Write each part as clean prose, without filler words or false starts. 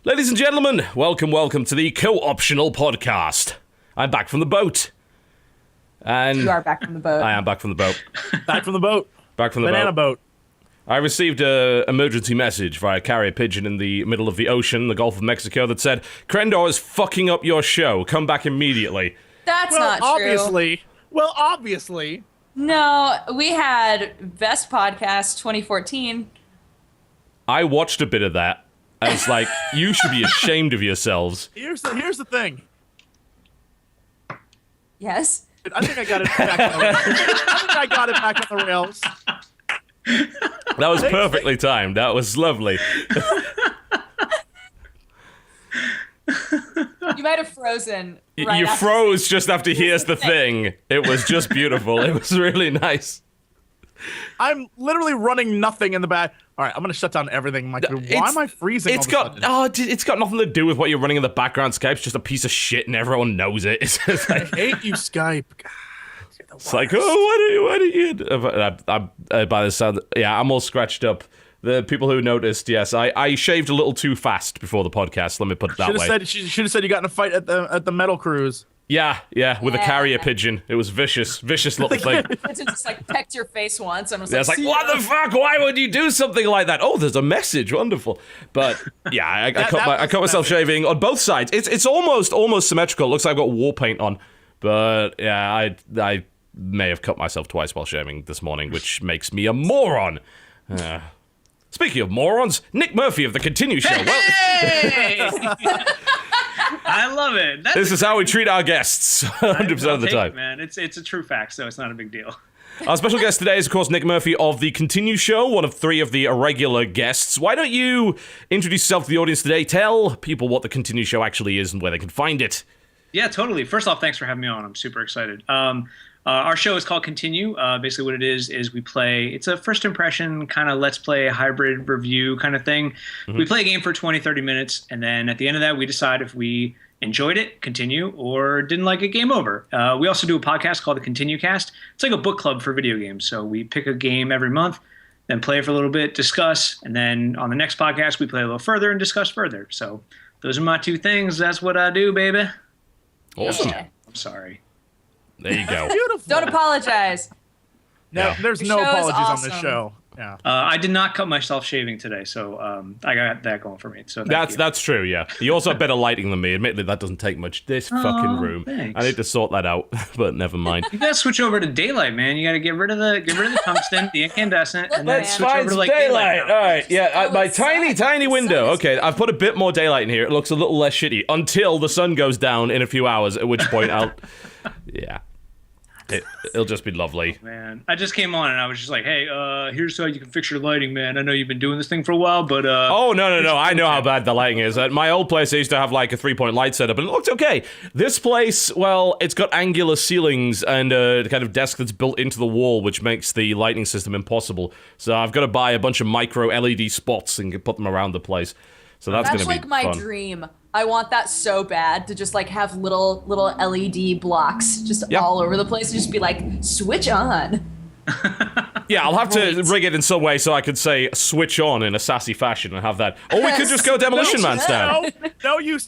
Ladies and gentlemen, welcome to the Co-Optional Podcast. I'm back from the boat. And you are back from the boat. I am back from the boat. Back from the boat. Back from the Banana boat. I received an emergency message via carrier pigeon in the middle of the ocean, the Gulf of Mexico, that said, Krendor is fucking up your show. Come back immediately. That's not true. Obviously. No, we had Best Podcast 2014. I watched a bit of that. And it's like, you should be ashamed of yourselves. Here's the thing. Yes? I think I got it back on the rails. That was perfectly timed. That was lovely. You might have frozen. Right You after froze just after here's the thing. It was just beautiful. It was really nice. I'm literally running nothing in the back. All right, I'm gonna shut down everything. Why am I freezing? It's got nothing to do with what you're running in the background. Skype's just a piece of shit, and everyone knows it. It's just like, I hate you, Skype. it's like, oh, what are you? By the sound, yeah, I'm all scratched up. The people who noticed, yes, I shaved a little too fast before the podcast. Let me put it that way. Should have said you got in a fight at the metal cruise. Yeah, with a carrier pigeon. It was vicious little thing. It just like pecked your face once. And was It's like, what the fuck? Why would you do something like that? Oh, there's a message. Wonderful. But yeah, I cut myself shaving on both sides. It's almost symmetrical. It looks like I've got war paint on. But yeah, I may have cut myself twice while shaving this morning, which makes me a moron. Speaking of morons, Nick Murphy of the Continue Show. Hey! I love it. This is how we treat our guests 100% of the time. Man, it's a true fact, so it's not a big deal. Our special guest today is, of course, Nick Murphy of the Continue Show, one of 3 of the irregular guests. Why don't you introduce yourself to the audience today? Tell people what the Continue Show actually is and where they can find it. Yeah, totally. First off, thanks for having me on. I'm super excited. Our show is called Continue. Basically what it is we play, it's a first impression kind of let's play hybrid review kind of thing. Mm-hmm. We play a game for 20, 30 minutes, and then at the end of that, we decide if we enjoyed it, continue, or didn't like it, game over. We also do a podcast called the Continue Cast. It's like a book club for video games. So we pick a game every month, then play it for a little bit, discuss, and then on the next podcast, we play a little further and discuss further. So those are my 2 things. That's what I do, baby. Awesome. Yeah. I'm sorry. There you go. Beautiful. Don't apologize. No, there's The no show is apologies on awesome. this show. Yeah. I did not cut myself shaving today, so I got that going for me. So thank you. That's true, yeah. You also have better lighting than me. Admittedly, that doesn't take much. This fucking room. Thanks. I need to sort that out, but never mind. You gotta switch over to daylight, man. You gotta get rid of the tungsten, the incandescent, and then That's switch over to like daylight. daylight. All right, yeah. Oh, My it's tiny sun. window. Sun is Okay, I've put a bit more daylight in here. It looks a little less shitty until the sun goes down in a few hours, at which point I'll... Yeah. It'll just be lovely. Man, I just came on and I was just like, hey, here's how you can fix your lighting, man. I know you've been doing this thing for a while, but Oh, no. I know how bad the lighting is. At my old place, I used to have like a 3-point light setup, and it looked okay. This place, well, it's got angular ceilings and a kind of desk that's built into the wall, which makes the lighting system impossible. So I've got to buy a bunch of micro LED spots and put them around the place. So that's going to be like my fun. dream. I want that so bad, to just like have little LED blocks just all over the place and just be like, switch on. Yeah, I'll have to rig it in some way so I could say switch on in a sassy fashion and have that. Or we could just go Demolition Man style. No, you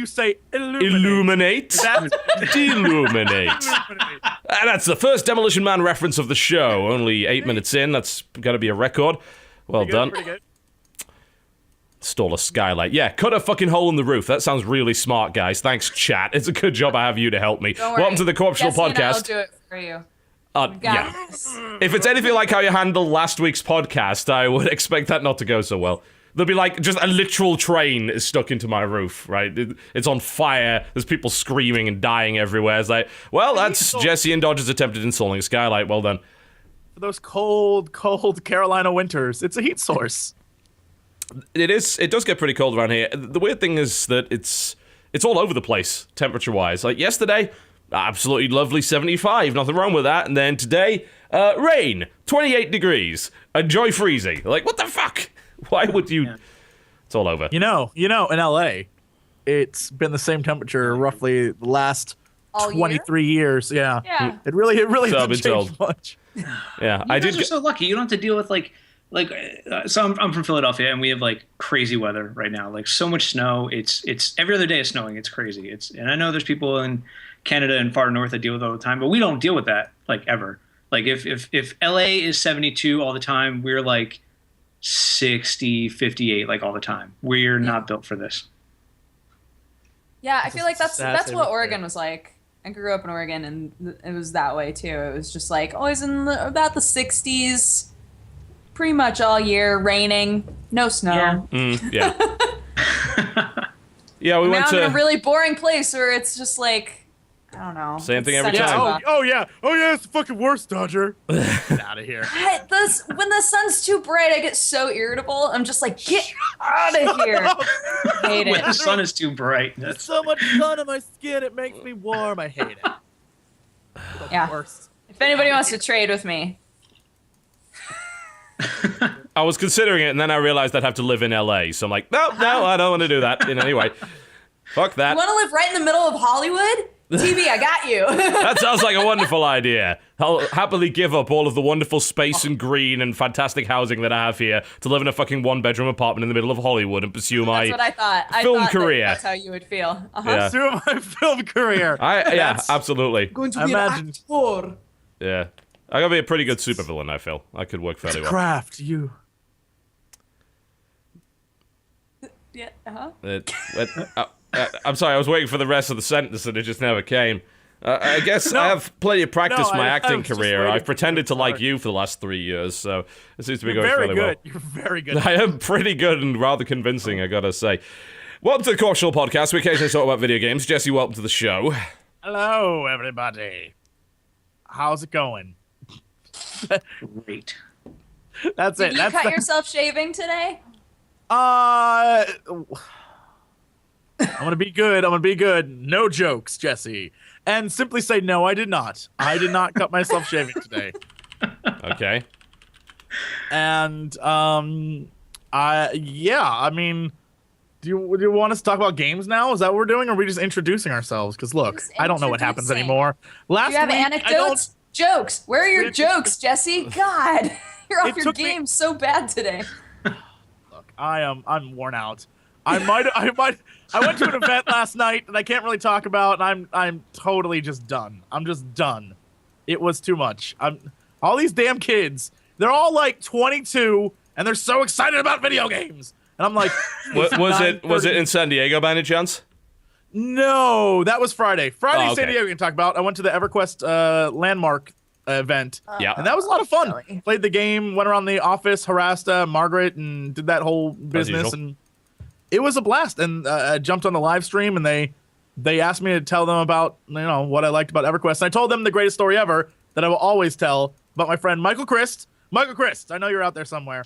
say illuminate. Illuminate. That's Deluminate. And that's the first Demolition Man reference of the show. Only 8 minutes in. That's got to be a record. Well done. Pretty good. Install a skylight. Yeah, cut a fucking hole in the roof. That sounds really smart, guys. Thanks, chat. It's a good job I have you to help me. Don't worry. Welcome to the Co-Optional Jesse and I'll Podcast. do it for you. Yeah. Guys. If it's anything like how you handled last week's podcast, I would expect that not to go so well. There'll be like just a literal train is stuck into my roof, right? It's on fire. There's people screaming and dying everywhere. It's like, well, that's Jesse and Dodge's attempted installing a skylight. Well done. For those cold Carolina winters, it's a heat source. It is. It does get pretty cold around here. The weird thing is that it's all over the place, temperature-wise. Like yesterday, absolutely lovely 75, nothing wrong with that. And then today, rain, 28 degrees, enjoy freezing. Like, what the fuck? Why would you... Yeah. It's all over. You know, in LA, it's been the same temperature roughly the last All 23 years. Yeah. Yeah. It really So I've hasn't been changed told. much. Yeah, You guys are so lucky. You don't have to deal with like So I'm from Philadelphia, and we have like crazy weather right now. Like so much snow. It's every other day is snowing. It's crazy. And I know there's people in Canada and far north that deal with it all the time, but we don't deal with that like ever. Like if LA is 72 all the time, we're like 60, 58 like all the time. We're not built for this. Yeah, I feel like that's what Oregon was like. I grew up in Oregon, and it was that way too. It was just like always about the 60s, pretty much all year, raining, no snow. Yeah. Yeah, we went to I'm in a really boring place where it's just like, I don't know. Same thing every time. Yeah, oh yeah, it's the fucking worst, Dodger. Get out of here. When the sun's too bright, I get so irritable. I'm just like, get out of here. I hate When it. the sun is too bright. There's so much sun on my skin, it makes me warm. I hate it. Yeah. Worst. If anybody wants to trade with me, I was considering it, and then I realized I'd have to live in LA. So I'm like, no, I don't want to do that in any way. Fuck that. you want to live right in the middle of Hollywood? TV, I got you. That sounds like a wonderful idea. I'll happily give up all of the wonderful space and green and fantastic housing that I have here to live in a fucking one-bedroom apartment in the middle of Hollywood and pursue my That's what I thought. film I thought career. That's how you would feel. Yeah. Pursue my film career. Yeah, absolutely. Going to be an an actor. Yeah. I gotta be a pretty good supervillain, I feel. I could work fairly well. Craft, you. Yeah. I'm sorry, I was waiting for the rest of the sentence and it just never came. I guess I have plenty of practice in my acting career. I've pretended to like you for the last 3 years, so it seems to be going fairly well. You're very good. I am pretty good and rather convincing, I gotta say. Welcome to the ContinueShow podcast. We occasionally talk about video games. Jesse, welcome to the show. Hello, everybody. How's it going? Great. That's it. Did you cut yourself shaving today? I'm gonna be good. No jokes, Jesse. And simply say no, I did not. I did not cut myself shaving today. Okay. And I mean, do you want us to talk about games now? Is that what we're doing, or are we just introducing ourselves? Because look, I don't know what happens anymore. Last Do you have week, anecdotes? Jokes. Where are your jokes, Jesse? God, you're off your game so bad today. Look, I'm worn out. I went to an event last night that I can't really talk about, and I'm totally just done. I'm just done. It was too much. All these damn kids, they're all like 22, and they're so excited about video games. And I'm like, was it in San Diego by any chance? No, that was Friday. Friday, okay. San Diego, we can talk about. I went to the EverQuest Landmark event. Yeah. And that was a lot of fun. Silly. Played the game, went around the office, harassed Margaret, and did that whole business. usual. And it was a blast. And I jumped on the live stream, and they asked me to tell them about what I liked about EverQuest. And I told them the greatest story ever that I will always tell about my friend Michael Christ. Michael Christ, I know you're out there somewhere.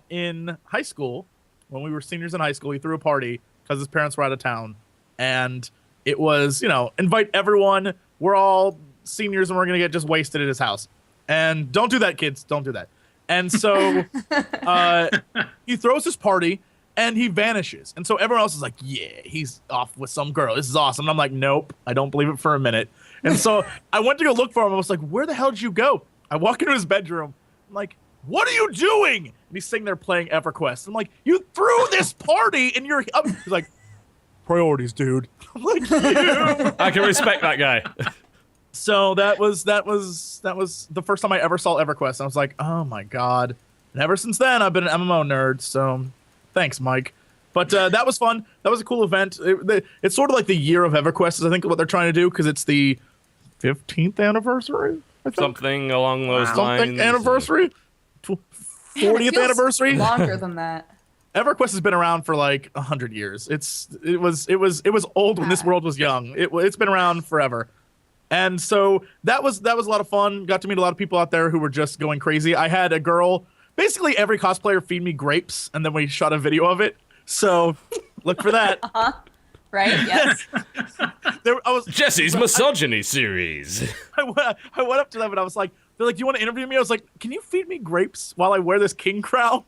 In high school, when we were seniors in high school, he threw a party because his parents were out of town. And it was, invite everyone. We're all seniors and we're going to get just wasted at his house. And don't do that, kids. Don't do that. And so he throws his party and he vanishes. And so everyone else is like, yeah, he's off with some girl. This is awesome. And I'm like, nope, I don't believe it for a minute. And so I went to go look for him. I was like, where the hell did you go? I walk into his bedroom. I'm like, what are you doing? And he's sitting there playing EverQuest. I'm like, you threw this party and you're up. He's like, priorities, dude. I'm like, you. I can respect that guy. So that was the first time I ever saw EverQuest. I was like, oh my god. And ever since then, I've been an MMO nerd. So thanks, Mike. But that was fun. That was a cool event. It's sort of like the year of EverQuest is I think what they're trying to do because it's the 15th anniversary. I think. Something along those lines. Something anniversary. 40th anniversary. Longer than that. EverQuest has been around for like 100 years. It was old when this world was young. It's been around forever. And so that was a lot of fun. Got to meet a lot of people out there who were just going crazy. I had a girl, basically every cosplayer feed me grapes, and then we shot a video of it. So look for that. Right? Yes. Jesse's misogyny series. I went up to them and I was like, they're like, do you want to interview me? I was like, can you feed me grapes while I wear this king crown?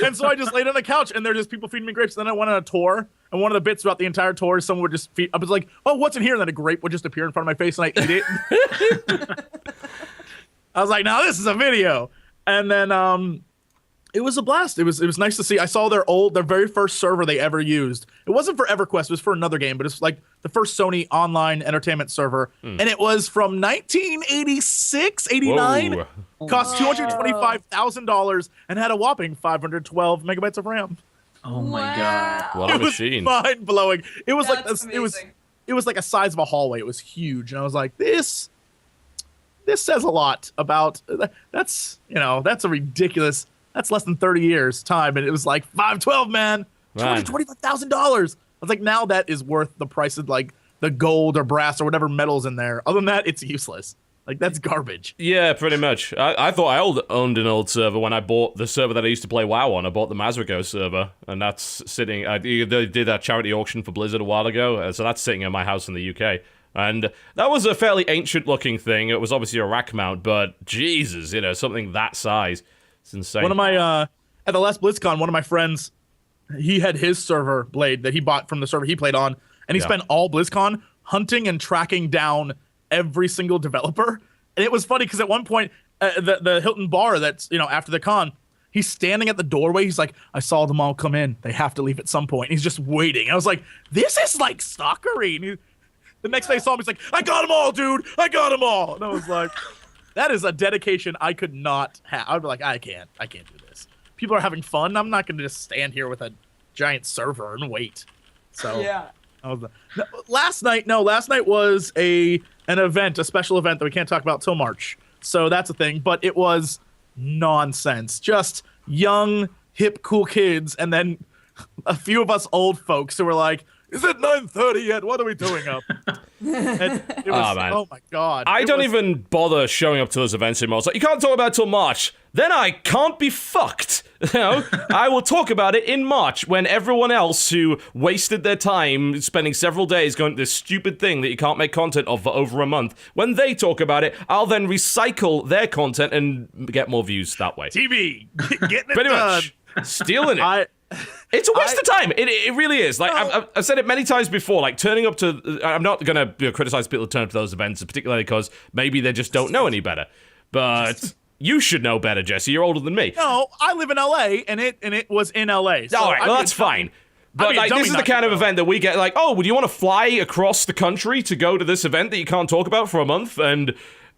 And so I just laid on the couch and there's just people feeding me grapes. And then I went on a tour, and one of the bits throughout the entire tour, someone would just feed. I was like, oh, what's in here? And then a grape would just appear in front of my face and I eat it. I was like, now this is a video. And then it was a blast. It was nice to see. I saw their very first server they ever used. It wasn't for EverQuest, it was for another game, but it's like the first Sony online entertainment server. And it was from 1986, 89. Whoa. Cost $225,000 and had a whopping 512 megabytes of RAM. Oh my god! What a machine! Mind blowing. It was like That's this, amazing. it was like a size of a hallway. It was huge, and I was like, this says a lot about that's a ridiculous. That's less than 30 years time, and it was like 512, man, $225,000. I was like, now that is worth the price of like the gold or brass or whatever metals in there. Other than that, it's useless. Like, that's garbage. Yeah, pretty much. I thought I owned an old server when I bought the server that I used to play WoW on. I bought the Mazrigo server, and that's sitting. They did that charity auction for Blizzard a while ago, so that's sitting in my house in the UK. And that was a fairly ancient-looking thing. It was obviously a rack mount, but Jesus, something that size. It's insane. One of my, at the last BlizzCon, one of my friends, he had his server blade that he bought from the server he played on, and he spent all BlizzCon hunting and tracking down every single developer. And it was funny because at one point, the Hilton bar that's, after the con, he's standing at the doorway. He's like, I saw them all come in. They have to leave at some point. And he's just waiting. I was like, this is like stalkery. And the next day I saw him, he's like, I got them all, dude. I got them all. And I was like, that is a dedication I could not have. I'd be like, I can't do this. People are having fun. I'm not going to just stand here with a giant server and wait. So Yeah. last night was an event, a special event that we can't talk about till March. So that's a thing, but it was nonsense. Just young, hip, cool kids, and then a few of us old folks who were like, is it 9:30 yet? What are we doing up? And it was, man. oh my god. I don't even bother showing up to those events anymore. It's like, you can't talk about it till March. Then I can't be fucked. I will talk about it in March when everyone else who wasted their time spending several days going to this stupid thing that you can't make content of for over a month, when they talk about it, I'll then recycle their content and get more views that way. TV, getting it Pretty done. much. Stealing it. It's a waste of time. It really is. Like, I've said it many times before. Like, turning up to... I'm not going to criticize people who turn up to those events, particularly because maybe they just don't know any better. But you should know better, Jesse. You're older than me. No, I live in LA, and it was in LA. So all right, well, that's fine. But like, this is the kind of event that we get like, oh, would you want to fly across the country to go to this event that you can't talk about for a month, and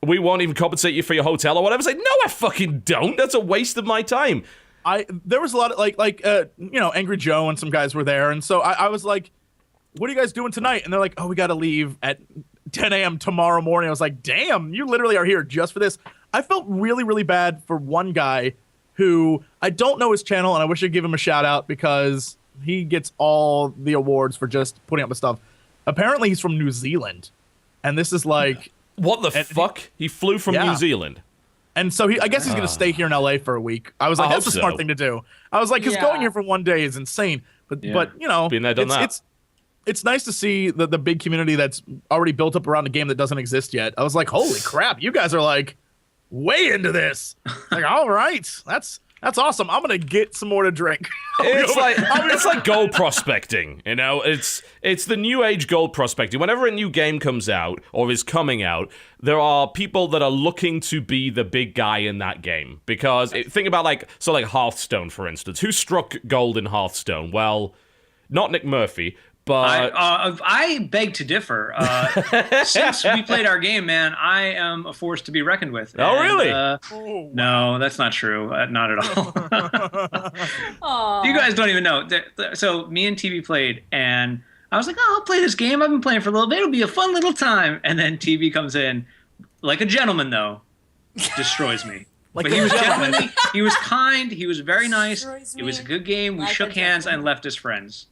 we won't even compensate you for your hotel or whatever? It's like, no, I fucking don't. That's a waste of my time. There was a lot of Angry Joe and some guys were there, and so I was like, what are you guys doing tonight? And they're like, oh, we got to leave at 10 a.m. tomorrow morning. I was like, damn, you literally are here just for this. I felt really, really bad for one guy who I don't know his channel, and I wish I'd give him a shout out because he gets all the awards for just putting up the stuff. Apparently, he's from New Zealand, and this is like... What the fuck? He flew from New Zealand. And so I guess he's going to stay here in LA for a week. I was like, that's a smart thing to do. I was like, because going here for one day is insane. But been there, done that. It's nice to see the big community that's already built up around a game that doesn't exist yet. I was like, holy crap, you guys are like way into this. Like, all right, that's awesome. I'm gonna get some more to drink. It's like gold prospecting, It's the new age gold prospecting. Whenever a new game comes out or is coming out, there are people that are looking to be the big guy in that game. Because think about like Hearthstone, for instance. Who struck gold in Hearthstone? Well, not Nick Murphy. But I beg to differ. Since we played our game, man, I am a force to be reckoned with. Oh, really? No, that's not true. Not at all. You guys don't even know. So me and TV played, and I was like, I'll play this game. I've been playing for a little bit. It'll be a fun little time. And then TV comes in, like a gentleman, though, destroys me. But he was gentlemanly. He was kind. He was very nice. It was a good game. We shook hands and left as friends.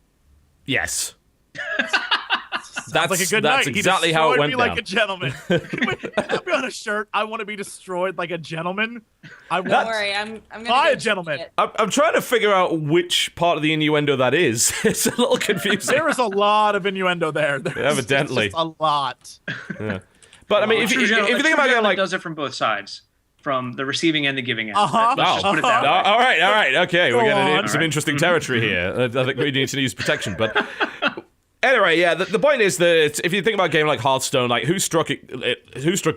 Yes. That's like a good night. That's exactly how it went me down. Like a gentleman. Have me on a shirt. I want to be destroyed like a gentleman. Don't worry, I'm gonna buy go a gentleman. I'm trying to figure out which part of the innuendo that is. It's a little confusing. There is a lot of innuendo there. Evidently, just a lot. Yeah. But I mean, if you think about it, like, does it from both sides. From the receiving and the giving end. Uh-huh. Let's just put it that way. All right. Okay, we're getting into some Right. interesting territory here. I think we need to use protection. But anyway, anyway, yeah, the point is that if you think about a game like Hearthstone, like who struck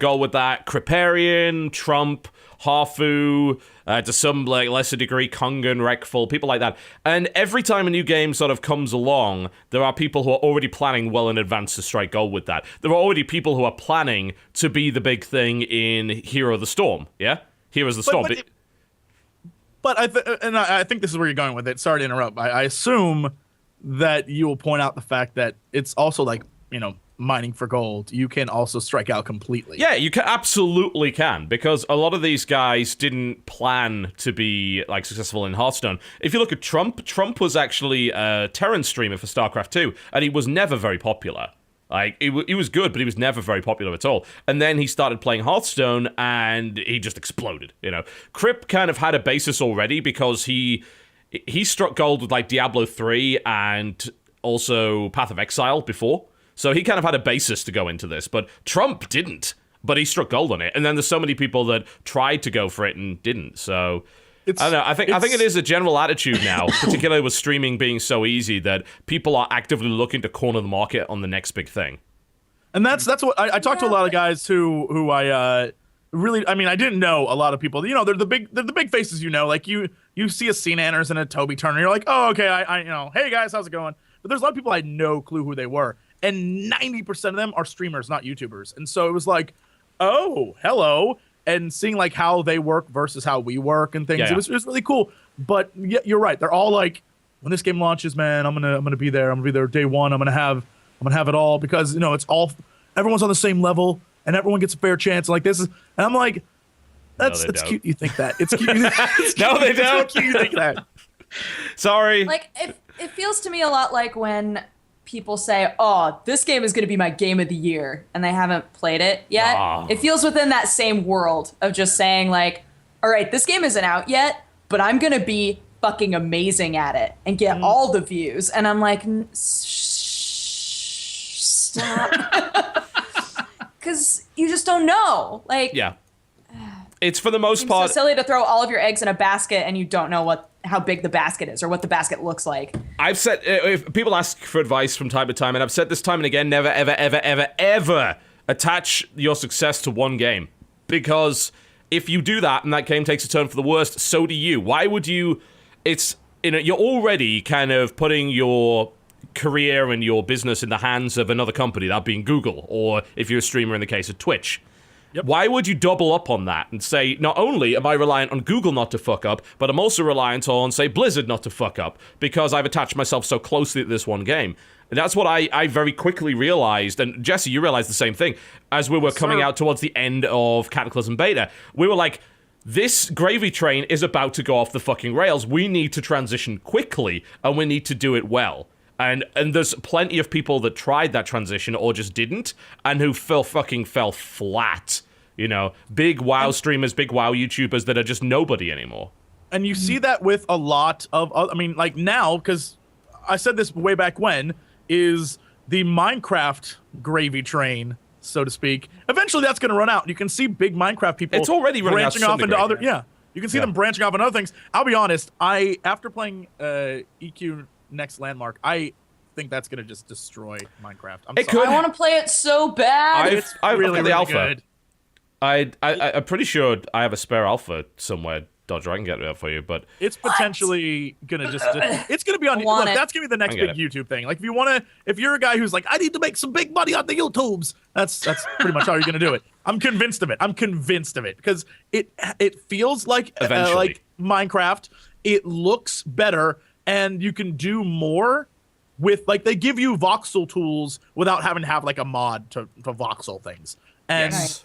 gold with that? Kripparrian, Trump, Harfu, to some like lesser degree, Kungan, Rekful, people like that. And every time a new game sort of comes along, there are people who are already planning well in advance to strike gold with that. There are already people who are planning to be the big thing in Hero of the Storm, yeah? Heroes of the Storm. But I think this is where you're going with it. Sorry to interrupt. I assume that you will point out the fact that it's also like, mining for gold. You can also strike out completely. Yeah, you absolutely can, because a lot of these guys didn't plan to be like successful in Hearthstone. If you look at Trump was actually a Terran streamer for StarCraft 2, and he was never very popular. Like, he was good, but he was never very popular at all. And then he started playing Hearthstone, and he just exploded, Crip kind of had a basis already, because he struck gold with, like, Diablo 3 and also Path of Exile before. So he kind of had a basis to go into this, but Trump didn't. But he struck gold on it. And then there's so many people that tried to go for it and didn't, so... I don't know. I think it is a general attitude now, particularly with streaming being so easy, that people are actively looking to corner the market on the next big thing. And that's what I talked to a lot of guys who I really, I mean, I didn't know a lot of people. They're the big faces, like you see a Cena Anders and a Toby Turner, you're like, oh, okay, I hey guys, how's it going? But there's a lot of people I had no clue who they were, and 90% of them are streamers, not YouTubers. And so it was like, oh, hello. And seeing like how they work versus how we work and things, yeah. It was really cool. But yeah, you're right. They're all like, when this game launches, man, I'm gonna be there. I'm gonna be there day one. I'm gonna have it all, because it's all, everyone's on the same level and everyone gets a fair chance. And like this is, and I'm like, that's cute. You think that it's cute. No, they don't. It's cute. You think that. Sorry. Like it feels to me a lot like when people say, oh, this game is going to be my game of the year, and they haven't played it yet. Oh. It feels within that same world of just saying like, all right, this game isn't out yet, but I'm going to be fucking amazing at it and get all the views. And I'm like, stop. Because you just don't know. Like, yeah. It's for the most part so silly to throw all of your eggs in a basket and you don't know how big the basket is or what the basket looks like. I've said, if people ask for advice from time to time, and I've said this time and again, never, ever, ever, ever, ever attach your success to one game. Because if you do that and that game takes a turn for the worst, so do you. Why would you? You're already kind of putting your career and your business in the hands of another company, that being Google, or if you're a streamer in the case of Twitch. Yep. Why would you double up on that and say, not only am I reliant on Google not to fuck up, but I'm also reliant on, say, Blizzard not to fuck up, because I've attached myself so closely to this one game. And that's what I very quickly realized, and Jesse, you realized the same thing, as we were coming out towards the end of Cataclysm Beta. We were like, this gravy train is about to go off the fucking rails. We need to transition quickly, and we need to do it well. And there's plenty of people that tried that transition or just didn't, and who fell flat. Big WoW streamers, big WoW YouTubers that are just nobody anymore. And you see that with a lot of, like now, because I said this way back when, is the Minecraft gravy train, so to speak. Eventually that's going to run out. You can see big Minecraft people. It's already running branching off into other. Yeah, you can see them branching off into other things. I'll be honest. After playing EQ Next Landmark, I think that's gonna just destroy Minecraft. I want to play it so bad. I've really, got the really alpha. Good. I'm pretty sure I have a spare alpha somewhere, Dodger. I can get it up for you, but it's potentially gonna it's gonna be on. Look, that's gonna be the next big YouTube thing. Like if you're a guy who's like, I need to make some big money on the YouTubes, that's pretty much how you're gonna do it. I'm convinced of it because it feels like Minecraft. It looks better. And you can do more with, like, they give you voxel tools without having to have, like, a mod to voxel things. And yes.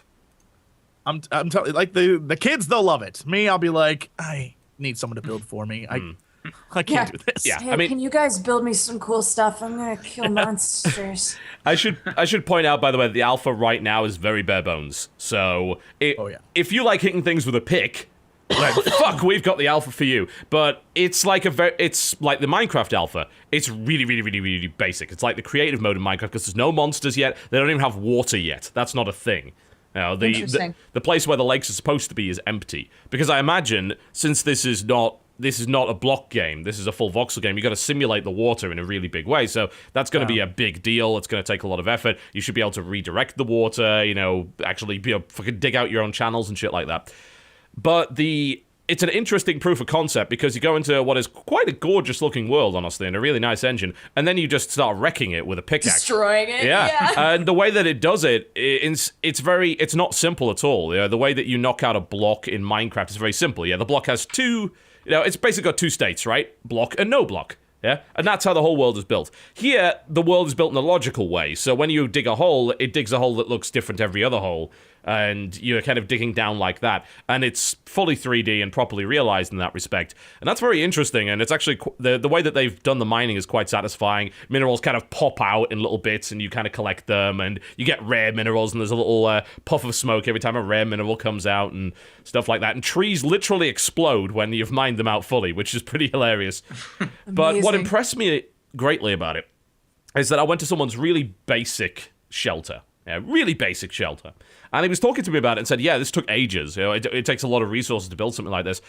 I'm telling you, like, the kids, they'll love it. Me, I'll be like, I need someone to build for me. I can't do this. Yeah, hey, can you guys build me some cool stuff? I'm going to kill monsters. I should point out, by the way, the alpha right now is very bare bones. So if you like hitting things with a pick, like, fuck, we've got the alpha for you. But it's like it's like the Minecraft alpha. It's really, really, really, really basic. It's like the creative mode in Minecraft, because there's no monsters yet. They don't even have water yet. That's not a thing. The place where the lakes are supposed to be is empty. Because I imagine, since this is not this is not a block game. This is a full voxel game. You got to simulate the water in a really big way. So that's going to be a big deal. It's going to take a lot of effort. You should be able to redirect the water, actually be able to fucking dig out your own channels and shit like that. But it's an interesting proof of concept because you go into what is quite a gorgeous looking world, honestly, and a really nice engine, and then you just start wrecking it with a pickaxe. Destroying it. Yeah. And the way that it does it's not simple at all. The way that you knock out a block in Minecraft is very simple. Yeah, the block has two, it's basically got two states, right? Block and no block. Yeah, and that's how the whole world is built. Here, the world is built in a logical way. So when you dig a hole, it digs a hole that looks different to every other hole, and you're kind of digging down like that. And it's fully 3D and properly realized in that respect. And that's very interesting, and it's actually, the way that they've done the mining is quite satisfying. Minerals kind of pop out in little bits, and you kind of collect them, and you get rare minerals, and there's a little puff of smoke every time a rare mineral comes out, and stuff like that. And trees literally explode when you've mined them out fully, which is pretty hilarious. But what impressed me greatly about it is that I went to someone's really basic shelter. Yeah, really basic shelter. And he was talking to me about it and said, yeah, this took ages. It takes a lot of resources to build something like this.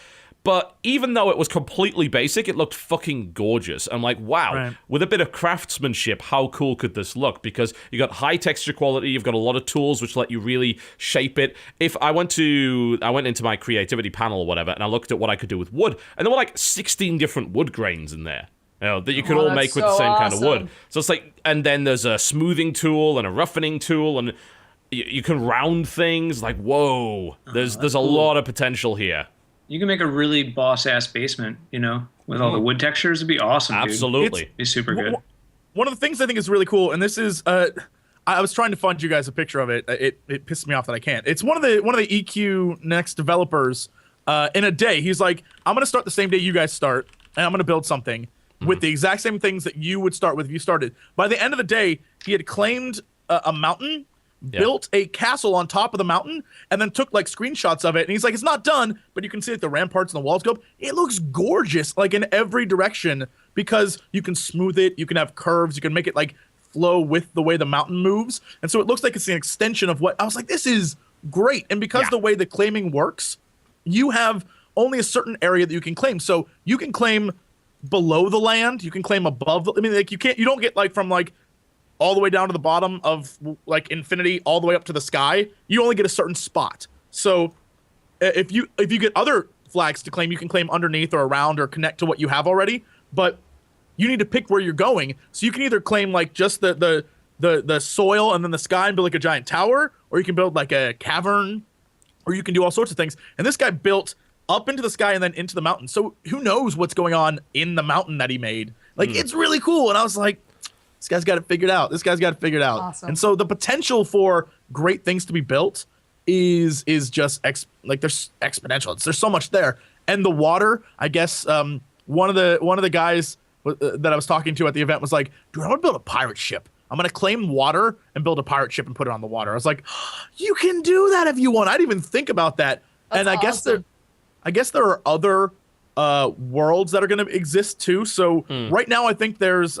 But even though it was completely basic, it looked fucking gorgeous. I'm like, wow, right. With a bit of craftsmanship, how cool could this look? Because you got high texture quality, you've got a lot of tools which let you really shape it. If I went into my creativity panel or whatever, and I looked at what I could do with wood, and there were like 16 different wood grains in there. That you could all make with the same kind of wood. So it's like, and then there's a smoothing tool and a roughening tool, and you can round things. Like, whoa, there's a lot of potential here. You can make a really boss-ass basement, with all the wood textures. It'd be awesome, Absolutely. It'd be super good. One of the things I think is really cool, and this is, I was trying to find you guys a picture of it. It pissed me off that I can't. It's one of the EQ Next developers. In a day, he's like, I'm gonna start the same day you guys start, and I'm gonna build something with the exact same things that you would start with if you started. By the end of the day, he had claimed a mountain, built a castle on top of the mountain, and then took like screenshots of it. And he's like, it's not done, but you can see like the ramparts and the walls go up. It looks gorgeous, like in every direction, because you can smooth it, you can have curves, you can make it like flow with the way the mountain moves. And so it looks like it's an extension of what I was like, this is great. And because the way the claiming works, you have only a certain area that you can claim. So you can claim below the land, you can claim above you don't get like from like all the way down to the bottom of like infinity all the way up to the sky. You only get a certain spot. So if you get other flags to claim, you can claim underneath or around or connect to what you have already, but you need to pick where you're going. So you can either claim like just the soil and then the sky and build like a giant tower, or you can build like a cavern, or you can do all sorts of things. And this guy built up into the sky and then into the mountain. So who knows what's going on in the mountain that he made? Like, it's really cool. And I was like, this guy's got it figured out. Awesome. And so the potential for great things to be built is just there's exponential. There's so much there. And the water, I guess, one of the guys that I was talking to at the event was like, dude, I want to build a pirate ship. I'm going to claim water and build a pirate ship and put it on the water. I was like, you can do that if you want. I didn't even think about that. That's awesome. I guess there are other worlds that are going to exist too. So right now I think there's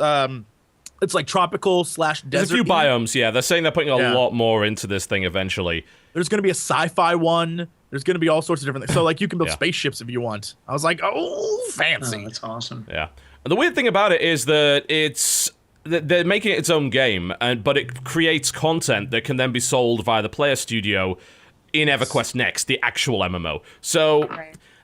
it's like tropical / desert. There's a few biomes, yeah. They're saying they're putting a lot more into this thing eventually. There's going to be a sci-fi one. There's going to be all sorts of different things. So like you can build spaceships if you want. I was like, oh, fancy. Oh, that's awesome. Yeah. And the weird thing about it is that they're making it its own game, but it creates content that can then be sold via the Player Studio in EverQuest Next, the actual MMO. So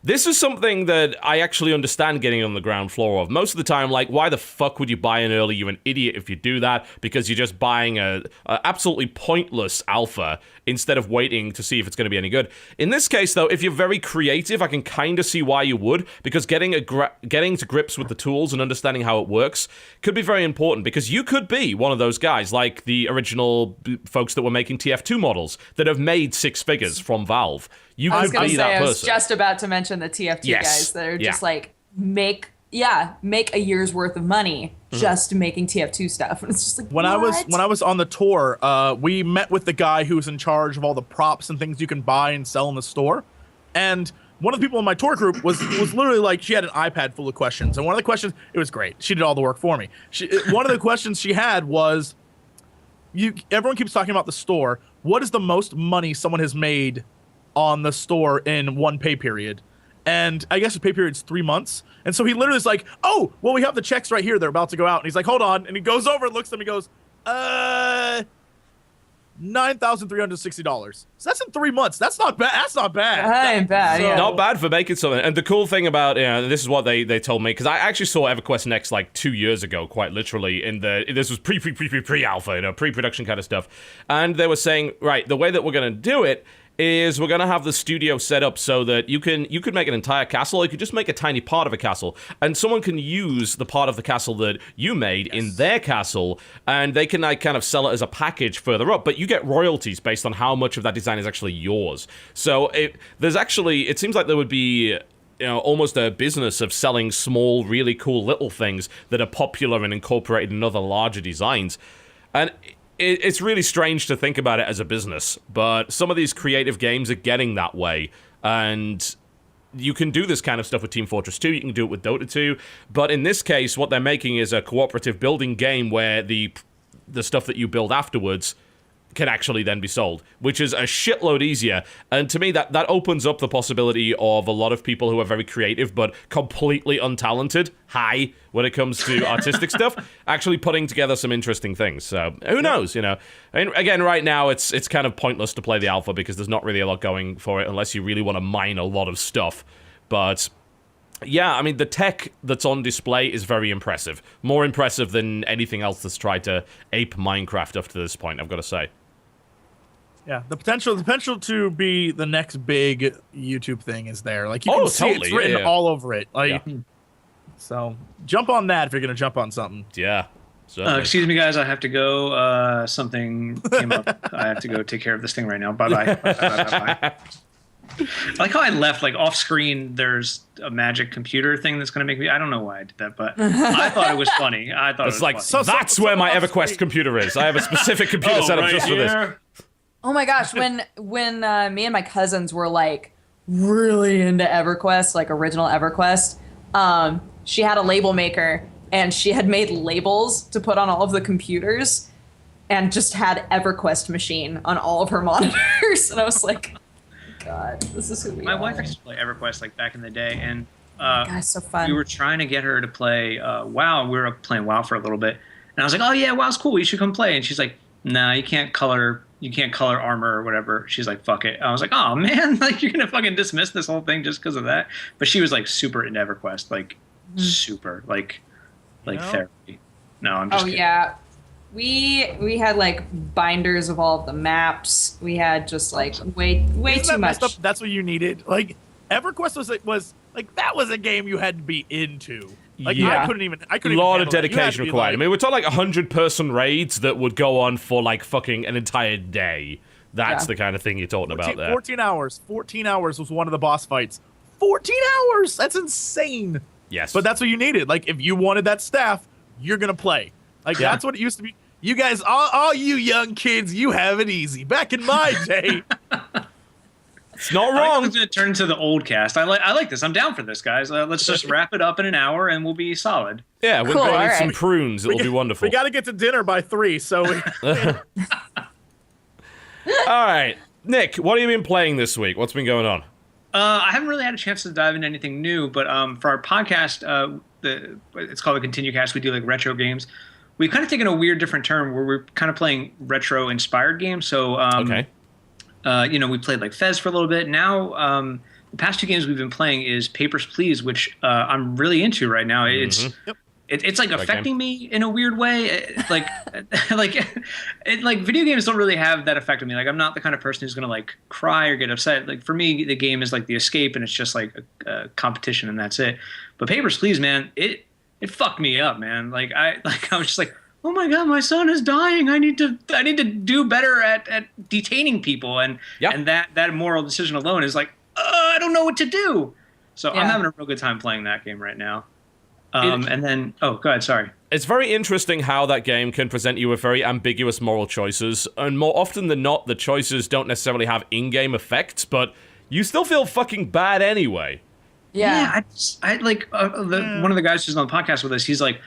this is something that I actually understand getting on the ground floor of. Most of the time, like, why the fuck would you buy in early? You're an idiot if you do that, because you're just buying a absolutely pointless alpha instead of waiting to see if it's going to be any good. In this case, though, if you're very creative, I can kind of see why you would, because getting to grips with the tools and understanding how it works could be very important, because you could be one of those guys, like the original folks that were making TF2 models that have made 6 figures from Valve. You could be that person. I was just about to mention the TF2 guys that are just like, make a year's worth of money just making TF2 stuff. And it's just like, when I was on the tour, we met with the guy who's in charge of all the props and things you can buy and sell in the store. And one of the people in my tour group was literally like, she had an iPad full of questions. And one of the questions, it was great. She did all the work for me. One of the questions she had was, everyone keeps talking about the store. What is the most money someone has made on the store in one pay period? And I guess the pay period's 3 months. And so he literally is like, oh, well, we have the checks right here. They're about to go out. And he's like, hold on. And he goes over and looks at them. He goes, $9,360. So that's in 3 months. That's not bad. That's not bad. That ain't bad. So- Yeah. Not bad for making something. And the cool thing about, this is what they told me, because I actually saw EverQuest Next like 2 years ago, quite literally. This was pre-alpha, pre-production kind of stuff. And they were saying, right, the way that we're going to do it is we're going to have the studio set up so that you could make an entire castle, or you could just make a tiny part of a castle, and someone can use the part of the castle that you made in their castle, and they can like kind of sell it as a package further up, but you get royalties based on how much of that design is actually yours. So it seems like there would be almost a business of selling small, really cool little things that are popular and incorporated in other larger designs. And it's really strange to think about it as a business, but some of these creative games are getting that way, and you can do this kind of stuff with Team Fortress 2, you can do it with Dota 2, but in this case, what they're making is a cooperative building game where the stuff that you build afterwards can actually then be sold, which is a shitload easier. And to me, that opens up the possibility of a lot of people who are very creative but completely untalented, when it comes to artistic stuff, actually putting together some interesting things. So who knows, I mean, again, right now, it's kind of pointless to play the alpha because there's not really a lot going for it unless you really want to mine a lot of stuff. But yeah, I mean, the tech that's on display is very impressive. More impressive than anything else that's tried to ape Minecraft up to this point, I've got to say. Yeah, the potential to be the next big YouTube thing is there. Like you can see totally. it's written all over it. Like, Yeah. So jump on that if you're gonna jump on something. Yeah. Excuse me, guys. I have to go. Something came up. I have to go take care of this thing right now. Bye-bye. Bye-bye. I like how I left, like, off screen, there's a magic computer thing that's going to make me... I don't know why I did that, but I thought it was funny. I thought It's it was like, funny. that's where my EverQuest computer is. I have a specific computer set up right just for this. here. Oh my gosh, when me and my cousins were like really into EverQuest, like original EverQuest, she had a label maker and she had made labels to put on all of the computers and just had EverQuest machine on all of her monitors. And I was like, God, this is who we My are. wife used to play EverQuest like back in the day, and God, so fun. we were trying to get her to play WoW. We were playing WoW for a little bit, and I was like, "Oh yeah, WoW's cool. You should come play." And she's like, "Nah, you can't color armor or whatever." She's like, "Fuck it." I was like, "Oh man, like you're gonna fucking dismiss this whole thing just because of that?" But she was like super into EverQuest, like super, like therapy. No, I'm just kidding. Yeah. We had like binders of all of the maps. We had just like way Isn't too that messed much. up? That's what you needed. Like EverQuest was that was a game you had to be into. Like Yeah. I couldn't even. A lot of handle that. You had dedication to be required. like- I mean, we're talking like 100-person raids that would go on for like fucking an entire day. That's Yeah. the kind of thing you're talking about there. 14 hours. 14 hours was one of the boss fights. 14 hours. That's insane. Yes. But that's what you needed. Like if you wanted that staff, you're gonna play. Like Yeah. that's what it used to be. You guys, all you young kids, you have it easy. Back in my day, it's not I wrong. think it's gonna turn into the old cast. I like this. I'm down for this, guys. Let's just wrap it up in an hour and we'll be solid. Yeah, we're Cool, grilling all some right. prunes. It'll be wonderful. we got to get to dinner by 3. So All right. Nick, what have you been playing this week? What's been going on? I haven't really had a chance to dive into anything new, but for our podcast, it's called the Continue Cast. We do like retro games. We've kind of taken a weird, different turn where we're kind of playing retro-inspired games. So, Okay. We played like Fez for a little bit. Now, the past 2 games we've been playing is Papers, Please, which I'm really into right now. It's it's like affecting me in a weird way. Like video games don't really have that effect on me. Like I'm not the kind of person who's gonna like cry or get upset. Like for me, the game is like the escape, and it's just like a competition, and that's it. But Papers, Please, man, it fucked me up, man. Like I was just like, oh my god, my son is dying. I need to do better at detaining people, and that moral decision alone is like, I don't know what to do. So I'm having a real good time playing that game right now. And then, go ahead, sorry. It's very interesting how that game can present you with very ambiguous moral choices, and more often than not, the choices don't necessarily have in-game effects, but you still feel fucking bad anyway. Yeah. I like one of the guys who's on the podcast with us. He's like,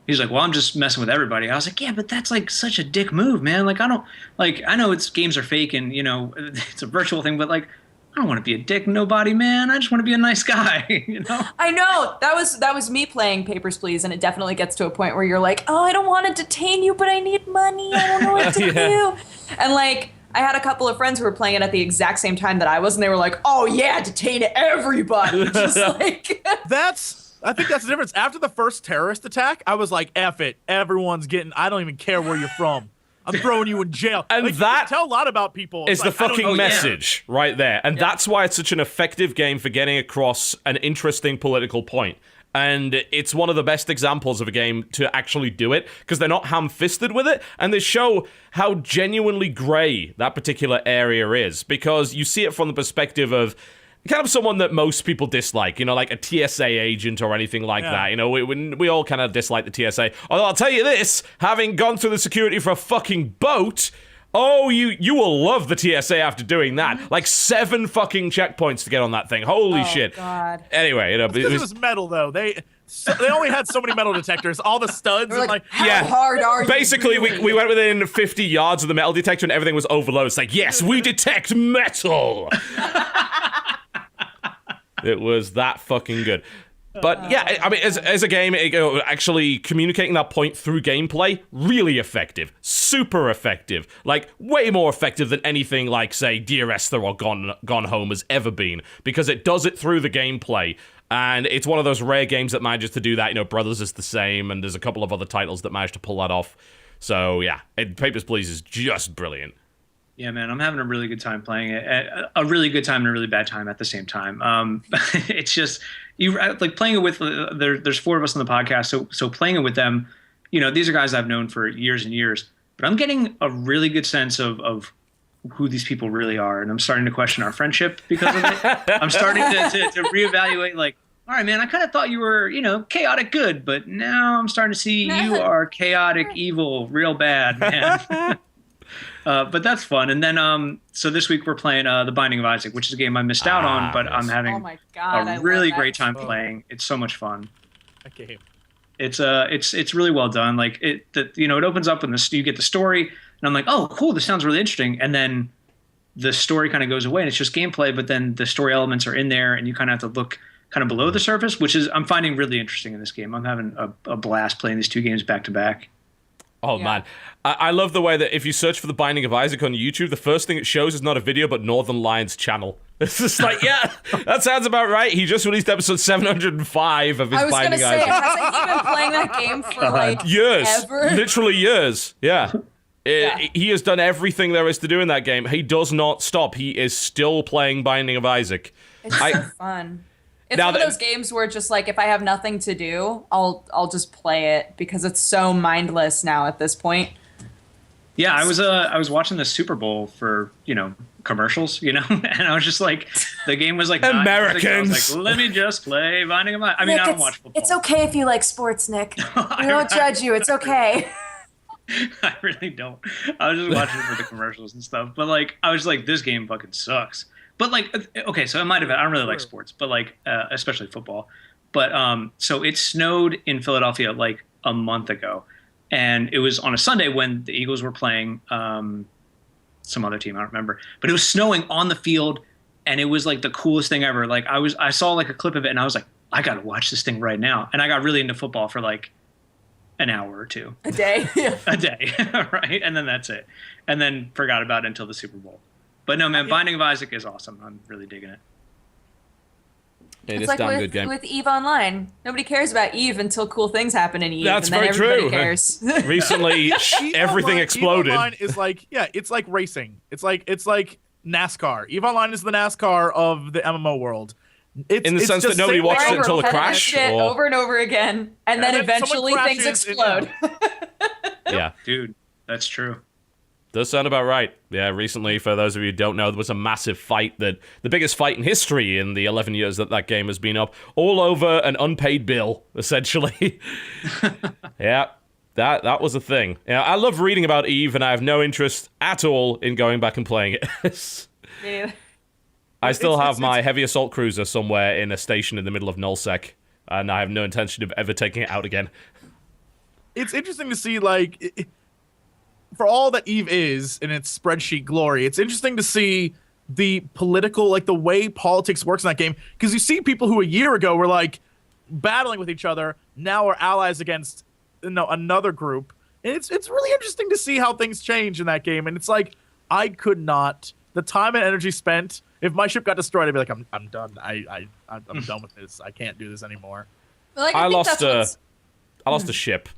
well, I'm just messing with everybody. I was like, yeah, but that's like such a dick move, man. Like I know games are fake and it's a virtual thing, but like I don't want to be a dick nobody, man. I just want to be a nice guy, you know? I know. That was me playing Papers, Please, and it definitely gets to a point where you're like, oh, I don't want to detain you, but I need money. I don't know what to do. And like, I had a couple of friends who were playing it at the exact same time that I was, and they were like, oh yeah, detain everybody. Just like I think that's the difference. After the first terrorist attack, I was like, F it. Everyone's getting, I don't even care where you're from. I'm throwing you in jail. And like, that you can tell a lot about people. Is the fucking message right there. And that's why it's such an effective game for getting across an interesting political point. And it's one of the best examples of a game to actually do it, because they're not ham-fisted with it, and they show how genuinely grey that particular area is, because you see it from the perspective of kind of someone that most people dislike, you know, like a TSA agent or anything like that. You know, we all kind of dislike the TSA. Although I'll tell you this, having gone through the security for a fucking boat, oh, you will love the TSA after doing that. Like 7 fucking checkpoints to get on that thing. Holy shit. God. Anyway, you know, it was metal though. They only had so many metal detectors. All the studs and like how hard are you? Basically, really? we went within 50 yards of the metal detector and everything was overloaded. It's like, yes, we detect metal. It was that fucking good. But yeah, I mean, as a game, actually communicating that point through gameplay, really effective. Super effective. Like, way more effective than anything like, say, Dear Esther or Gone Home has ever been. Because it does it through the gameplay. And it's one of those rare games that manages to do that. You know, Brothers is the same, and there's a couple of other titles that manage to pull that off. So yeah, Papers, Please is just brilliant. Yeah, man, I'm having a really good time playing it. A really good time and a really bad time at the same time. It's just you like playing it with. There's 4 of us on the podcast, so playing it with them, you know, these are guys I've known for years and years. But I'm getting a really good sense of who these people really are, and I'm starting to question our friendship because of it. I'm starting to reevaluate. Like, all right, man, I kind of thought you were, you know, chaotic good, but now I'm starting to see you are chaotic evil, real bad, man. But that's fun. And then, so this week we're playing The Binding of Isaac, which is a game I missed out on, but I'm having a really great time playing. It's so much fun. Okay. It's really well done. Like it opens up and you get the story, and I'm like, oh, cool, this sounds really interesting. And then the story kind of goes away, and it's just gameplay. But then the story elements are in there, and you kind of have to look kind of below the surface, which is I'm finding really interesting in this game. I'm having a blast playing these 2 games back to back. Oh, man. I love the way that if you search for The Binding of Isaac on YouTube, the first thing it shows is not a video, but Northern Lion's channel. It's just like, yeah, that sounds about right. He just released episode 705 of his Binding Isaac. Hasn't he been playing that game for like years? Ever? Literally years. Yeah. He has done everything there is to do in that game. He does not stop. He is still playing Binding of Isaac. It's so fun. It's one of those games where just like if I have nothing to do, I'll just play it because it's so mindless now at this point. Yeah, I was watching the Super Bowl for, you know, commercials, you know, and I was just like, the game was like Americans. I was like, let me just play Binding of Isaac. I mean, Nick, I don't watch football. It's okay if you like sports, Nick. We won't judge you. It's okay. I really don't. I was just watching it for the commercials and stuff, but like, I was like, this game fucking sucks. But like, okay, so it might have been, I don't really like sports, but like, especially football. But so it snowed in Philadelphia like a month ago. And it was on a Sunday when the Eagles were playing some other team, I don't remember. But it was snowing on the field, and it was like the coolest thing ever. Like I saw like a clip of it, and I was like, I got to watch this thing right now. And I got really into football for like an hour or 2. A day? A day, right? And then that's it. And then forgot about it until the Super Bowl. But no, man, Binding of Isaac is awesome. I'm really digging it. It's like with EVE Online. Nobody cares about EVE until cool things happen in EVE. That's and then very everybody true. Cares. Recently, everything exploded. EVE Online is like, it's like racing. It's like NASCAR. EVE Online is the NASCAR of the MMO world. In the sense that nobody watches it until the crash. Over and over again, and then eventually things explode. Yeah, dude, that's true. Does sound about right. Yeah, recently, for those of you who don't know, there was a massive fight, the biggest fight in history in the 11 years that game has been up, all over an unpaid bill, essentially. Yeah, that was a thing. Yeah, I love reading about EVE, and I have no interest at all in going back and playing it. Yeah. I still have my heavy assault cruiser somewhere in a station in the middle of nullsec, and I have no intention of ever taking it out again. It's interesting to see, like, for all that EVE is in its spreadsheet glory, it's interesting to see the political, like the way politics works in that game, because you see people who a year ago were like battling with each other now are allies against another group, and it's really interesting to see how things change in that game. And it's like I could not, the time and energy spent, if my ship got destroyed, I'd be like, I'm done. I'm done with this. I can't do this anymore. Like, I lost a ship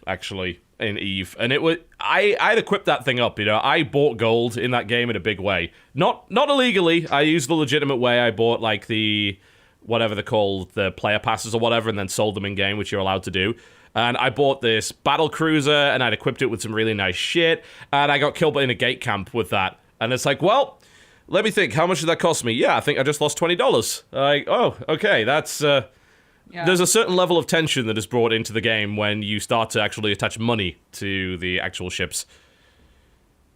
actually in Eve, and it was I'd equipped that thing up. I bought gold in that game in a big way, not illegally. I used the legitimate way. I bought like the whatever they're called, the player passes or whatever, and then sold them in game, which you're allowed to do. And I bought this battle cruiser, and I'd equipped it with some really nice shit, and I got killed in a gate camp with that. And it's like, well, let me think, how much did that cost me? Yeah, I think I just lost $20. Like, oh, okay, that's there's a certain level of tension that is brought into the game when you start to actually attach money to the actual ships.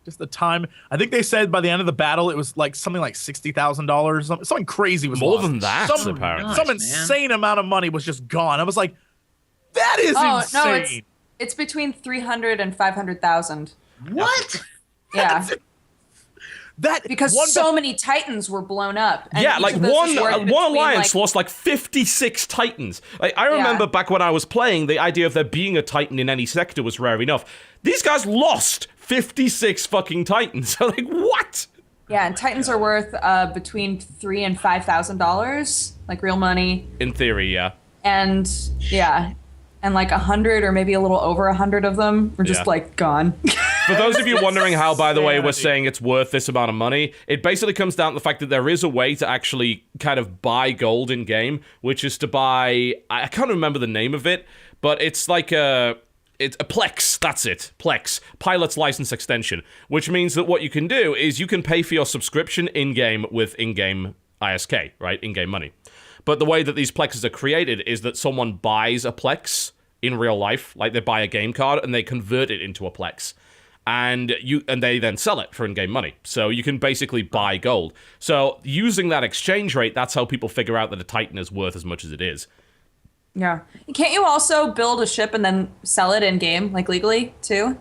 Just the time. I think they said by the end of the battle, it was like something like $60,000. Something crazy was more lost. than that, apparently. Some insane amount of money was just gone. I was like, that is insane. No, it's between 300 and 500,000. What? Yeah. Because because many Titans were blown up. And yeah, like one alliance like, lost like 56 Titans. Like, I remember back when I was playing, the idea of there being a Titan in any sector was rare enough. These guys lost 56 fucking Titans. Like, what? Yeah, and Titans are worth between $3,000 and $5,000, like real money. In theory, yeah. And and like 100 or maybe a little over 100 of them were just like gone. For those of you wondering how, by the way, we're saying it's worth this amount of money, it basically comes down to the fact that there is a way to actually kind of buy gold in game, which is to buy, I can't remember the name of it, but it's like it's a Plex, that's it, Plex, Pilot's License Extension, which means that what you can do is you can pay for your subscription in-game with in-game ISK, right, in-game money. But the way that these Plexes are created is that someone buys a Plex in real life, like they buy a game card and they convert it into a Plex. And they then sell it for in-game money. So you can basically buy gold. So using that exchange rate, that's how people figure out that a Titan is worth as much as it is. Yeah. Can't you also build a ship and then sell it in-game, like legally, too?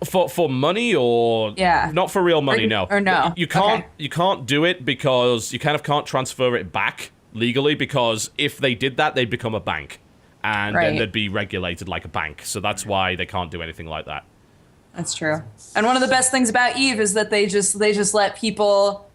For money or not for real money? No. Or no. You can't do it because you kind of can't transfer it back legally, because if they did that, they'd become a bank, and then they'd be regulated like a bank. So that's why they can't do anything like that. That's true. And one of the best things about Eve is that they just let people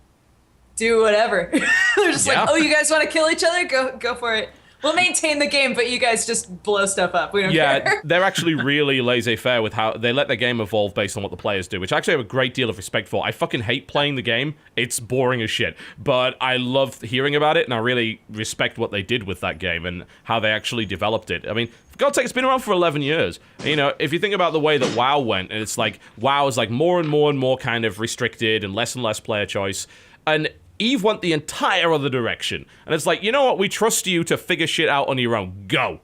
do whatever. They're just like, oh, you guys want to kill each other? Go for it. We'll maintain the game, but you guys just blow stuff up. We don't care. Yeah, they're actually really laissez-faire with how they let their game evolve based on what the players do, which I actually have a great deal of respect for. I fucking hate playing the game. It's boring as shit. But I love hearing about it, and I really respect what they did with that game and how they actually developed it. I mean, for God's sake, it's been around for 11 years. If you think about the way that WoW went, and it's like, WoW is like more and more kind of restricted and less player choice. And Eve went the entire other direction. And it's like, you know what? We trust you to figure shit out on your own. Go.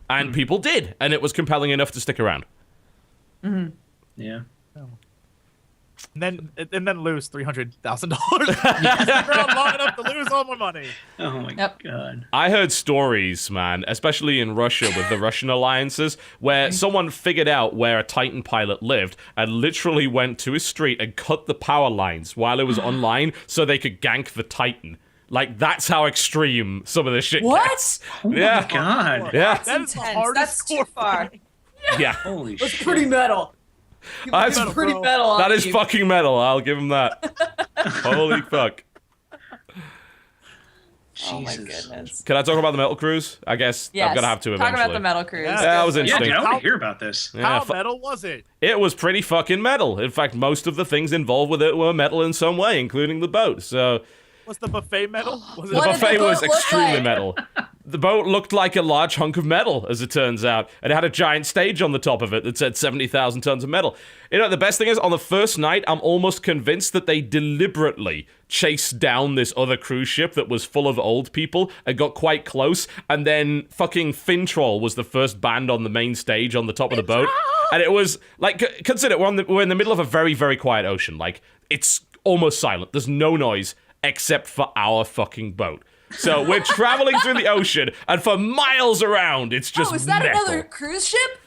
And people did. And it was compelling enough to stick around. Mm-hmm. Yeah. And then lose $300,000. Around long enough to lose all my money. Oh my god! I heard stories, man, especially in Russia with the Russian alliances, where someone figured out where a Titan pilot lived and literally went to his street and cut the power lines while it was online so they could gank the Titan. Like, that's how extreme some of this shit gets. Oh my god! Yeah, that's intense. That's too far. Yeah, holy shit. It's pretty metal. That's pretty metal. That is fucking metal. I'll give him that. Holy fuck. Jesus. Oh my goodness. Can I talk about the metal cruise? I guess I'm gonna have to eventually. Talk about the metal cruise. Yeah, that was interesting. Yeah, dude, I want to hear about this. How metal was it? It was pretty fucking metal. In fact, most of the things involved with it were metal in some way, including the boat. So. Was the buffet metal? The buffet was extremely metal. The boat looked like a large hunk of metal, as it turns out. And it had a giant stage on the top of it that said 70,000 tons of metal. The best thing is, on the first night, I'm almost convinced that they deliberately chased down this other cruise ship that was full of old people and got quite close. And then fucking Fintroll was the first band on the main stage on the top of the boat. And it was, like, consider, we're in the middle of a very, very quiet ocean. Like, it's almost silent. There's no noise except for our fucking boat. So we're traveling through the ocean, and for miles around, it's just is that metal. another cruise ship?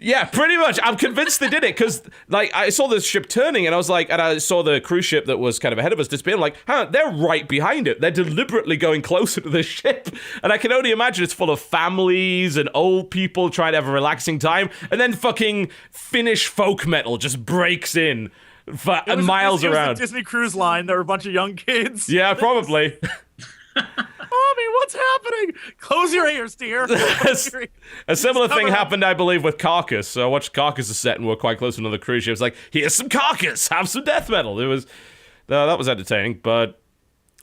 Yeah, pretty much. I'm convinced they did it because, like, I saw the ship turning and I was like, and I saw the cruise ship that was kind of ahead of us disappear. I'm like, they're right behind it. They're deliberately going closer to the ship. And I can only imagine it's full of families and old people trying to have a relaxing time. And then fucking Finnish folk metal just breaks in for miles around. It was a Disney Cruise Line. There were a bunch of young kids. Yeah, probably. Mommy, what's happening? Close your ears, dear. A similar thing happened, I believe, with Carcass. So I watched Carcass set and we were quite close to another cruise ship. It was like, here's some Carcass, have some death metal. That was entertaining. But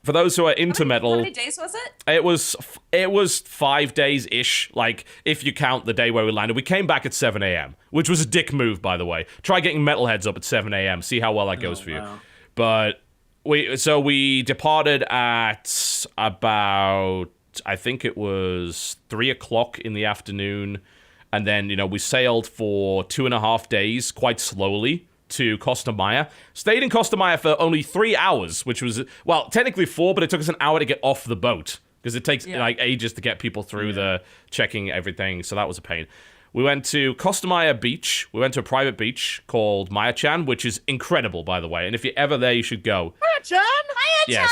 for those who are into metal, how many days was it? It was 5 days ish. Like if you count the day where we landed, we came back at 7 a.m., which was a dick move, by the way. Try getting metalheads up at 7 a.m. See how well that goes for you. But we departed at about, I think it was 3 o'clock in the afternoon, and then we sailed for 2.5 days quite slowly to Costa Maya. Stayed in Costa Maya for only 3 hours, which was, well, technically 4, but it took us an hour to get off the boat because it takes like ages to get people through the checking everything. So that was a pain. We went to Costa Maya Beach. We went to a private beach called Maya-chan, which is incredible, by the way. And if you're ever there, you should go. Maya-chan! Yes.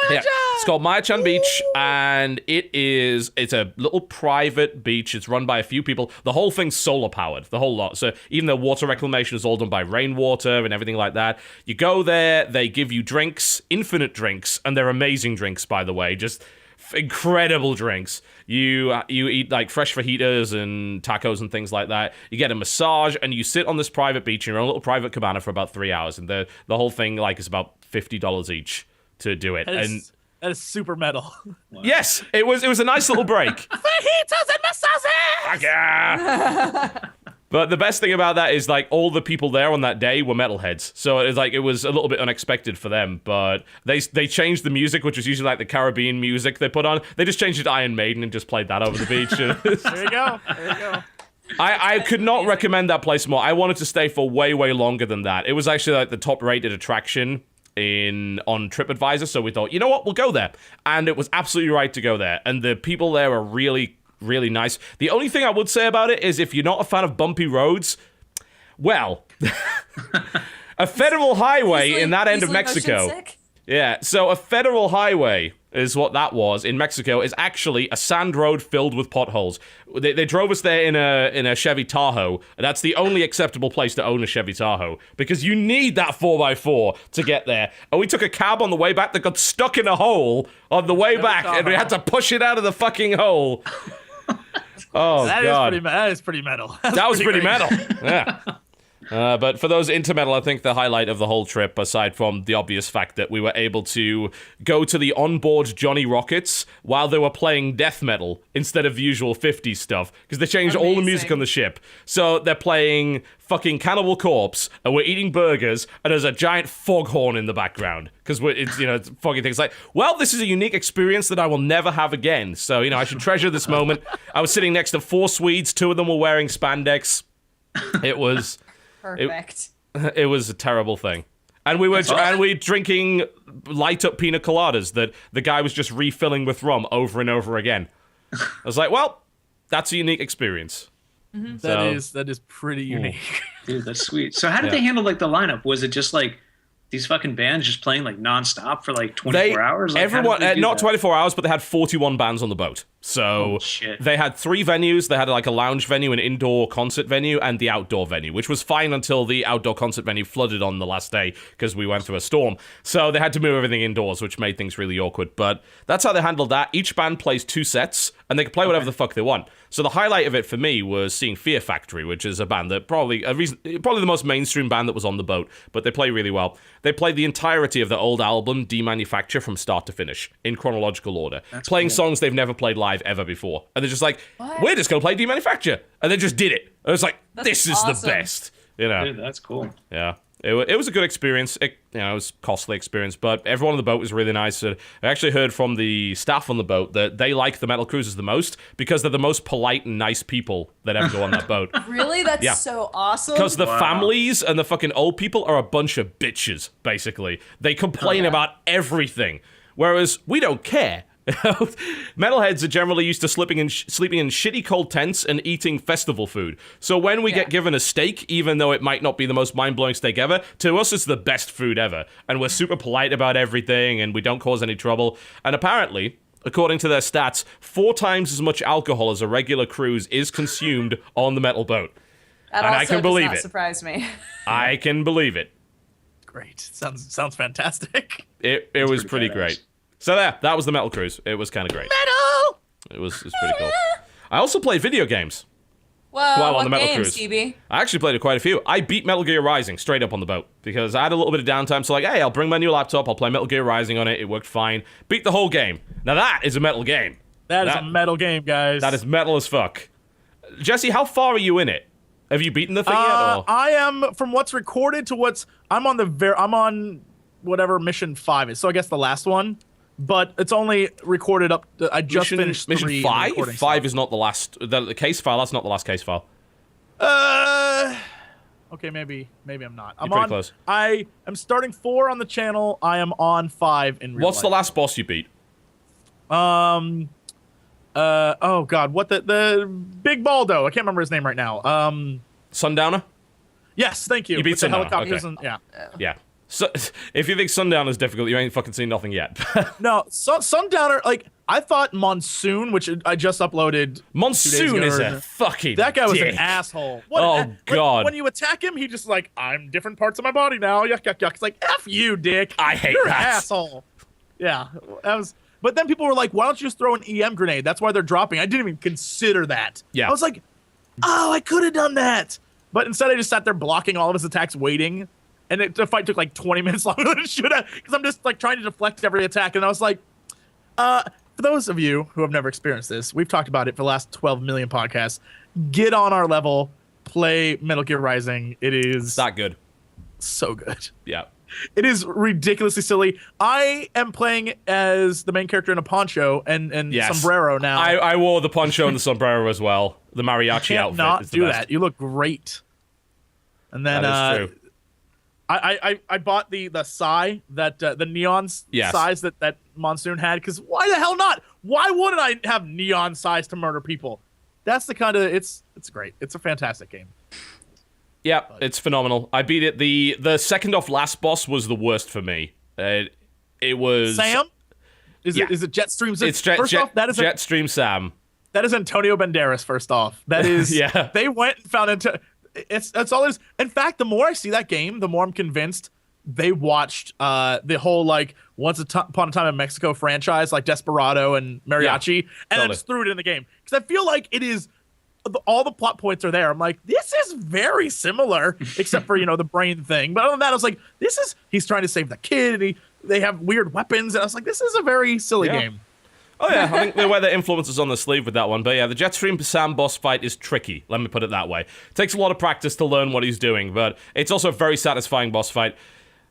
Yeah. It's called Maya-chan Beach, and it's a little private beach. It's run by a few people. The whole thing's solar powered, the whole lot. So even though water reclamation is all done by rainwater and everything like that, you go there, they give you drinks, infinite drinks, and they're amazing drinks, by the way. Just incredible drinks. You eat like fresh fajitas and tacos and things like that. You get a massage, and you sit on this private beach in your own little private cabana for about 3 hours, and the whole thing like is about $50 each to do it. That is super metal. Wow. Yes, it was a nice little break. Fajitas and massages! But the best thing about that is like all the people there on that day were metalheads, so it was a little bit unexpected for them. But they changed the music, which was usually like the Caribbean music they put on. They just changed it to Iron Maiden and just played that over the beach. There you go. I could not recommend that place more. I wanted to stay for way longer than that. It was actually like the top rated attraction on TripAdvisor, so we thought, you know what, we'll go there. And it was absolutely right to go there. And the people there are really nice. The only thing I would say about it is if you're not a fan of bumpy roads, well, a federal highway in that end of Mexico. Yeah, so a federal highway is what that was in Mexico, is actually a sand road filled with potholes. They drove us there in a Chevy Tahoe, and that's the only acceptable place to own a Chevy Tahoe, because you need that 4x4 to get there. And we took a cab on the way back that got stuck in a hole on the way back, and we had to push it out of the fucking hole. Oh, God. That is pretty metal. That was pretty metal. Yeah. But for those into metal, I think the highlight of the whole trip, aside from the obvious fact that we were able to go to the onboard Johnny Rockets while they were playing death metal instead of the usual 50s stuff, because they changed all the music on the ship. So they're playing fucking Cannibal Corpse, and we're eating burgers, and there's a giant foghorn in the background, because it's foggy things. Like, well, this is a unique experience that I will never have again, so I should treasure this moment. I was sitting next to 4 Swedes, 2 of them were wearing spandex. It was perfect. It was a terrible thing. And we were drinking light up pina coladas that the guy was just refilling with rum over and over again. I was like, well, that's a unique experience. Mm-hmm. That is pretty unique. Dude, that's sweet. So how did they handle like the lineup? Was it just like these fucking bands just playing like nonstop for like 24 hours? Like, everyone, not 24 hours, but they had 41 bands on the boat. So they had 3 venues. They had like a lounge venue, an indoor concert venue, and the outdoor venue, which was fine until the outdoor concert venue flooded on the last day because we went through a storm. So they had to move everything indoors, which made things really awkward. But that's how they handled that. Each band plays 2 sets, and they can play whatever the fuck they want. So the highlight of it for me was seeing Fear Factory, which is a band that probably the most mainstream band that was on the boat, but they play really well. They played the entirety of their old album, Demanufacture, from start to finish, in chronological order. That's playing songs they've never played live ever before. And they're just like, we're just going to play Demanufacture. And they just did it. And it's like, this is awesome. The best. Dude, that's cool. Yeah. It was a good experience. It was a costly experience, but everyone on the boat was really nice. I actually heard from the staff on the boat that they like the metal cruises the most because they're the most polite and nice people that ever go on that boat. Really? That's so awesome. Because the families and the fucking old people are a bunch of bitches, basically. They complain about everything, whereas we don't care. Metalheads are generally used to sleeping in shitty cold tents and eating festival food. So when we get given a steak, even though it might not be the most mind-blowing steak ever, to us it's the best food ever. And we're super polite about everything, and we don't cause any trouble. And apparently, according to their stats, 4 times as much alcohol as a regular cruise is consumed on the metal boat. That and also I can believe does not it. surprise me. I can believe it. Great. Sounds fantastic. It was pretty great. So that was the metal cruise. It was kind of great. Metal! It was pretty cool. I also played video games. Well, While what on the Metal games, Cruise. TB? I actually played quite a few. I beat Metal Gear Rising straight up on the boat because I had a little bit of downtime. So hey, I'll bring my new laptop. I'll play Metal Gear Rising on it. It worked fine. Beat the whole game. Now that is a metal game. That is a metal game, guys. That is metal as fuck. Jesse, how far are you in it? Have you beaten the thing yet? Or? I am, from what's recorded to what's... I'm on whatever mission 5 is. So I guess the last one. But it's only recorded up... I just finished 3. Mission 5? 5 is not the last... The case file, that's not the last case file. Okay, maybe I'm not. You're pretty close. I am starting 4 on the channel. I am on 5 in real What's life. the last boss you beat? Oh god, what the Big Baldo? I can't remember his name right now. Sundowner? Yes, thank you. You beat With the Sundowner, helicopters okay. and yeah. Yeah. So, if you think Sundowner's difficult, you ain't fucking seen nothing yet. No, Sundowner, like, I thought Monsoon, which I just uploaded 2 days Monsoon ago, is a fucking that guy was dick. an asshole. God. When you attack him, he just like, I'm different parts of my body now. Yuck, yuck, yuck. It's like, F you, dick. I hate You're that. an asshole. Yeah, that was... But then people were like, why don't you just throw an EM grenade? That's why they're dropping. I didn't even consider that. Yeah. I was like, oh, I could have done that. But instead I just sat there blocking all of his attacks, waiting. And the fight took like 20 minutes longer than it should have. Because I'm just like trying to deflect every attack. And I was like, for those of you who have never experienced this, we've talked about it for the last 12 million podcasts. Get on our level, play Metal Gear Rising. It is that good. so good. Yeah. It is ridiculously silly. I am playing as the main character in a poncho and Yes. sombrero now. I wore the poncho and the sombrero as well. The mariachi Can't outfit not is the do best. that. You look great. And then That is true. I bought the sai that the neon Yes. sais that Monsoon had, because why the hell not? Why wouldn't I have neon sais to murder people? That's the kind of it's great. It's a fantastic game. Yeah, it's phenomenal. I beat it. The second off last boss was the worst for me. It was Sam? Is Yeah. it Jetstream? It's First off, that is Jetstream Sam. that is Antonio Banderas. First off, that is Yeah. They went and found it. It's all there's. In fact, the more I see that game, the more I'm convinced they watched the whole like Once Upon a Time in Mexico franchise, like Desperado and Mariachi, and then just threw it in the game, because I feel like it is. All the plot points are there. I'm like, this is very similar, except for, the brain thing. But other than that, I was like, he's trying to save the kid, and they have weird weapons. And I was like, this is a very silly game. Oh yeah, I think they wear their influences on the sleeve with that one. But yeah, the Jetstream Sam boss fight is tricky. Let me put it that way. It takes a lot of practice to learn what he's doing, but it's also a very satisfying boss fight.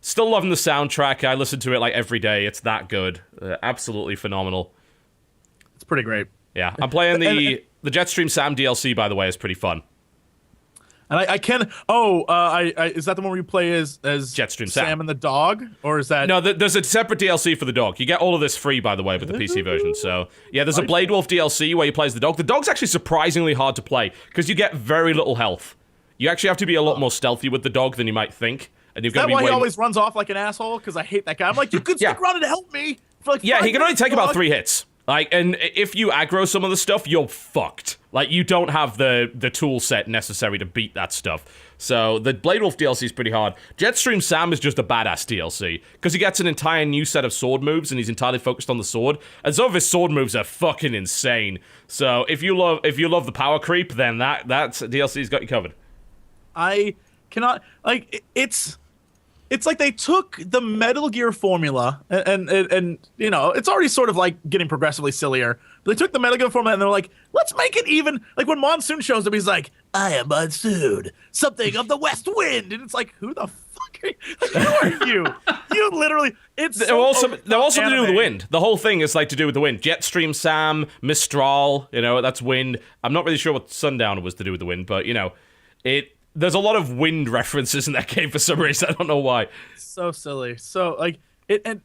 Still loving the soundtrack. I listen to it like every day. It's that good. Absolutely phenomenal. It's pretty great. Yeah, I'm playing the Jetstream Sam DLC, by the way, is pretty fun. And I can. I is that the one where you play as Jetstream Sam and the dog, or is that? No, there's a separate DLC for the dog. You get all of this free, by the way, with the PC version. So yeah, there's a Blade Wolf DLC where you play as the dog. The dog's actually surprisingly hard to play because you get very little health. You actually have to be a lot more stealthy with the dog than you might think. And you've Is that got to be why he way always runs off like an asshole? Because I hate that guy. I'm like, you could stick around and help me. For like Yeah, 5 he can only minutes, take about dog. 3 hits. Like, and if you aggro some of the stuff, you're fucked. Like, you don't have the tool set necessary to beat that stuff. So, the Blade Wolf DLC is pretty hard. Jetstream Sam is just a badass DLC, because he gets an entire new set of sword moves, and he's entirely focused on the sword. And some of his sword moves are fucking insane. So, if you love the power creep, then that DLC's got you covered. I cannot, like, it's like they took the Metal Gear formula and it's already sort of like getting progressively sillier. But they took the Metal Gear formula and they're like, let's make it even. Like when Monsoon shows up, he's like, I am Monsoon, something of the West Wind. And it's like, who the fuck are you? Like, who are you? You literally, it's They're also to do with the wind. The whole thing is like to do with the wind. Jetstream Sam, Mistral, that's wind. I'm not really sure what Sundowner was to do with the wind, but there's a lot of wind references in that game for some reason. I don't know why. So silly. So like it and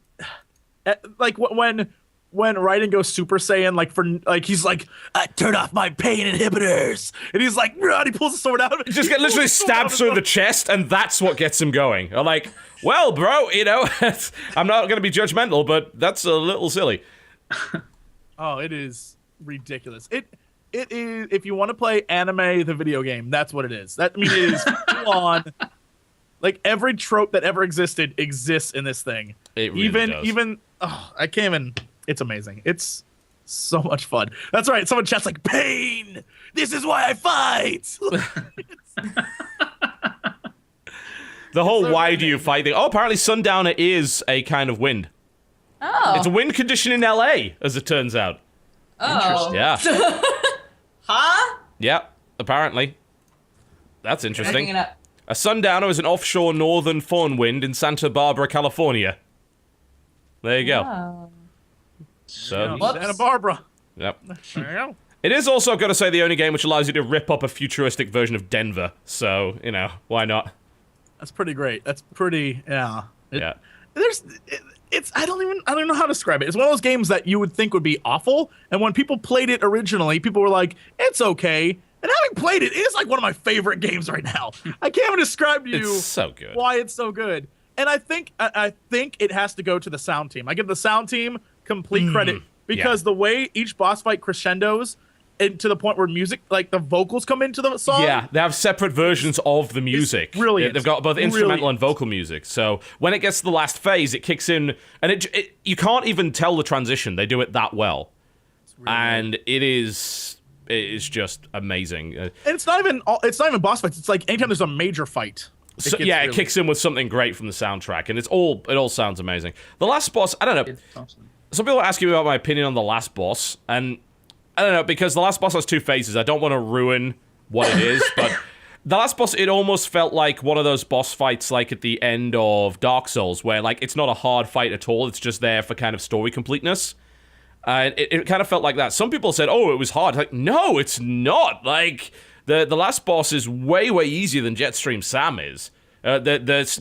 like when when Raiden goes Super Saiyan, he's like, turn off my pain inhibitors, and he's like, and he pulls the sword out. He just get literally stabbed through the chest, and that's what gets him going. I'm like, well, bro, I'm not gonna be judgmental, but that's a little silly. Oh, it is ridiculous. It is. If you want to play anime, the video game, that's what it is. It is full on. Like every trope that ever existed exists in this thing. It really does. I can't even. It's amazing. It's so much fun. That's right. Someone chats like, pain. This is why I fight. The whole why do you fight thing. Oh, apparently Sundowner is a kind of wind. Oh. It's a wind condition in LA, as it turns out. Oh. Yeah. Huh? Yeah, apparently. That's interesting. Looking it up. A sundowner is an offshore northern foehn wind in Santa Barbara, California. There you go. Oh. So, Whoops. Santa Barbara. yep. There you go. It is also, got to say, the only game which allows you to rip up a futuristic version of Denver. So, why not? That's pretty great. That's pretty. Yeah. Yeah. I don't even know how to describe it. It's one of those games that you would think would be awful, and when people played it originally, people were like, "It's okay." And having played it, it is like one of my favorite games right now. I can't even describe to you It's so good. why it's so good. And I think it has to go to the sound team. I give the sound team complete credit because the way each boss fight crescendos, and to the point where music, like the vocals come into the song. Yeah, they have separate versions of the music. It's brilliant. They've got both instrumental and vocal music. So when it gets to the last phase, it kicks in, and you can't even tell the transition. They do it that well, and it is just amazing. And it's not even boss fights. It's like anytime there's a major fight. It kicks in with something great from the soundtrack, and it all sounds amazing. The last boss, I don't know. It's awesome. Some people ask me about my opinion on the last boss, and I don't know, because the last boss has two phases. I don't want to ruin what it is, but the last boss, it almost felt like one of those boss fights like at the end of Dark Souls, where like it's not a hard fight at all, it's just there for kind of story completeness. And it kind of felt like that. Some people said, oh, it was hard. Like, no, it's not. Like, the last boss is way, way easier than Jetstream Sam is.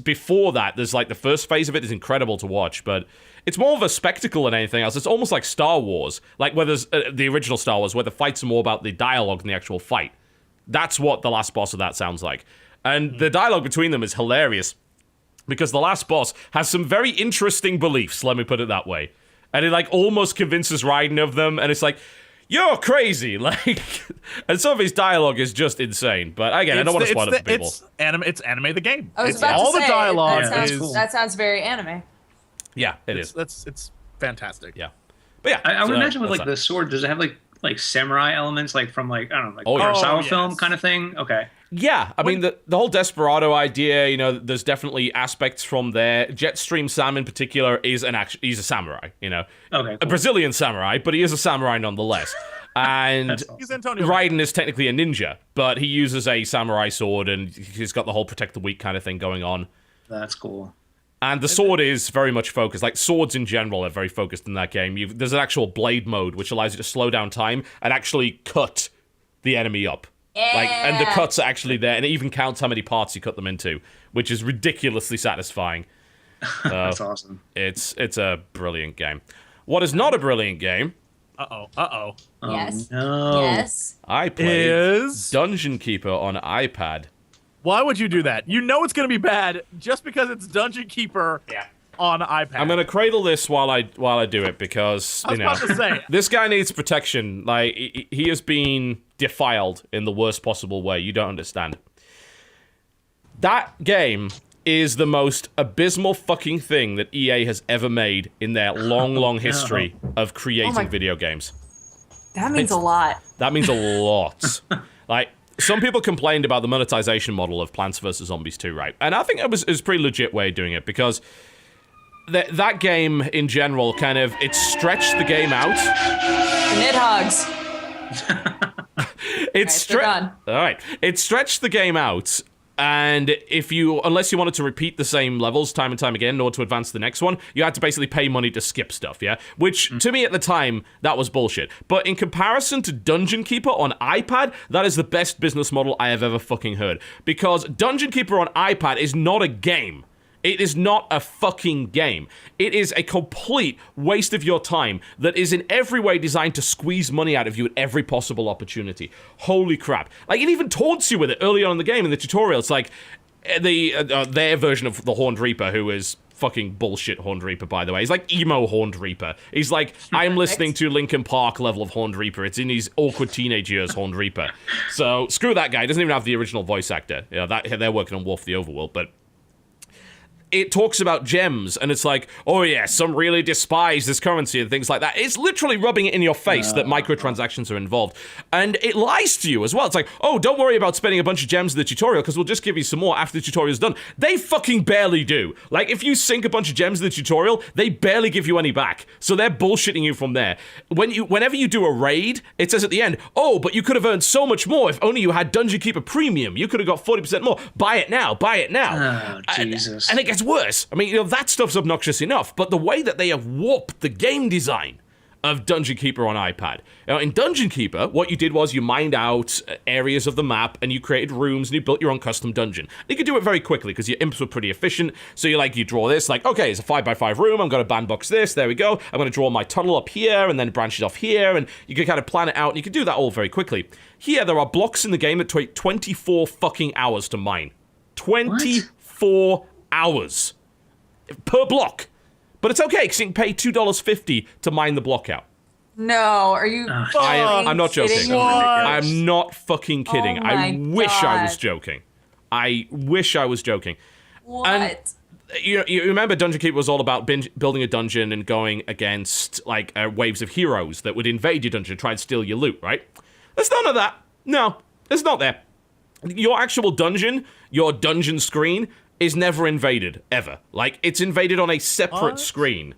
Before that, there's like the first phase of it is incredible to watch, but it's more of a spectacle than anything else. It's almost like Star Wars, like where there's the original Star Wars, where the fights are more about the dialogue than the actual fight. That's what the last boss of that sounds like. And the dialogue between them is hilarious, because the last boss has some very interesting beliefs, let me put it that way. And it like almost convinces Raiden of them, and it's like, you're crazy, like, and some of his dialogue is just insane. But again, I don't want to spoil it for people. It's anime the game. I was about to all say, the dialogue that sounds very anime. Yeah, it is. It's fantastic. Yeah, but yeah, I would imagine with like the sword, does it have like samurai elements, like from like, I don't know, like Kurosawa film kind of thing? Okay. Yeah, I mean, the whole Desperado idea, there's definitely aspects from there. Jetstream Sam in particular is he's a samurai, Okay, cool. a Brazilian samurai, but he is a samurai nonetheless. And He's Antonio. Raiden is technically a ninja, but he uses a samurai sword, and he's got the whole protect the weak kind of thing going on. That's cool. And the sword is very much focused. Like, swords in general are very focused in that game. There's an actual blade mode, which allows you to slow down time and actually cut the enemy up. Yeah. And the cuts are actually there, and it even counts how many parts you cut them into, which is ridiculously satisfying. That's awesome. It's a brilliant game. What is not a brilliant game? Yes. No. Yes. I played Is Dungeon Keeper on iPad. Why would you do that? You know it's going to be bad just because it's Dungeon Keeper on iPad. I'm gonna cradle this while I do it, because I was about to say. this guy needs protection. Like, he has been defiled in the worst possible way. You don't understand. That game is the most abysmal fucking thing that EA has ever made in their long history of creating video games. That means a lot. That means a lot. Like, some people complained about the monetization model of Plants vs. Zombies 2, right? And I think it was a pretty legit way of doing it, because that game in general it stretched the game out. Nidhogs. All right. It stretched the game out, and unless you wanted to repeat the same levels time and time again in order to advance to the next one, you had to basically pay money to skip stuff, yeah? Which, to me at the time, that was bullshit. But in comparison to Dungeon Keeper on iPad, that is the best business model I have ever fucking heard. Because Dungeon Keeper on iPad is not a game. It is not a fucking game. It is a complete waste of your time that is in every way designed to squeeze money out of you at every possible opportunity. Holy crap. Like, it even taunts you with it early on in the game in the tutorial. It's like their version of the Horned Reaper, who is fucking bullshit Horned Reaper, by the way. He's like emo Horned Reaper. He's like, I'm listening to Linkin Park level of Horned Reaper. It's in his awkward teenage years Horned Reaper. So screw that guy. He doesn't even have the original voice actor. They're working on Wolf the Overworld, but it talks about gems, and it's like, oh yeah, some really despise this currency and things like that. It's literally rubbing it in your face that microtransactions are involved. And it lies to you as well. It's like, oh, don't worry about spending a bunch of gems in the tutorial, because we'll just give you some more after the tutorial's done. They fucking barely do. Like, if you sink a bunch of gems in the tutorial, they barely give you any back. So they're bullshitting you from there. Whenever you do a raid, it says at the end, oh, but you could have earned so much more if only you had Dungeon Keeper Premium. You could have got 40% more. Buy it now. Buy it now. Oh, Jesus. And it gets worse. I mean, that stuff's obnoxious enough, but the way that they have warped the game design of Dungeon Keeper on iPad. In Dungeon Keeper, what you did was you mined out areas of the map, and you created rooms, and you built your own custom dungeon. And you could do it very quickly, because your imps were pretty efficient. So you draw this, like, okay, it's a 5x5 room, I'm going to bandbox this, there we go. I'm going to draw my tunnel up here, and then branch it off here, and you can kind of plan it out, and you can do that all very quickly. Here, there are blocks in the game that take 24 fucking hours to mine. 24 hours. Per block. But it's okay, because you can pay $2.50 to mine the block out. No, are you I'm not joking. I'm not fucking kidding. Oh I wish I was joking. I wish I was joking. What? And you remember Dungeon Keeper was all about building a dungeon and going against like waves of heroes that would invade your dungeon and try and steal your loot, right? There's none of that. No, it's not there. Your actual dungeon, your dungeon screen, is never invaded, ever. Like, it's invaded on a separate screen.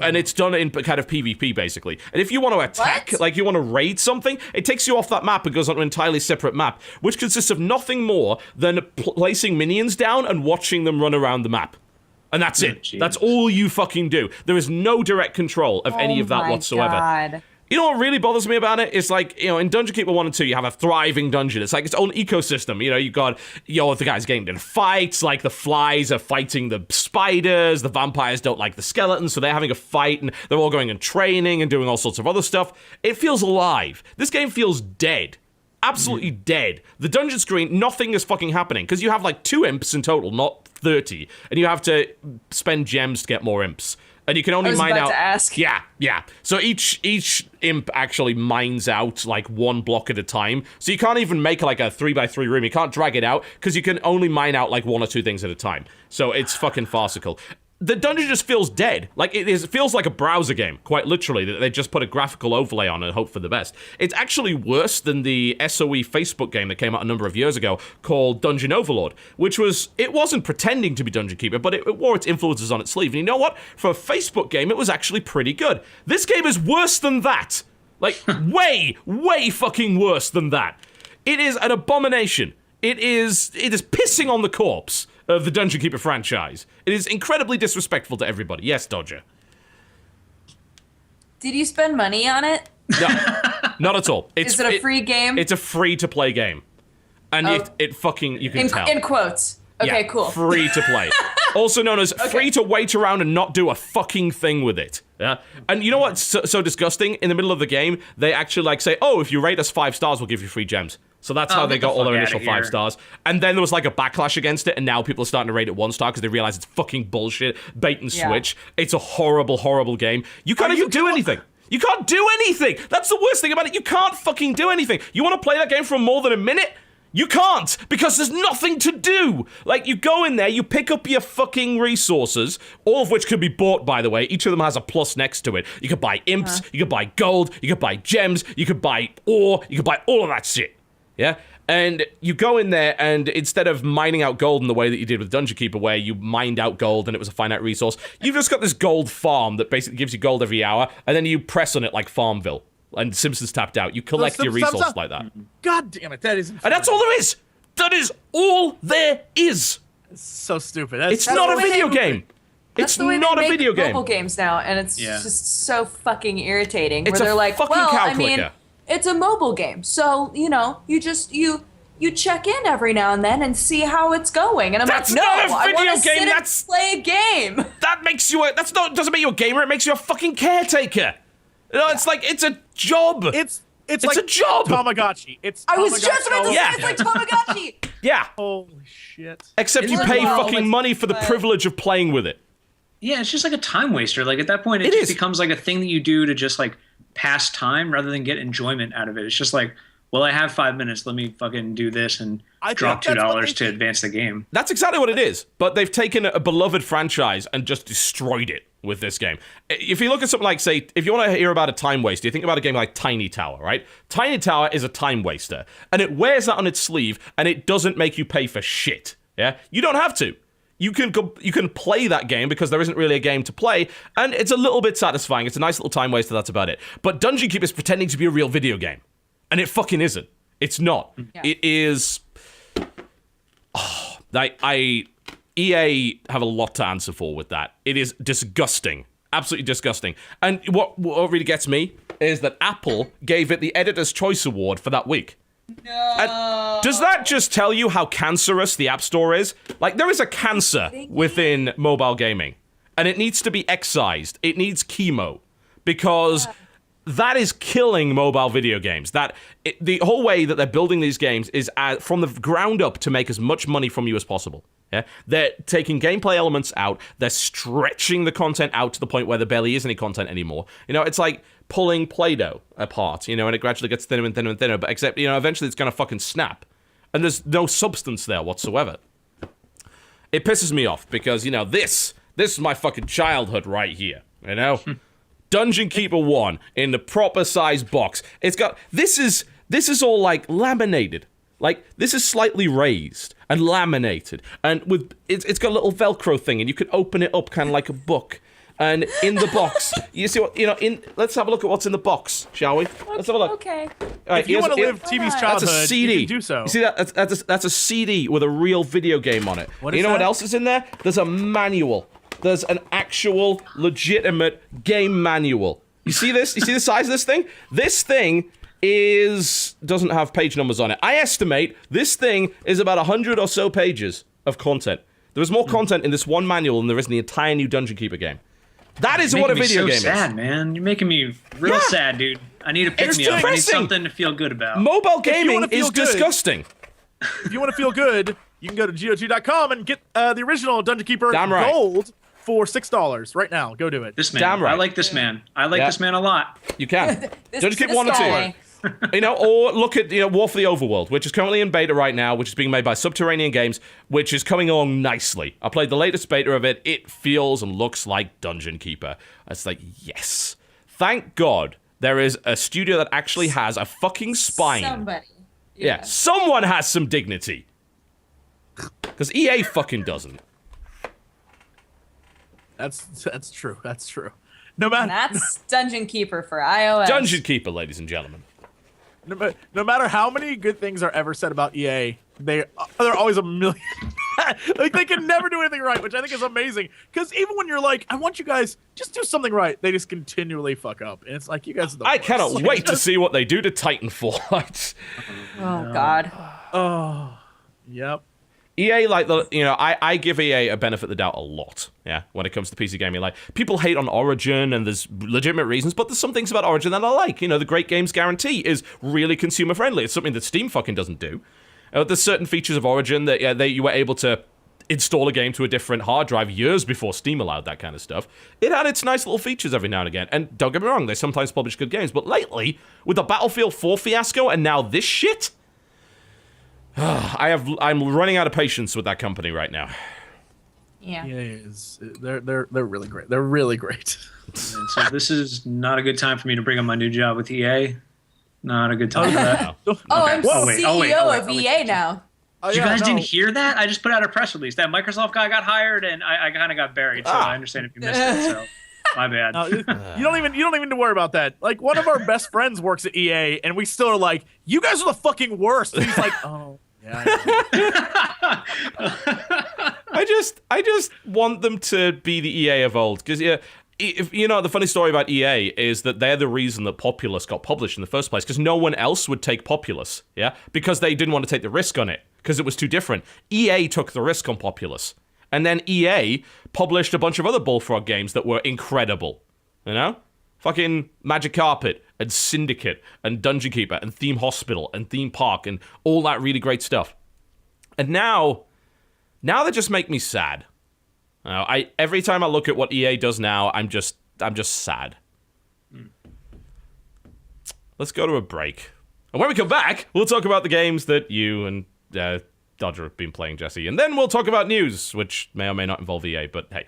And it's done in kind of PvP, basically. And if you want to attack, like you want to raid something, it takes you off that map and goes on an entirely separate map, which consists of nothing more than placing minions down and watching them run around the map. And that's it. Geez. That's all you fucking do. There is no direct control of any of that whatsoever. God. You know what really bothers me about it? It's like, in Dungeon Keeper 1 and 2, you have a thriving dungeon. It's like its own ecosystem. You've got, the guys getting in fights, like the flies are fighting the spiders, the vampires don't like the skeletons, so they're having a fight, and they're all going and training and doing all sorts of other stuff. It feels alive. This game feels dead. Absolutely dead. The dungeon screen, nothing is fucking happening, because you have like 2 imps in total, not 30, and you have to spend gems to get more imps. And you can only mine out. To ask. Yeah. So each imp actually mines out like 1 block at a time. So you can't even make like a 3x3 room. You can't drag it out because you can only mine out like 1 or 2 things at a time. So it's fucking farcical. The dungeon just feels dead. Like it feels like a browser game, quite literally, that they just put a graphical overlay on and hope for the best. It's actually worse than the SOE Facebook game that came out a number of years ago called Dungeon Overlord, which wasn't pretending to be Dungeon Keeper, but it wore its influences on its sleeve. And you know what? For a Facebook game, it was actually pretty good. This game is worse than that. Like, way, way fucking worse than that. It is an abomination. It is pissing on the corpse of the Dungeon Keeper franchise. It is incredibly disrespectful to everybody. Yes, Dodger. Did you spend money on it? No, not at all. Is it a free game? It's a free-to-play game. And it fucking, you can tell. In quotes. Okay, yeah, cool. Free to play. Also known as free to wait around and not do a fucking thing with it. Yeah. And you know what's so disgusting? In the middle of the game, they actually say, oh, if you rate us 5 stars, we'll give you free gems. So that's how they got all their initial 5 stars. And then there was like a backlash against it, and now people are starting to rate it 1 star because they realize it's fucking bullshit, bait and switch. It's a horrible, horrible game. You can't even do anything. You can't do anything. That's the worst thing about it. You can't fucking do anything. You want to play that game for more than a minute? You can't, because there's nothing to do. Like, you go in there, you pick up your fucking resources, all of which could be bought, by the way. Each of them has a plus next to it. You could buy imps, you could buy gold, you could buy gems, you could buy ore, you could buy all of that shit. Yeah? And you go in there, and instead of mining out gold in the way that you did with Dungeon Keeper, where you mined out gold and it was a finite resource, you've just got this gold farm that basically gives you gold every hour, and then you press on it like Farmville. And Simpsons Tapped Out. You collect your resources like that. God damn it, that is insane. And that's all there is. That is all there is. It's so stupid. It's not a video game. It's not a video game. Mobile games now, and it's just so fucking irritating. It's where they're like, fucking well, cow I mean, clicker. it's a mobile game, so you you check in every now and then and see how it's going. And I'm That's like, no, not a I video want to game, sit that's- and play a game. That makes you doesn't make you a gamer, it makes you a fucking caretaker. You know, it's like, it's a job. It's like a job. Tamagotchi. I was just about to say, Yeah. it's like Tamagotchi. Yeah. Holy shit. Except you It's pay like- fucking money for the but- privilege of playing with it. Yeah, it's just like a time waster. Like at that point, it It just is. becomes like a thing that you do to just like pass time rather than get enjoyment out of it. It's just like, well, I have 5 minutes. Let me fucking do this and I think drop that's what $2 they to advance the game. That's exactly what it is. But they've taken a beloved franchise and just destroyed it with this game. If you look at something like, say, if you want to hear about a time waster, you think about a game like Tiny Tower, right? Tiny Tower is a time waster, and it wears that on its sleeve, and it doesn't make you pay for shit. Yeah, you don't have to. You can play that game because there isn't really a game to play, and it's a little bit satisfying. It's a nice little time waster. That's about it. But Dungeon Keeper is pretending to be a real video game, and it fucking isn't. It's not. Yeah. It is. EA have a lot to answer for with that. It is disgusting. Absolutely disgusting. And what really gets me is that Apple gave it the Editor's Choice Award for that week. No. And does that just tell you how cancerous the App Store is? Like, there is a cancer within mobile gaming, and it needs to be excised. It needs chemo, because that is killing mobile video games. The whole way that they're building these games is from the ground up to make as much money from you as possible. Yeah? They're taking gameplay elements out. They're stretching the content out to the point where there barely is any content anymore. You know, it's like pulling Play-Doh apart, you know, and it gradually gets thinner and thinner and thinner, but except, you know, eventually it's going to fucking snap. And there's no substance there whatsoever. It pisses me off because, you know, this is my fucking childhood right here, you know? Dungeon Keeper 1 in the proper size box. It's got, this is all like laminated. Like, this is slightly raised and laminated, and it's got a little Velcro thing, and you can open it up kind of like a book. And in the box, you see what, you know, let's have a look at what's in the box, shall we? Let's have a look. Okay. All right, If you want to live Hold TV's on. childhood, that's a CD. you can do so. You see that? That's a CD with a real video game on it. What You is know what that? else is in there? There's a manual. There's an actual, legitimate game manual. You see this? You see the size of this thing? This thing doesn't have page numbers on it. I estimate this thing is about 100 or so pages of content. There is more content in this one manual than there is in the entire new Dungeon Keeper game. That is what a video game sad, is. man. You're making me real sad, dude. I need a pick It's me up. I need depressing. something to feel good about. Mobile you gaming wanna feel is good- disgusting. If you want to feel good, you can go to GOG.com and get the original Dungeon Keeper Damn right. Gold for $6 right now. Go do it. This man. Damn right. I like this man. I like Yeah. this man a lot. You can. This Dungeon Keeper 1 and 2. guy. You know, or look at, you know, War for the Overworld, which is currently in beta right now, which is being made by Subterranean Games, which is coming along nicely. I played the latest beta of it. It feels and looks like Dungeon Keeper. It's like, yes. Thank God there is a studio that actually has a fucking spine. Somebody. Yeah, someone has some dignity. Because EA fucking doesn't. That's true. That's true. No matter And that's Dungeon Keeper for iOS. Dungeon Keeper, ladies and gentlemen. no matter how many good things are ever said about EA, they're always a million. Like, they can never do anything right, which I think is amazing. Because even when you're like, I want you guys just do something right, they just continually fuck up, and it's like, you guys are the I worst. cannot Like, wait to see what they do to Titanfall. Oh, God. Oh, yep. EA, like, I give EA a benefit of the doubt a lot, yeah, when it comes to PC gaming. Like, people hate on Origin, and there's legitimate reasons, but there's some things about Origin that I like. You know, the Great Games Guarantee is really consumer-friendly. It's something that Steam fucking doesn't do. There's certain features of Origin that you were able to install a game to a different hard drive years before Steam allowed that kind of stuff. It had its nice little features every now and again, and don't get me wrong, they sometimes publish good games, but lately, with the Battlefield 4 fiasco and now this shit... I'm running out of patience with that company right now. Yeah. They're really great. They're really great. And so this is not a good time for me to bring up my new job with EA. Not a good time for that. Oh, I'm Oh, wait, CEO oh, wait, oh, wait, of oh, wait. EA now. Oh, You yeah, guys no. didn't hear that? I just put out a press release. That Microsoft guy got hired, and I kind of got buried. So I understand if you missed it. So my bad. No, you don't even need to worry about that. Like, one of our best friends works at EA, and we still are like, you guys are the fucking worst. And he's like, oh. Yeah, I just want them to be the EA of old, because The funny story about EA is that they're the reason that Populous got published in the first place, because no one else would take Populous, yeah? Because they didn't want to take the risk on it, because it was too different. EA took the risk on Populous. And then EA published a bunch of other Bullfrog games that were incredible, you know? Fucking Magic Carpet, and Syndicate, and Dungeon Keeper, and Theme Hospital, and Theme Park, and all that really great stuff. And now they just make me sad. Every time I look at what EA does now, I'm just sad. Let's go to a break. And when we come back, we'll talk about the games that you and Dodger have been playing, Jesse. And then we'll talk about news, which may or may not involve EA, but hey.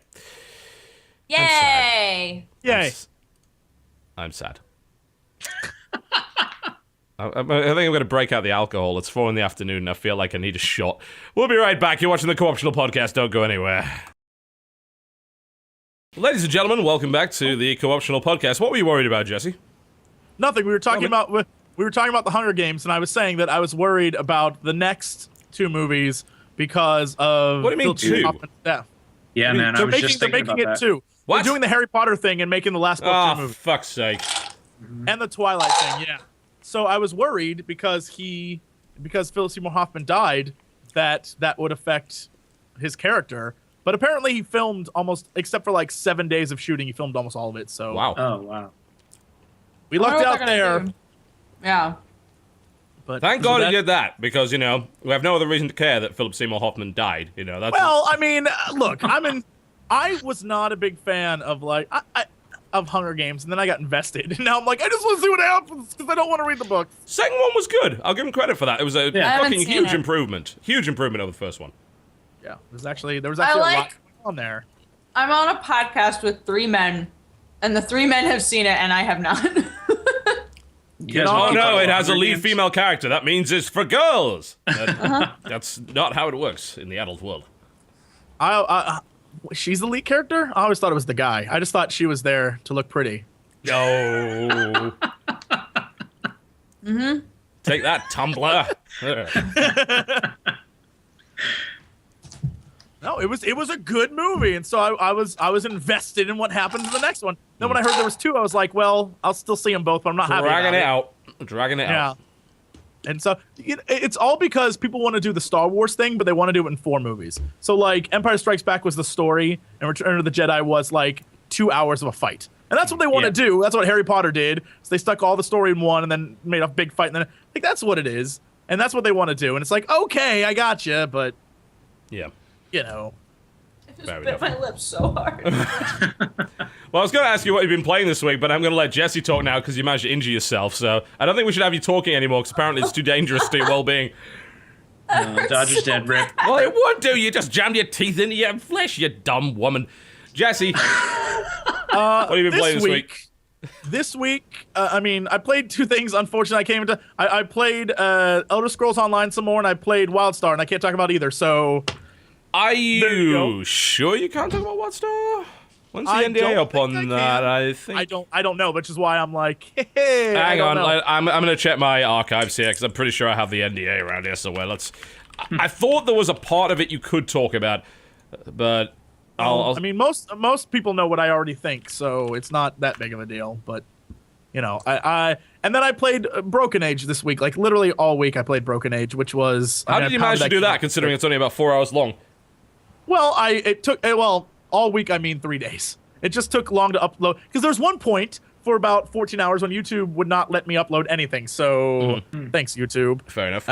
Yay! Yay. I'm sad. I think I'm going to break out the alcohol. It's 4 PM and I feel like I need a shot. We'll be right back. You're watching the Co-optional Podcast. Don't go anywhere. Ladies and gentlemen, welcome back to the Co-optional Podcast. What were you worried about, Jesse? Nothing. We were talking about the Hunger Games, and I was saying that I was worried about the next 2 movies because of What do you mean 2? death. Yeah, man, I was just thinking about they're making it that. 2. What? They're doing the Harry Potter thing and making the last book 2 Oh, movies. fuck's sake. And the Twilight thing, yeah. So I was worried because Philip Seymour Hoffman died that would affect his character. But apparently he filmed almost, except for like 7 days of shooting, he filmed almost all of it. So Wow. Oh, wow. we lucked out gonna there. do. Yeah. But Thank God he did that, because, we have no other reason to care that Philip Seymour Hoffman died. That's Well, I mean, look, I was not a big fan of of Hunger Games, and then I got invested. And now I'm like, I just want to see what happens because I don't want to read the books. Second one was good. I'll give him credit for that. It was a I haven't fucking seen huge it. improvement. Huge improvement over the first one. Yeah, there was actually a lot going on there. I'm on a podcast with 3 men, and the 3 men have seen it, and I have not. You guys Oh wanna keep no, talking it about has a Hunger lead Games? female character. That means it's for girls. That's not how it works in the adult world. She's the lead character? I always thought it was the guy. I just thought she was there to look pretty. No. Take that, Tumblr. No, it was a good movie, and so I was invested in what happened in the next one. Then when I heard there was 2, I was like, well, I'll still see them both, but I'm not happy Dragging about it out. Dragging it Yeah. out. And so it's all because people want to do the Star Wars thing, but they want to do it in 4 movies. So like Empire Strikes Back was the story, and Return of the Jedi was like 2 hours of a fight. And that's what they want to do. That's what Harry Potter did. So they stuck all the story in one and then made a big fight. And then like that's what it is. And that's what they want to do. And it's like, okay, I gotcha, but Yeah. you know. I just bit my lips so hard. Well, I was going to ask you what you've been playing this week, but I'm going to let Jesse talk now because you managed to injure yourself. So I don't think we should have you talking anymore because apparently it's too dangerous to your well-being. Dodger's dead, Rip. Well, it would do. You just jammed your teeth into your flesh, you dumb woman. Jesse, what have you been playing this week? This week, I played 2 things. Unfortunately, I played Elder Scrolls Online some more, and I played WildStar, and I can't talk about either. So, Are you you sure you can't talk about WildStar? When's the I NDA don't up think on I that? can. I think. I don't know, which is why I'm like, hey. Hang on, I'm going to check my archives here because I'm pretty sure I have the NDA around here somewhere. I thought there was a part of it you could talk about, but I mean, most people know what I already think, so it's not that big of a deal. But and then I played Broken Age this week. Like literally all week, I played Broken Age, which was. How did you manage to do that, considering it's only about 4 hours long? Well, all week. I mean 3 days. It just took long to upload because there's one point for about 14 hours when YouTube would not let me upload anything. So thanks, YouTube. Fair enough.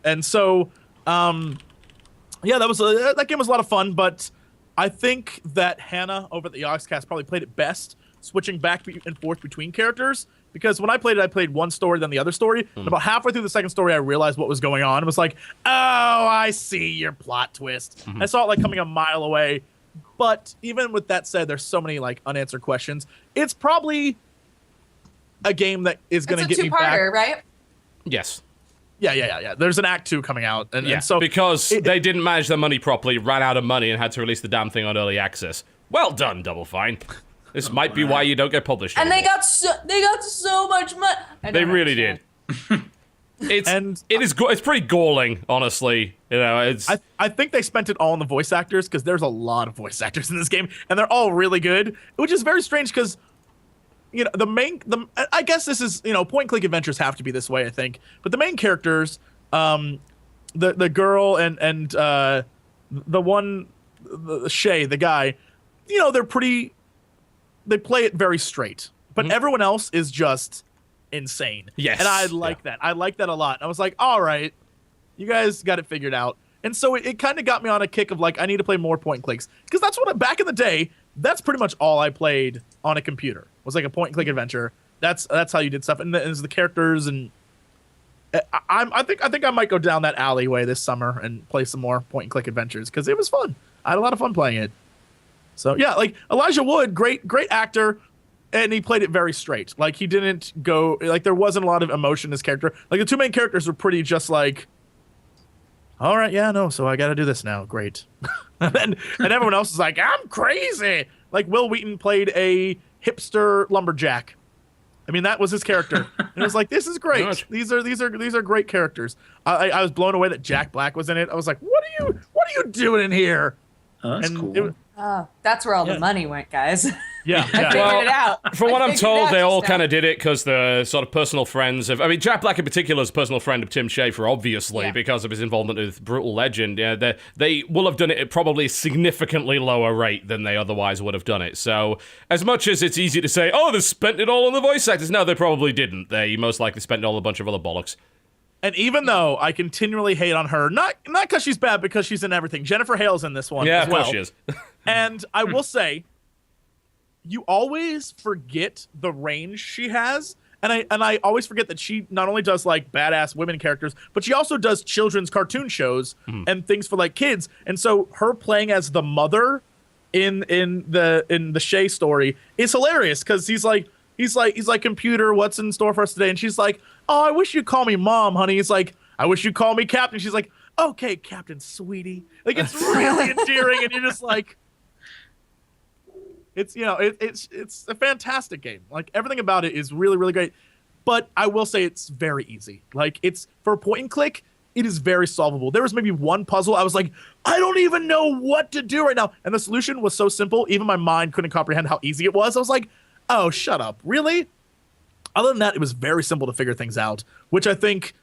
And so, yeah, that game was a lot of fun, but I think that Hannah over at the Yogscast probably played it best, switching back and forth between characters. Because when I played one story, then the other story. And about halfway through the second story, I realized what was going on. It was like, oh, I see your plot twist. I saw it like coming a mile away. But even with that said, there's so many like unanswered questions. It's probably a game that is going to get me back. It's a 2-parter, right? Yes. Yeah. There's an Act 2 coming out. And so because they didn't manage their money properly, ran out of money, and had to release the damn thing on early access. Well done, Double Fine. This might be why you don't get published And anymore. they got so much money. They really did. It's pretty galling, honestly. You know, it's. I think they spent it all on the voice actors because there's a lot of voice actors in this game, and they're all really good, which is very strange because, you know, I guess this is, you know, point and click adventures have to be this way, I think, but the main characters, the girl and the one, Shay, the guy, you know, they play it very straight, but everyone else is just insane. Yes. And I like that. I like that a lot. I was like, all right, you guys got it figured out. And so it kind of got me on a kick of like, I need to play more point and clicks. Because that's what, back in the day, that's pretty much all I played on a computer. Was like a point and click adventure. That's how you did stuff. And there's the characters, and I think I might go down that alleyway this summer and play some more point and click adventures because it was fun. I had a lot of fun playing it. So yeah, like Elijah Wood, great actor, and he played it very straight. Like he didn't go like there wasn't a lot of emotion in his character. Like the two main characters were pretty just like, all right, yeah, no, so I got to do this now. Great. and everyone else is like, I'm crazy. Like Will Wheaton played a hipster lumberjack. I mean, that was his character. And it was like, this is great. Gosh. These are great characters. I was blown away that Jack Black was in it. I was like, what are you doing in here? Oh, that's cool. That's where all the money went, guys. Yeah. I figured it out. From what I'm told, they all kind of. of did it because they're sort of personal friends of. I mean, Jack Black in particular is a personal friend of Tim Schafer, obviously, because of his involvement with Brutal Legend. Yeah, they will have done it at probably a significantly lower rate than they otherwise would have done it. So, as much as it's easy to say, oh, they spent it all on the voice actors, no, they probably didn't. They most likely spent it on a bunch of other bollocks. And even though I continually hate on her, not because she's bad, because she's in everything. Jennifer Hale's in this one as well. Yeah, of course she is. And I will say, you always forget the range she has. And I always forget that she not only does like badass women characters, but she also does children's cartoon shows and things for like kids. And so her playing as the mother in the Shay story is hilarious because he's like, computer, what's in store for us today? And she's like, oh, I wish you'd call me mom, honey. He's like, I wish you'd call me Captain. She's like, okay, Captain, sweetie. Like it's really endearing, and you're just like, it's it's a fantastic game. Like everything about it is really, really great. But I will say it's very easy. Like it's for point and click, it is very solvable. There was maybe one puzzle I was like, I don't even know what to do right now. And the solution was so simple, even my mind couldn't comprehend how easy it was. I was like, oh, shut up. Really? Other than that, it was very simple to figure things out, which I think,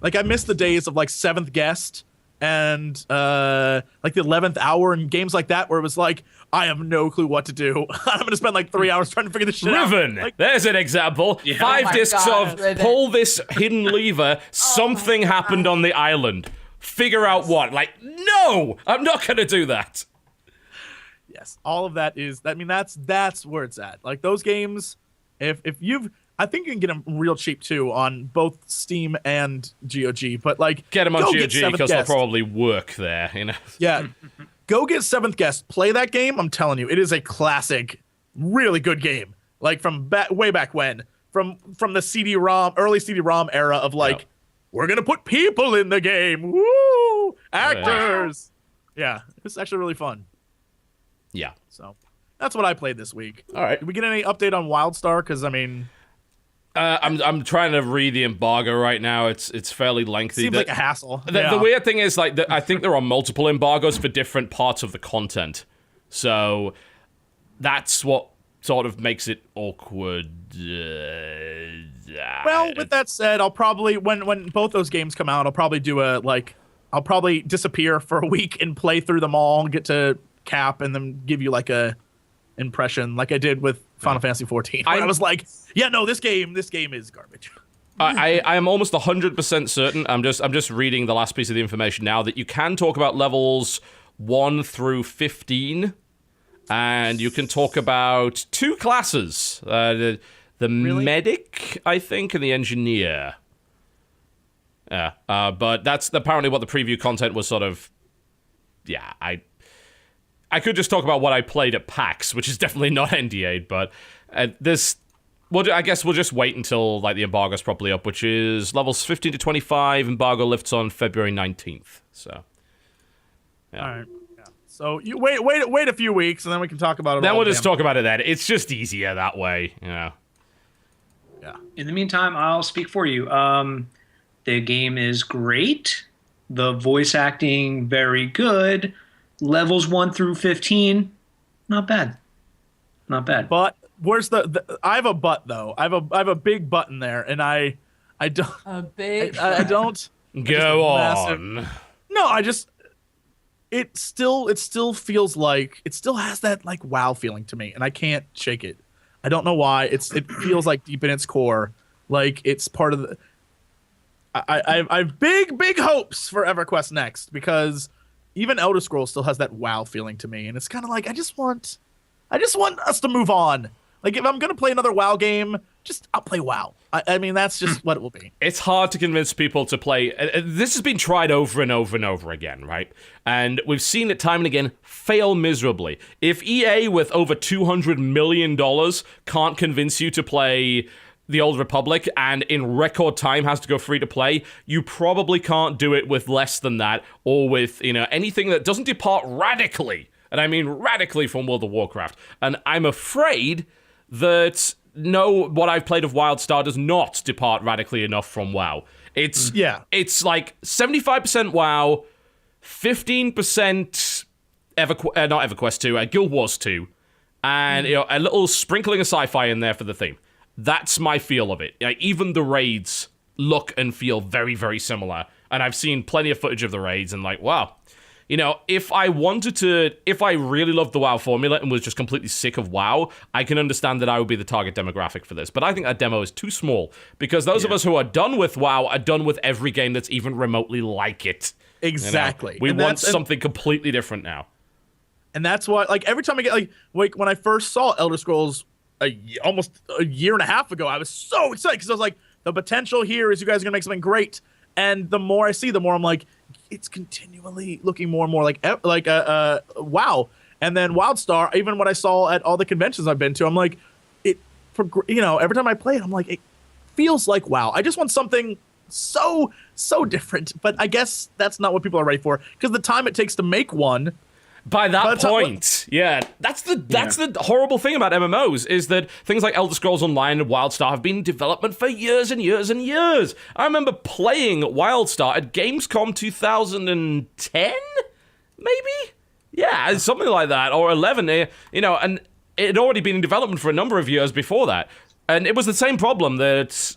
like, I miss the days of, like, Seventh Guest and, like, the 11th Hour and games like that where it was like, I have no clue what to do. I'm going to spend, like, 3 hours trying to figure this shit out. Riven, Like, there's an example. Yeah. 5 discs of Riven. pull this hidden lever, something happened on the island. Figure out what. Like, no! I'm not going to do that. Yes, all of that is, I mean, that's where it's at. Like, those games, if you've, I think you can get them real cheap too on both Steam and GOG. But like, get them on GOG because they'll Guest. probably work there. You know. Yeah, go get Seventh Guest. Play that game. I'm telling you, it is a classic, really good game. Like from way back when, from the CD-ROM, early CD-ROM era of like, we're gonna put people in the game. Woo, actors. Yeah, it's actually really fun. Yeah. So that's what I played this week. All right. Did we get any update on WildStar? Because I mean. I'm trying to read the embargo right now. It's fairly lengthy. Seems like a hassle. The weird thing is, like, I think there are multiple embargoes for different parts of the content. So that's what sort of makes it awkward. Well, with that said, I'll probably when both those games come out, I'll probably do I'll probably disappear for a week and play through them all, get to Cap, and then give you like a impression, like I did with Final Fantasy 14. I was like, yeah, no, this game is garbage. I am almost 100% certain. I'm just reading the last piece of the information now that you can talk about levels 1 through 15, and you can talk about 2 classes: the medic, I think, and the engineer. Yeah, but that's apparently what the preview content was sort of. Yeah, I could just talk about what I played at PAX, which is definitely not NDA'd, but I guess we'll just wait until like the embargo's properly up, which is levels 15 to 25. Embargo lifts on February 19th. So, yeah. All right. Yeah. So you wait a few weeks, and then we can talk about it. Then we'll just talk about it then. It's just easier that way, you know. Yeah. In the meantime, I'll speak for you. The game is great. The voice acting, very good. Levels 1 through 15, not bad. Not bad. But where's I have a but though. I have a big button there, and I don't. A big. I don't. Go on. No, it still feels like it still has that like WoW feeling to me, and I can't shake it. I don't know why. It feels like deep in its core, like it's part of the. I have big hopes for EverQuest Next, because even Elder Scrolls still has that WoW feeling to me, and it's kind of like I just want us to move on. Like if I'm gonna play another WoW game, I'll play WoW. I mean that's just what it will be. It's hard to convince people to play. This has been tried over and over and over again, right? And we've seen it time and again fail miserably. If EA with over $200 million can't convince you to play the Old Republic and in record time has to go free to play, you probably can't do it with less than that, or with, anything that doesn't depart radically, and I mean radically, from World of Warcraft. And I'm afraid that what I've played of WildStar does not depart radically enough from WoW. It's like 75% WoW, 15% not EverQuest 2, Guild Wars 2, and a little sprinkling of sci-fi in there for the theme. That's my feel of it. Even the raids look and feel very, very similar. And I've seen plenty of footage of the raids and like, wow. If I really loved the WoW formula and was just completely sick of WoW, I can understand that I would be the target demographic for this. But I think that demo is too small, because those of us who are done with WoW are done with every game that's even remotely like it. Exactly. We want something completely different now. And that's why, like, every time I get, like when I first saw Elder Scrolls almost a year and a half ago, I was so excited, because I was like, the potential here is you guys are gonna make something great. And the more I see, the more I'm like, it's continually looking more and more like WoW. And then WildStar, even when I saw at all the conventions I've been to, I'm like, every time I play it, I'm like, it feels like WoW. I just want something so different. But I guess that's not what people are ready for, because the time it takes to make one. By that point, that's the horrible thing about MMOs, is that things like Elder Scrolls Online and WildStar have been in development for years and years and years. I remember playing WildStar at Gamescom 2010, maybe? Yeah, something like that, or 11, and it had already been in development for a number of years before that. And it was the same problem that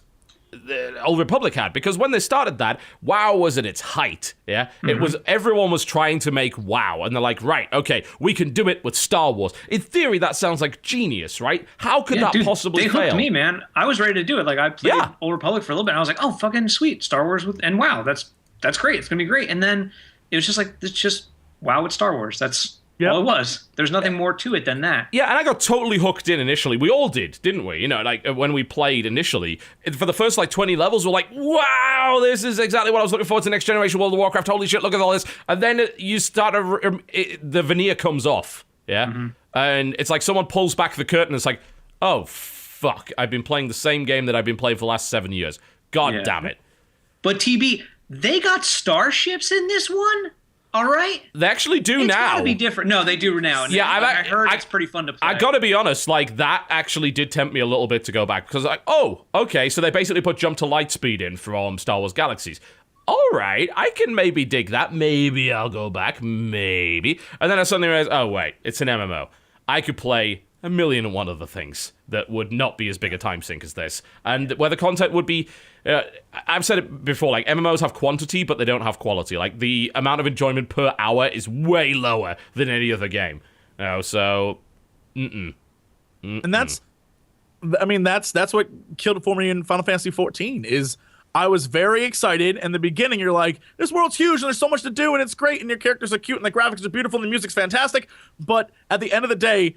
the Old Republic had, because when they started that, WoW was at its height. It was, everyone was trying to make WoW, and they're like, right, okay, we can do it with Star Wars. In theory, that sounds like genius, right? How could that possibly fail? They hooked me, man. I was ready to do it. Like, I played Old Republic for a little bit, and I was like, oh, fucking sweet, Star Wars and WoW. That's great. It's gonna be great. And then it was just like, it's just WoW with Star Wars. That's all it was. There's nothing more to it than that. Yeah, and I got totally hooked in initially. We all did, didn't we? Like when we played initially, for the first 20 levels, we're like, wow, this is exactly what I was looking forward to, next generation World of Warcraft. Holy shit, look at all this. And then you start the veneer comes off, and it's like someone pulls back the curtain. It's like, oh fuck, I've been playing the same game that I've been playing for the last 7 years. God damn it. But TB, they got starships in this one. All right. They actually do now. It's gotta be different. No, they do now. And I heard it's pretty fun to play. I gotta be honest, that actually did tempt me a little bit to go back, because oh, okay, so they basically put jump to light speed in from Star Wars Galaxies. All right, I can maybe dig that. Maybe I'll go back. Maybe. And then I suddenly realized, oh wait, it's an MMO. I could play 1,000,001 other things that would not be as big a time sink as this, and where the content would be. I've said it before, MMOs have quantity, but they don't have quality. The amount of enjoyment per hour is way lower than any other game. So, And that's what killed it for me in Final Fantasy 14. Is I was very excited. In the beginning, you're like, this world's huge and there's so much to do and it's great and your characters are cute and the graphics are beautiful and the music's fantastic. But at the end of the day,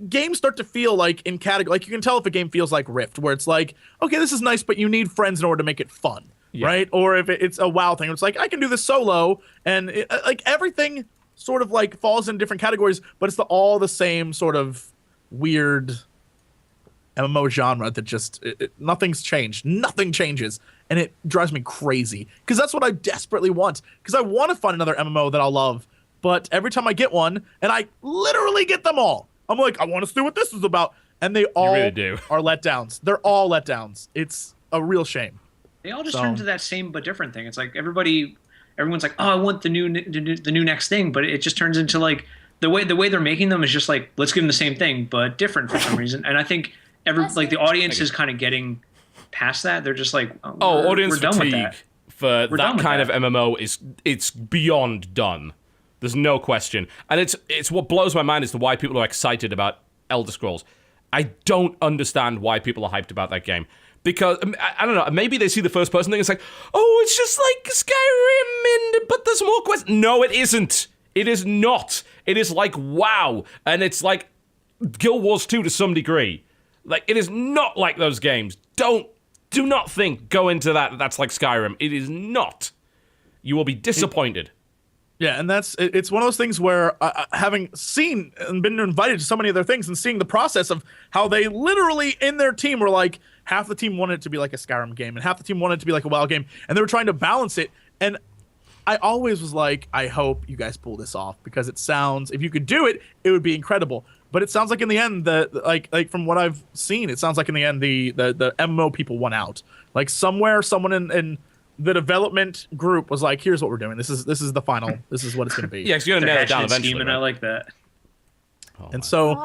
games start to feel like in category, you can tell if a game feels like Rift, where it's like, okay, this is nice, but you need friends in order to make it fun, right? Or if it's a WoW thing, it's like, I can do this solo, and everything sort of falls in different categories, but it's all the same sort of weird MMO genre that just nothing's changed, nothing changes, and it drives me crazy, because that's what I desperately want, because I want to find another MMO that I'll love. But every time I get one, and I literally get them all, I'm like, I want to see what this is about. And they all really do. are letdowns. They're all letdowns. It's a real shame. They all just turn into that same but different thing. It's like everyone's like, oh, I want the new next thing, but it just turns into like the way they're making them is just like, let's give them the same thing but different for some reason. And I think the audience is kind of getting past that. They're just like, audience we're done with fatigue that. For that kind of MMO it's beyond done. There's no question. And it's what blows my mind as to why people are excited about Elder Scrolls. I don't understand why people are hyped about that game. Because, I don't know, maybe they see the first person thing, it's like, oh, it's just like Skyrim, but there's more quests. No, it isn't. It is not. It is like WoW, and it's like Guild Wars 2 to some degree. Like, it is not like those games. Do not go into that's like Skyrim. It is not. You will be disappointed. Yeah, and it's one of those things where having seen and been invited to so many of their things and seeing the process of how they literally in their team were like, half the team wanted it to be like a Skyrim game and half the team wanted it to be like a WoW game, and they were trying to balance it. And I always was like, I hope you guys pull this off, because it sounds, if you could do it, it would be incredible. But it sounds like in the end, like from what I've seen, it sounds like in the end the MMO people won out. Like someone in the development group was like, here's what we're doing. This is the final. This is what it's going to be. Yeah, because you're going to nail it down eventually. Right? I like that. And so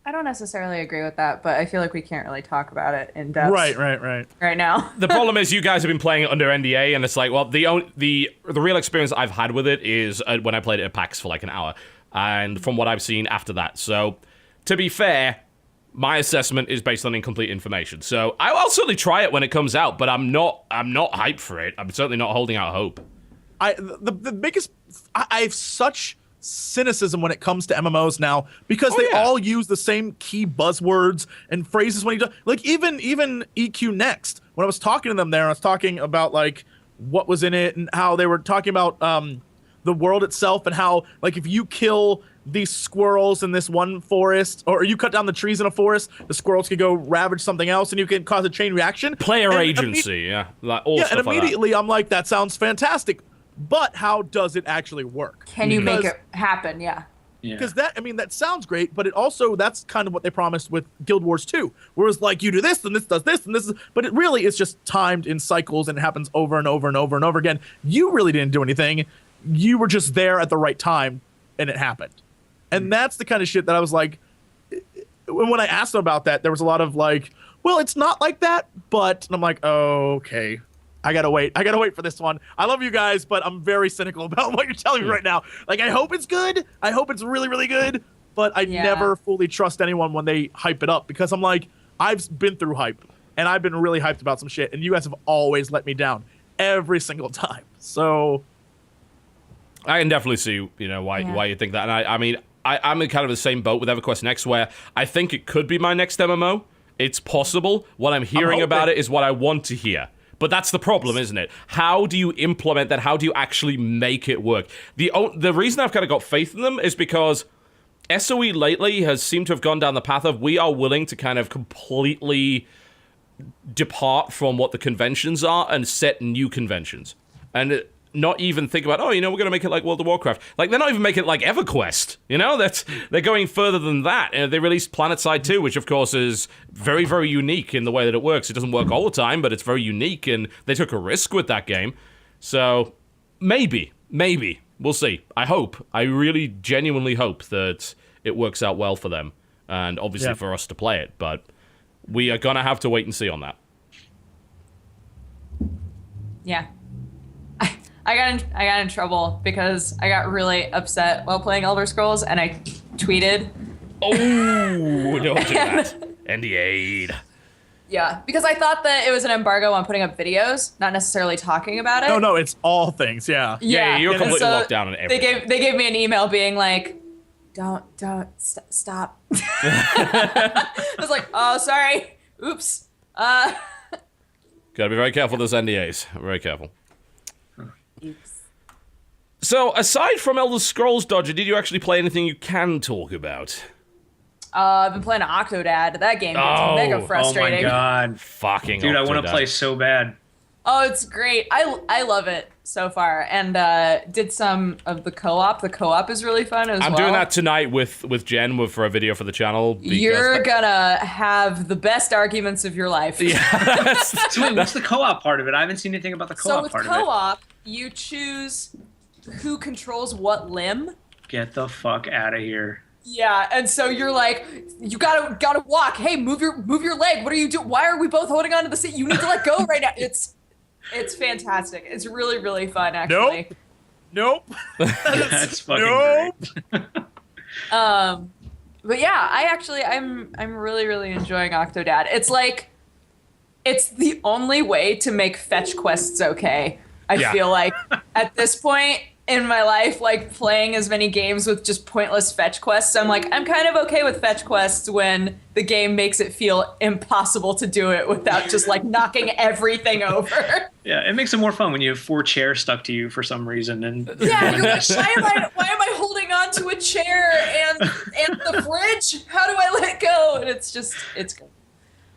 I don't necessarily agree with that, but I feel like we can't really talk about it in depth. Right now. The problem is you guys have been playing it under NDA, and it's like, well, the real experience I've had with it is when I played it at PAX for like an hour, and from what I've seen after that. So, to be fair, my assessment is based on incomplete information. So I'll certainly try it when it comes out, but I'm not hyped for it. I'm certainly not holding out hope. The biggest I have such cynicism when it comes to MMOs now, because they all use the same key buzzwords and phrases when you do, like even EQ Next. When I was talking to them there, I was talking about like what was in it and how they were talking about the world itself and how like if you kill these squirrels in this one forest, or you cut down the trees in a forest, the squirrels could go ravage something else and you can cause a chain reaction. Player agency, like all stuff and immediately like that. I'm like, that sounds fantastic. But how does it actually work? Can you make it happen? Yeah. Because that sounds great, but that's kind of what they promised with Guild Wars 2. Whereas like you do this and this does this and this is, but it really is just timed in cycles and it happens over and over and over and over again. You really didn't do anything. You were just there at the right time and it happened. And that's the kind of shit that I was like, when I asked them about that, there was a lot of like, well, it's not like that, but, and I'm like, oh, okay. I gotta wait for this one. I love you guys, but I'm very cynical about what you're telling me right now. Like, I hope it's good. I hope it's really, really good. But I never fully trust anyone when they hype it up, because I'm like, I've been through hype and I've been really hyped about some shit, and you guys have always let me down every single time. So I can definitely see, why you think that. And I mean, I'm in kind of the same boat with EverQuest Next, where I think it could be my next MMO. It's possible. What I'm hearing about it is what I want to hear. But that's the problem, isn't it? How do you implement that? How do you actually make it work? The reason I've kind of got faith in them is because SOE lately has seemed to have gone down the path of, we are willing to kind of completely depart from what the conventions are and set new conventions. And not even think about, we're going to make it like World of Warcraft. Like, they're not even making it like EverQuest, They're going further than that. And they released PlanetSide 2, which, of course, is very, very unique in the way that it works. It doesn't work all the time, but it's very unique, and they took a risk with that game. So, maybe. We'll see. I really genuinely hope that it works out well for them, and obviously for us to play it, but we are going to have to wait and see on that. Yeah. I got in trouble because I got really upset while playing Elder Scrolls, and I tweeted. Oh, don't do that. NDA'd. Yeah, because I thought that it was an embargo on putting up videos, not necessarily talking about it. No, it's all things. Yeah. Yeah, you're completely locked down on everything. They gave me an email being like, don't stop. I was like, oh, sorry. Oops. Gotta be very careful with those NDAs. Very careful. So, aside from Elder Scrolls Dodger, did you actually play anything you can talk about? I've been playing Octodad. That game gets mega frustrating. Oh my god. Fucking Dude, Octodad. I want to play so bad. Oh, it's great. I love it so far, and did some of the co-op. The co-op is really fun as well. I'm doing that tonight with Jen for a video for the channel. You're gonna have the best arguments of your life. Yeah. So wait, what's the co-op part of it? I haven't seen anything about the co-op part of it. So with co-op, you choose who controls what limb. Get the fuck out of here. Yeah, and so you're like, you gotta walk. Hey, move your leg. What are you doing? Why are we both holding on to the seat? You need to let go right now. It's fantastic. It's really, really fun, actually. Nope. That's fucking great. But yeah, I'm really, really enjoying Octodad. It's like, it's the only way to make fetch quests okay. I feel like at this point in my life, like playing as many games with just pointless fetch quests, I'm like, I'm kind of okay with fetch quests when the game makes it feel impossible to do it without just like knocking everything over. Yeah, it makes it more fun when you have 4 chairs stuck to you for some reason. And yeah, you're like, why am I holding on to a chair and the fridge? How do I let go? And it's good.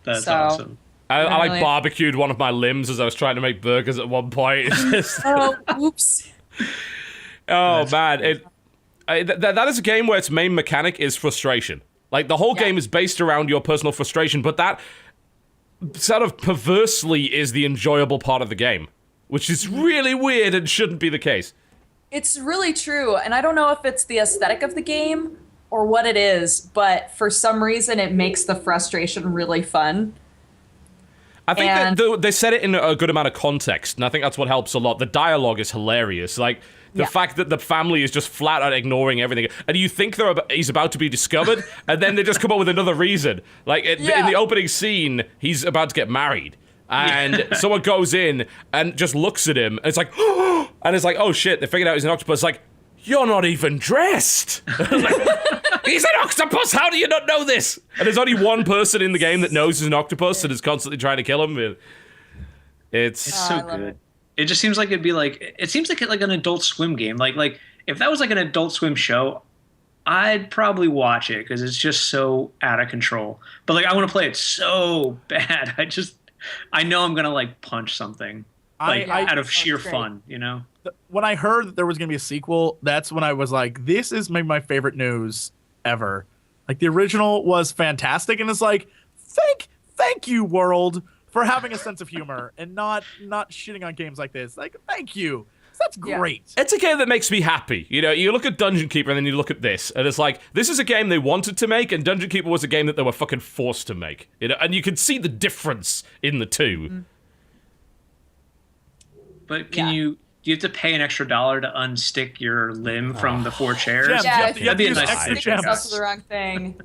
That's awesome. I like barbecued one of my limbs as I was trying to make burgers at one point. Oh, oops. Oh man, that is a game where its main mechanic is frustration. Like the whole game is based around your personal frustration, but that sort of perversely is the enjoyable part of the game, which is really weird and shouldn't be the case. It's really true, and I don't know if it's the aesthetic of the game or what it is, but for some reason it makes the frustration really fun. I think that they set it in a good amount of context, and I think that's what helps a lot. The dialogue is hilarious. Like, the fact that the family is just flat out ignoring everything, and you think he's about to be discovered, and then they just come up with another reason. Like, in the opening scene, he's about to get married, and someone goes in and just looks at him, and it's like, and it's like, oh shit, they figured out he's an octopus. It's like, you're not even dressed! He's an octopus! How do you not know this? And there's only one person in the game that knows he's an octopus and is constantly trying to kill him. It's so good. It just seems like it'd be like, it seems like an Adult Swim game. Like if that was like an Adult Swim show, I'd probably watch it because it's just so out of control. But like, I want to play it so bad. I know I'm gonna like punch something, like out of sheer fun, you know. When I heard that there was gonna be a sequel, that's when I was like, this is maybe my favorite news ever. Like the original was fantastic, and it's like, thank you, world, for having a sense of humor and not shitting on games like this. Like, thank you. That's great. It's a game that makes me happy. You know, you look at Dungeon Keeper and then you look at this, and it's like, this is a game they wanted to make, and Dungeon Keeper was a game that they were fucking forced to make. You know, and you can see the difference in the two. Mm-hmm. But do you have to pay an extra $1 to unstick your limb from the 4 chairs? Gems. Yeah, you have to use extra gems. That's the wrong thing.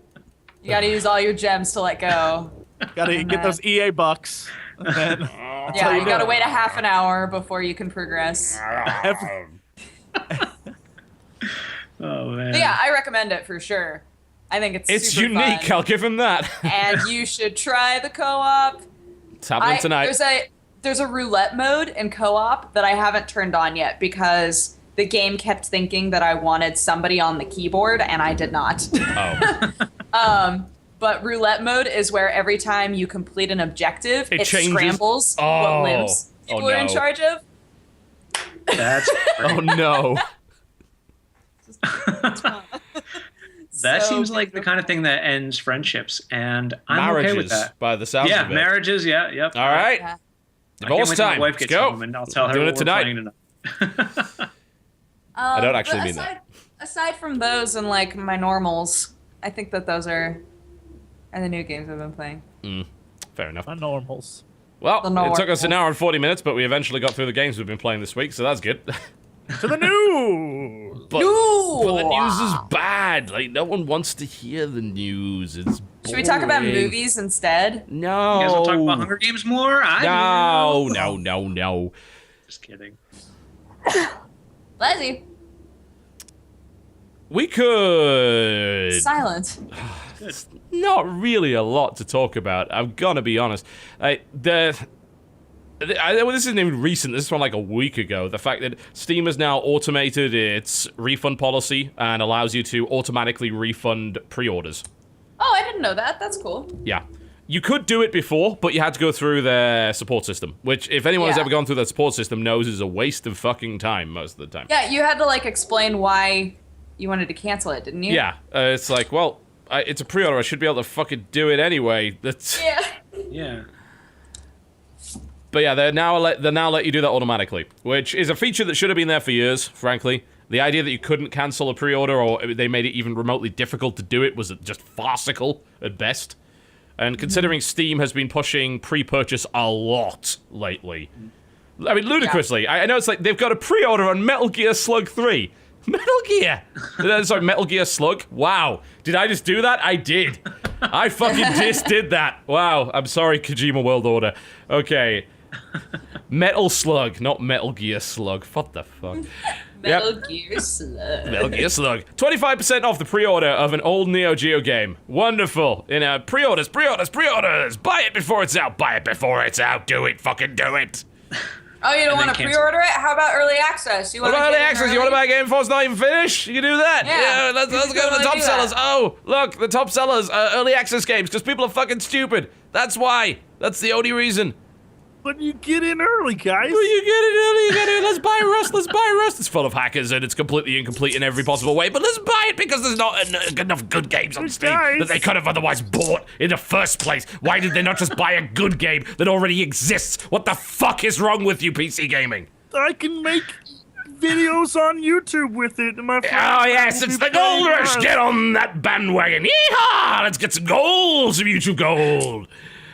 You gotta use all your gems to let go. Gotta get those EA bucks. And then you gotta wait a half an hour before you can progress. Oh man. But yeah, I recommend it for sure. I think it's super unique. fun. I'll give him that. And you should try the co-op. It's happening tonight. There's a roulette mode in co-op that I haven't turned on yet because the game kept thinking that I wanted somebody on the keyboard, and I did not. Oh. But roulette mode is where every time you complete an objective, it scrambles what limbs people are in charge of. That's oh no. That seems like the kind of thing that ends friendships, and I'm marriages, okay with that. By the sounds of it. Marriages, yep. All right. Yeah. Divorce time. My wife Let's gets go. home and I'll tell her Doing what it tonight. we're playing tonight. I don't actually mean that. Aside from those and like my normals, I think that those are the new games I've been playing. Fair enough. My normals. Well, it took us an hour and 40 minutes, but we eventually got through the games we've been playing this week, so that's good. To the news! But the news is bad. Like, no one wants to hear the news. It's boring. Should we talk about movies instead? No. You guys want to talk about Hunger Games more? No. Just kidding. Leslie. We could... Silent. Not really a lot to talk about. I'm gonna be honest. This isn't even recent. This is from like a week ago. The fact that Steam has now automated its refund policy and allows you to automatically refund pre-orders. Oh, I didn't know that. That's cool. Yeah. You could do it before, but you had to go through their support system, which if anyone has ever gone through their support system knows is a waste of fucking time most of the time. Yeah, you had to like explain why you wanted to cancel it, didn't you? Yeah, it's like, well, it's a pre-order. I should be able to fucking do it anyway. That's Yeah. But yeah, they now let you do that automatically, which is a feature that should have been there for years, frankly. The idea that you couldn't cancel a pre-order or they made it even remotely difficult to do it was just farcical at best. And considering Steam has been pushing pre-purchase a lot lately. I mean, ludicrously. I know it's like they've got a pre-order on Metal Gear Slug 3. Metal Gear! Sorry, Metal Gear Slug? Wow. Did I just do that? I did. I fucking just did that. Wow. I'm sorry, Kojima World Order. Okay. Metal Slug, not Metal Gear Slug. What the fuck? Metal Gear Slug. Metal Gear Slug. 25% off the pre-order of an old Neo Geo game. Wonderful. Pre-orders. Buy it before it's out. Buy it before it's out. Do it. Fucking do it. Oh, you don't want to pre-order it? How about early access? What about early access? You want to buy a game before it's not even finished? You can do that. Yeah, let's go to the top sellers. Oh, look, the top sellers are early access games because people are fucking stupid. That's why. That's the only reason. But you get in early, guys. Well, you get it early, you get it. Let's buy Rust. It's full of hackers and it's completely incomplete in every possible way, but let's buy it because there's not enough good games on Steam that they could have otherwise bought in the first place. Why did they not just buy a good game that already exists? What the fuck is wrong with you, PC gaming? I can make videos on YouTube with it. My oh, yes, it's the gold rush. Get on that bandwagon. Yeehaw! Let's get some gold, some YouTube gold.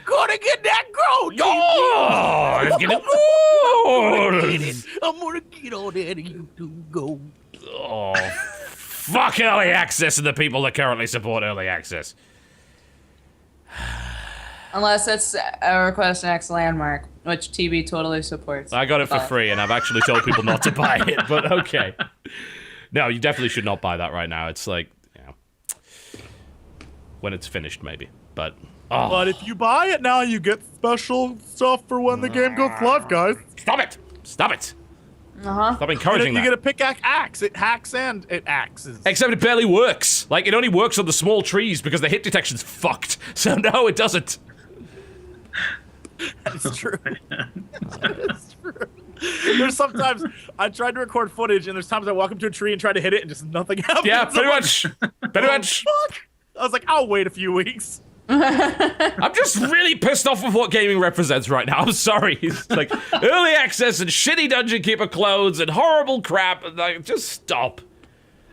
Gonna get that gold. Oh, let's get it gold. I'm gonna get all that YouTube gold. Oh, fuck early access and the people that currently support early access. Unless it's a Request an X landmark, which TB totally supports. I got it for free, and I've actually told people not to buy it, but okay. No, you definitely should not buy that right now. It's like, when it's finished, maybe. But... Oh. But if you buy it now, you get special stuff for when the game goes live, guys. Stop it! Stop it! Uh-huh. Stop encouraging that. You get a pickaxe axe. It hacks and it axes. Except it barely works. Like, it only works on the small trees because the hit detection's fucked. So no, it doesn't. That's true. That's true. There's sometimes I tried to record footage, and there's times I walk up to a tree and try to hit it, and just nothing happens. Yeah, pretty much. Pretty much. Fuck. I was like, I'll wait a few weeks. I'm just really pissed off with what gaming represents right now. I'm sorry. It's like early access and shitty Dungeon Keeper clothes and horrible crap. Like, just stop.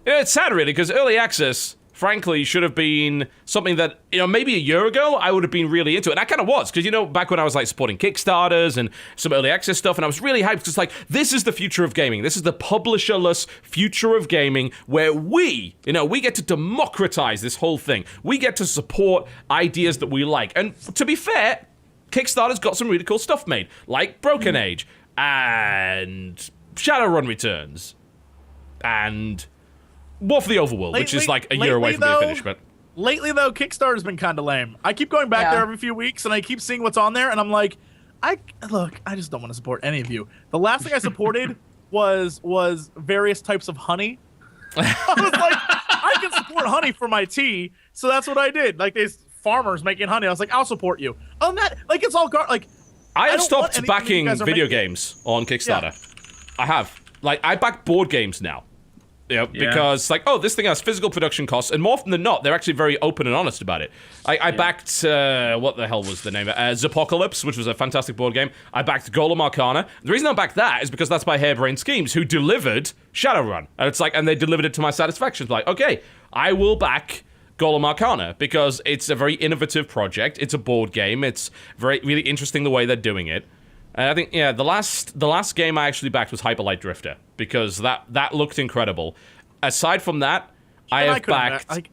It's sad, really, because early access, frankly, should have been something that, maybe a year ago, I would have been really into it. And I kind of was, because, back when I was, like, supporting Kickstarters and some early access stuff, and I was really hyped, because, like, this is the future of gaming. This is the publisherless future of gaming, where we get to democratize this whole thing. We get to support ideas that we like. And to be fair, Kickstarter's got some really cool stuff made, like Broken Age, and Shadowrun Returns, and... War for the Overworld, which is like a year away from being finished, but... Lately, though, Kickstarter's been kind of lame. I keep going back there every few weeks, and I keep seeing what's on there, and I'm like, I just don't want to support any of you. The last thing I supported was various types of honey. I was like, I can support honey for my tea, so that's what I did. Like, these farmers making honey. I was like, I'll support you. On that, like, it's all I have stopped backing video games on Kickstarter. Yeah. I have. Like, I back board games now. Because, this thing has physical production costs, and more often than not, they're actually very open and honest about it. I backed, what the hell was the name of it? Zopocalypse, which was a fantastic board game. I backed Golem Arcana. The reason I backed that is because that's by Harebrained Schemes, who delivered Shadowrun. And it's and they delivered it to my satisfaction. It's like, okay, I will back Golem Arcana, because it's a very innovative project. It's a board game. It's really interesting the way they're doing it. And I think, the last game I actually backed was Hyper Light Drifter, because that looked incredible. Aside from that, I have backed...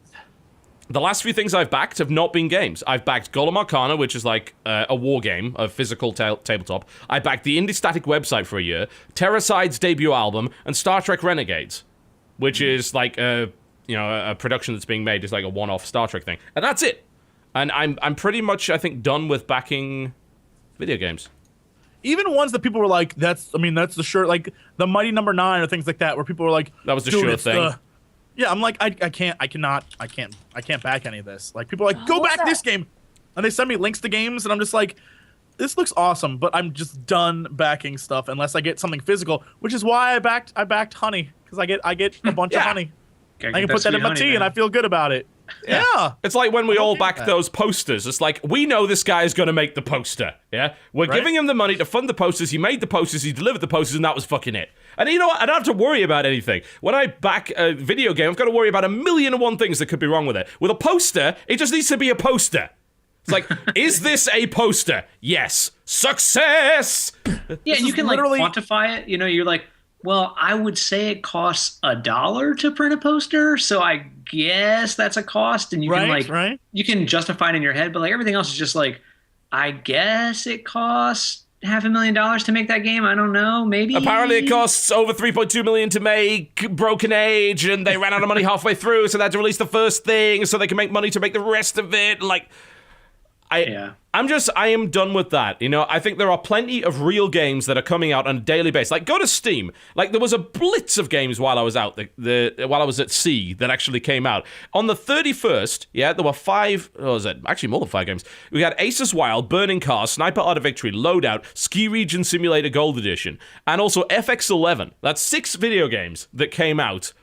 The last few things I've backed have not been games. I've backed Golem Arcana, which is like a war game, a physical tabletop. I backed the Indie Static website for a year, Terraside's debut album, and Star Trek Renegades, which is like a production that's being made. It's like a one-off Star Trek thing. And that's it. And I'm pretty much, I think, done with backing video games. Even ones that people were like, that's the shirt, like the Mighty Number 9 or things like that, where people were like, that was the sure thing. Yeah, I'm like, I can't back any of this. Like, people are like, go back this game. and they send me links to games, and I'm just like, this looks awesome, but I'm just done backing stuff unless I get something physical, which is why I backed honey, because I get a bunch of honey. I can put that in my tea, and I feel good about it. Yeah. It's like when we all back those posters. It's like, we know this guy is going to make the poster. Yeah. We're giving him the money to fund the posters. He made the posters. He delivered the posters, and that was fucking it. And you know what? I don't have to worry about anything. When I back a video game, I've got to worry about 1,000,001 things that could be wrong with it. With a poster, it just needs to be a poster. It's like, is this a poster? Yes. Success! Yeah, and you can literally quantify it. You know, you're like, well, I would say it costs $1 to print a poster, so I guess that's a cost, and you can you can justify it in your head, but like everything else is just like, I guess it costs $500,000 to make that game. I don't know, maybe. Apparently, it costs over $3.2 million to make Broken Age, and they ran out of money halfway through, so they had to release the first thing so they can make money to make the rest of it. Like, I am done with that. You know, I think there are plenty of real games that are coming out on a daily basis. Like, go to Steam. Like, there was a blitz of games while I was out, while I was at sea, that actually came out. On the 31st, there were 5, actually more than 5 games. We had Aces Wild, Burning Cars, Sniper Art of Victory, Loadout, Ski Region Simulator Gold Edition, and also FX11. That's 6 video games that came out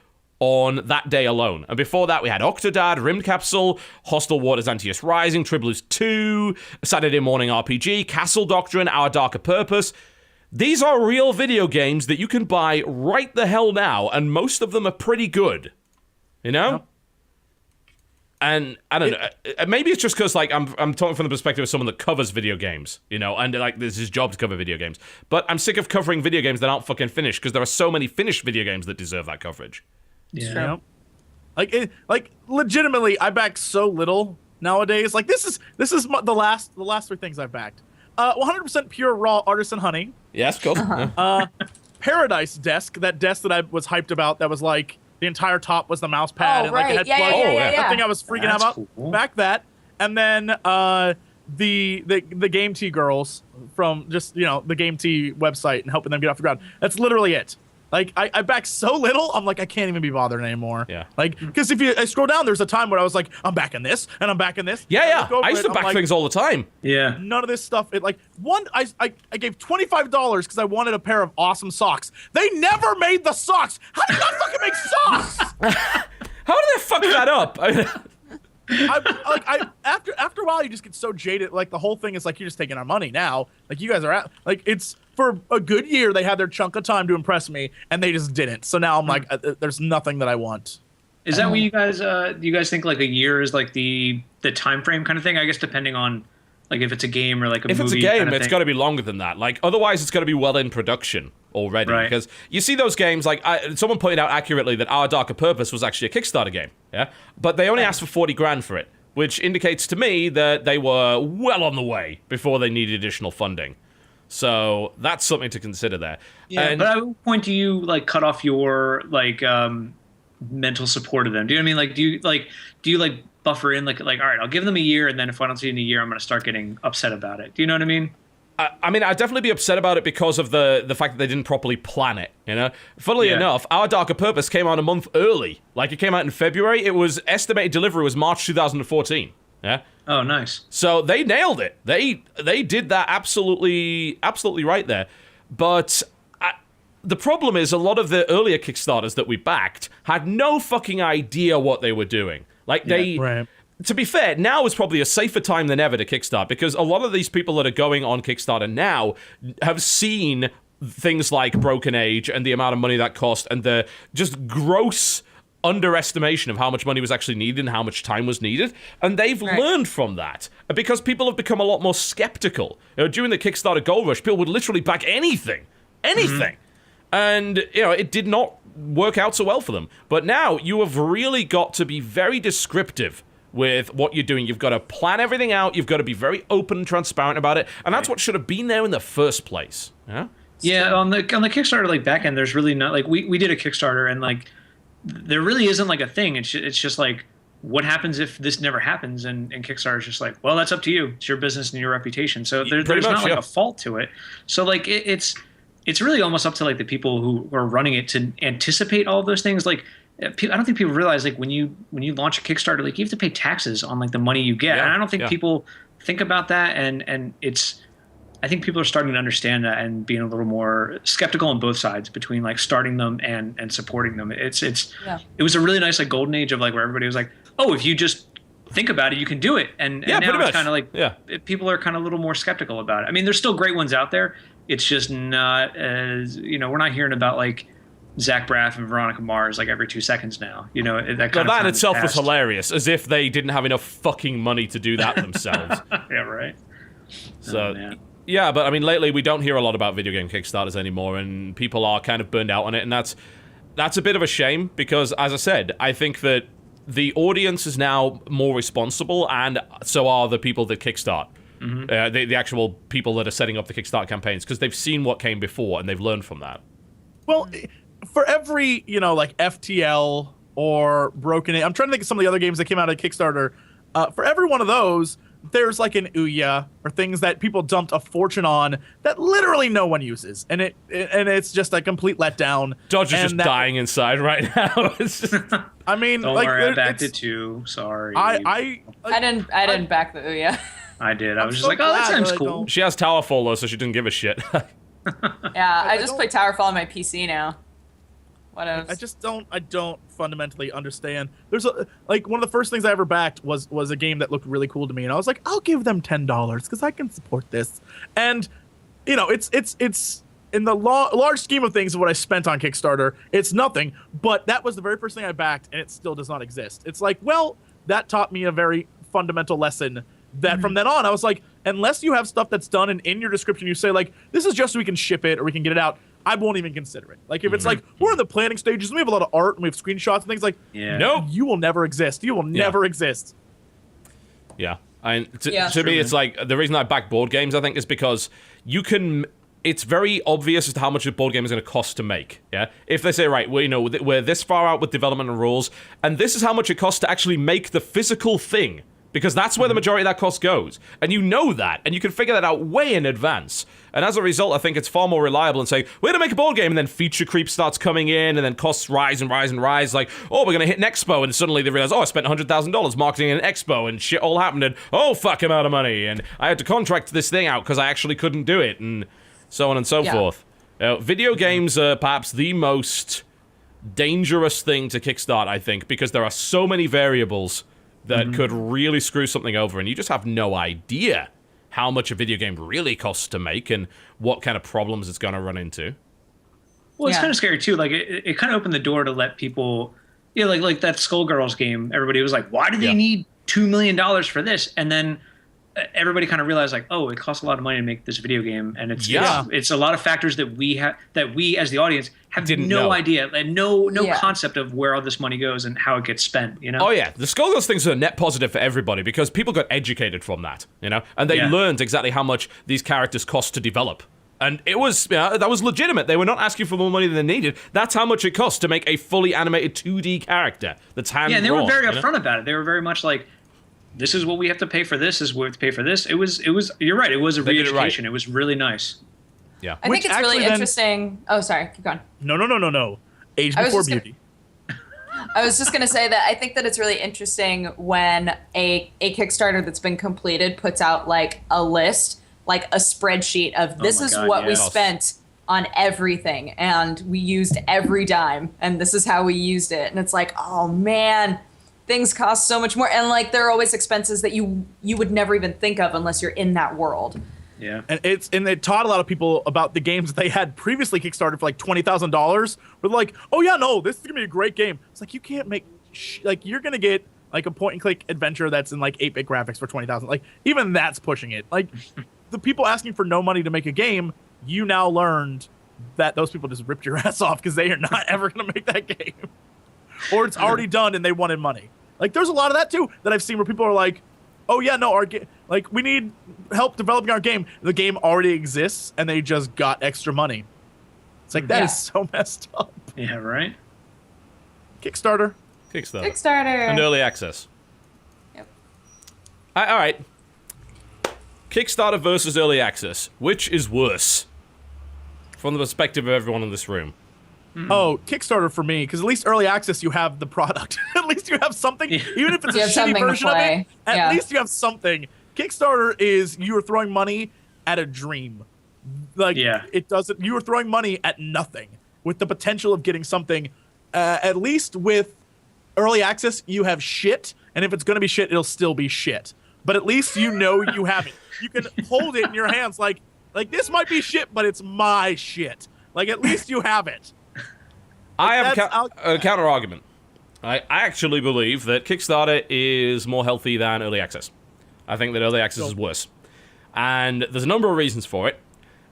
on that day alone. And before that, we had Octodad, Rim Capsule, Hostile Waters Antius Rising, Tribulus 2, Saturday Morning RPG, Castle Doctrine, Our Darker Purpose. These are real video games that you can buy right the hell now, and most of them are pretty good. You know? Yep. And I don't know, maybe it's just because like I'm talking from the perspective of someone that covers video games, you know, and like this is his job to cover video games. But I'm sick of covering video games that aren't fucking finished, because there are so many finished video games that deserve that coverage. Yeah. Like legitimately, I back so little nowadays. Like this is the last 3 things I've backed. 100% pure raw artisan honey. Yes, cool. Paradise desk, that desk that I was hyped about, that was like the entire top was the mouse pad and like it had plugs. That thing I was freaking out about. Cool. Back that, and then the Game Tea girls from just the Game Tea website and helping them get off the ground. That's literally it. Like, I back so little, I'm like, I can't even be bothered anymore. Yeah. Like, because if I scroll down, there's a time where I was like, I'm backing this, and I'm backing this. Yeah. I used to back things all the time. Yeah. None of this stuff. I gave $25 because I wanted a pair of awesome socks. They never made the socks. How do you not fucking make socks? How did they fuck that up? After a while, you just get so jaded. Like, the whole thing is like, you're just taking our money now. Like, you guys are it's for a good year. They had their chunk of time to impress me, and they just didn't. So now I'm like, there's nothing that I want. Is that what you guys? Do you guys think like a year is like the time frame kind of thing? I guess depending on like if it's a game or like a movie. If it's a game, it's got to be longer than that. Like otherwise, it's got to be well in production already. Right. Because you see those games, like someone pointed out accurately that Our Darker Purpose was actually a Kickstarter game. Yeah, but they only asked for $40,000 for it, which indicates to me that they were well on the way before they needed additional funding. So that's something to consider there. Yeah, but at what point do you like cut off your like mental support of them? Do you know what I mean? Like, do you buffer in like all right, I'll give them a year, and then if I don't see it in a year, I'm going to start getting upset about it. Do you know what I mean? I mean, I'd definitely be upset about it because of the fact that they didn't properly plan it, you know? Funnily enough, Our Darker Purpose came out a month early. Like, it came out in February. It was estimated delivery was March 2014. Yeah? Oh, nice. So they nailed it. They did that absolutely right there. But the problem is a lot of the earlier Kickstarters that we backed had no fucking idea what they were doing. Like, to be fair, now is probably a safer time than ever to kickstart, because a lot of these people that are going on Kickstarter now have seen things like Broken Age and the amount of money that cost and the just gross underestimation of how much money was actually needed and how much time was needed, and they've learned from that, because people have become a lot more skeptical. You know, during the Kickstarter gold rush, people would literally back anything, and it did not work out so well for them. But now you have really got to be very descriptive with what you're doing. You've got to plan everything out. You've got to be very open and transparent about it, and that's what should have been there in the first place. Yeah, on the Kickstarter like back end, there's really not like we did a Kickstarter, and like there really isn't like a thing. It's just like, what happens if this never happens? And Kickstarter's just like, well, that's up to you. It's your business and your reputation. So there's not like a fault to it. So like it's really almost up to like the people who are running it to anticipate all of those things. Like, I don't think people realize like when you launch a Kickstarter, like you have to pay taxes on like the money you get. And I don't think people think about that, and I think people are starting to understand that and being a little more skeptical on both sides between like starting them and supporting them. It was a really nice like golden age of like where everybody was like, oh, if you just think about it, you can do it. And now it's kind of like people are kind of a little more skeptical about it. I mean, there's still great ones out there. It's just not as, we're not hearing about like Zach Braff and Veronica Mars like every 2 seconds now. That in itself was hilarious, as if they didn't have enough fucking money to do that themselves. Yeah, right. So, yeah, but I mean, lately we don't hear a lot about video game Kickstarters anymore, and people are kind of burned out on it, and that's a bit of a shame, because, as I said, I think that the audience is now more responsible, and so are the people that kickstart. The actual people that are setting up the Kickstarter campaigns, because they've seen what came before, and they've learned from that. Well, for every, like FTL or Broken Age, I'm trying to think of some of the other games that came out of Kickstarter. For every one of those, there's like an Ouya or things that people dumped a fortune on that literally no one uses, and it's just a complete letdown. Dodge is just dying inside right now. I mean, don't worry, I backed it too. Sorry, I didn't back the Ouya. I did. I was just like, oh, that sounds cool. She has Towerfall though, so she didn't give a shit. Yeah, I just play Towerfall on my PC now. I don't fundamentally understand. There's one of the first things I ever backed was a game that looked really cool to me, and I was like, I'll give them $10 because I can support this. And it's in the large scheme of things of what I spent on Kickstarter, it's nothing. But that was the very first thing I backed, and it still does not exist. It's like, well, that taught me a very fundamental lesson. That from then on, I was like, unless you have stuff that's done and in your description you say like, this is just so we can ship it or we can get it out, I won't even consider it. Like if it's like, we're in the planning stages and we have a lot of art and we have screenshots and things like, no, you will never exist. You will never exist. Yeah. To me, it's like, the reason I back board games, I think, is because it's very obvious as to how much a board game is going to cost to make. Yeah, if they say, right, we're this far out with development and rules, and this is how much it costs to actually make the physical thing, because that's where the majority of that cost goes, and you know that, and you can figure that out way in advance. And as a result, I think it's far more reliable than saying, we're going to make a board game, and then feature creep starts coming in, and then costs rise and rise and rise. Like, oh, we're going to hit an expo, and suddenly they realize, oh, I spent $100,000 marketing an expo, and shit all happened, and oh, fuck, I'm out of money, and I had to contract this thing out because I actually couldn't do it, and so on and so forth. Video games are perhaps the most dangerous thing to kickstart, I think, because there are so many variables that could really screw something over, and you just have no idea how much a video game really costs to make and what kind of problems it's going to run into. Well, it's kind of scary too. Like it kind of opened the door to let people, like that Skullgirls game. Everybody was like, "Why do they need $2 million for this?" And then everybody kind of realized, like, oh, it costs a lot of money to make this video game, and it's a lot of factors that we as the audience have no idea and no concept of where all this money goes and how it gets spent. Oh yeah, the Skullgirls thing's a net positive for everybody because people got educated from that, and they learned exactly how much these characters cost to develop. And it was, that was legitimate. They were not asking for more money than they needed. That's how much it costs to make a fully animated 2D character that's hand-drawn. Yeah, and they were very upfront about it. They were very much like, this is what we have to pay for this, this is what we have to pay for this. It was, you're right, it was a re-education. It was really nice. Yeah. I think it's really interesting. Oh, sorry, keep going. No. Age before beauty. I was just going to say that I think that it's really interesting when a Kickstarter that's been completed puts out like a list, like a spreadsheet of this is what we spent on everything and we used every dime and this is how we used it. And it's like, oh man, things cost so much more. And like there are always expenses that you would never even think of unless you're in that world. Yeah, and it taught a lot of people about the games that they had previously kickstarted for like $20,000. Were like, oh yeah, no, this is gonna be a great game. It's like you can't make like you're gonna get like a point and click adventure that's in like 8-bit graphics for $20,000. Like even that's pushing it. Like the people asking for no money to make a game, you now learned that those people just ripped your ass off because they are not ever gonna make that game, or it's already done and they wanted money. Like there's a lot of that too that I've seen where people are like, oh yeah, no, like we need help developing our game. The game already exists, and they just got extra money. It's like that is so messed up. Yeah, right. Kickstarter, and early access. Yep. All right. Kickstarter versus early access. Which is worse? From the perspective of everyone in this room. Oh, Kickstarter for me, because at least early access you have the product. At least you have something, even if it's a shitty version of it. At least you have something. Kickstarter is you are throwing money at a dream. Like, it doesn't. You are throwing money at nothing with the potential of getting something. At least with early access, you have shit, and if it's going to be shit, it'll still be shit. But at least you know you have it. You can hold it in your hands like this might be shit, but it's my shit. Like, at least you have it. I have a counter argument. I actually believe that Kickstarter is more healthy than early access. I think that early access is worse. And there's a number of reasons for it.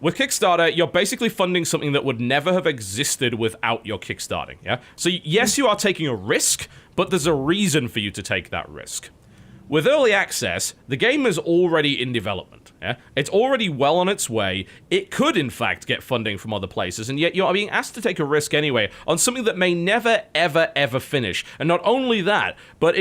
With Kickstarter, you're basically funding something that would never have existed without your kickstarting, yeah? So yes, you are taking a risk, but there's a reason for you to take that risk. With early access, the game is already in development, yeah? It's already well on its way. It could, in fact, get funding from other places, and yet you're being asked to take a risk anyway on something that may never, ever, ever finish. And not only that, but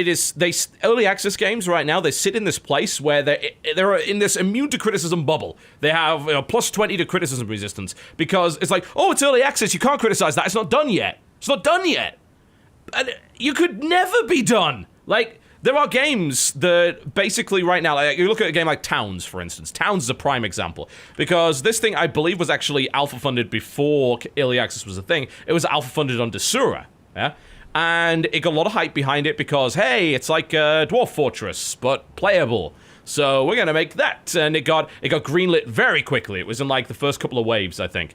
early access games right now, they sit in this place where they're in this immune to criticism bubble. They have plus 20 to criticism resistance, because it's like, oh, it's early access, you can't criticize that, it's not done yet. It's not done yet. And you could never be done. Like, there are games that basically right now, like you look at a game like Towns, for instance. Towns is a prime example, because this thing, I believe, was actually alpha funded before early access was a thing. It was alpha funded on Desura, yeah? And it got a lot of hype behind it because, hey, it's like Dwarf Fortress, but playable. So we're going to make that. And it got greenlit very quickly. It was in like the first couple of waves, I think.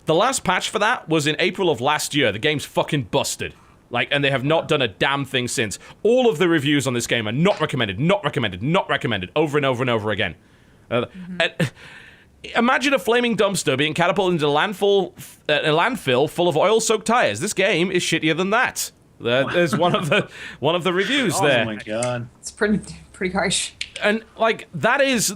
The last patch for that was in April of last year. The game's fucking busted. Like, and they have not done a damn thing since. All of the reviews on this game are not recommended, not recommended, not recommended, over and over and over again. Imagine a flaming dumpster being catapulted into a landfill full of oil-soaked tires. This game is shittier than that. There's one of the reviews there. Oh my god, it's pretty harsh. And like that is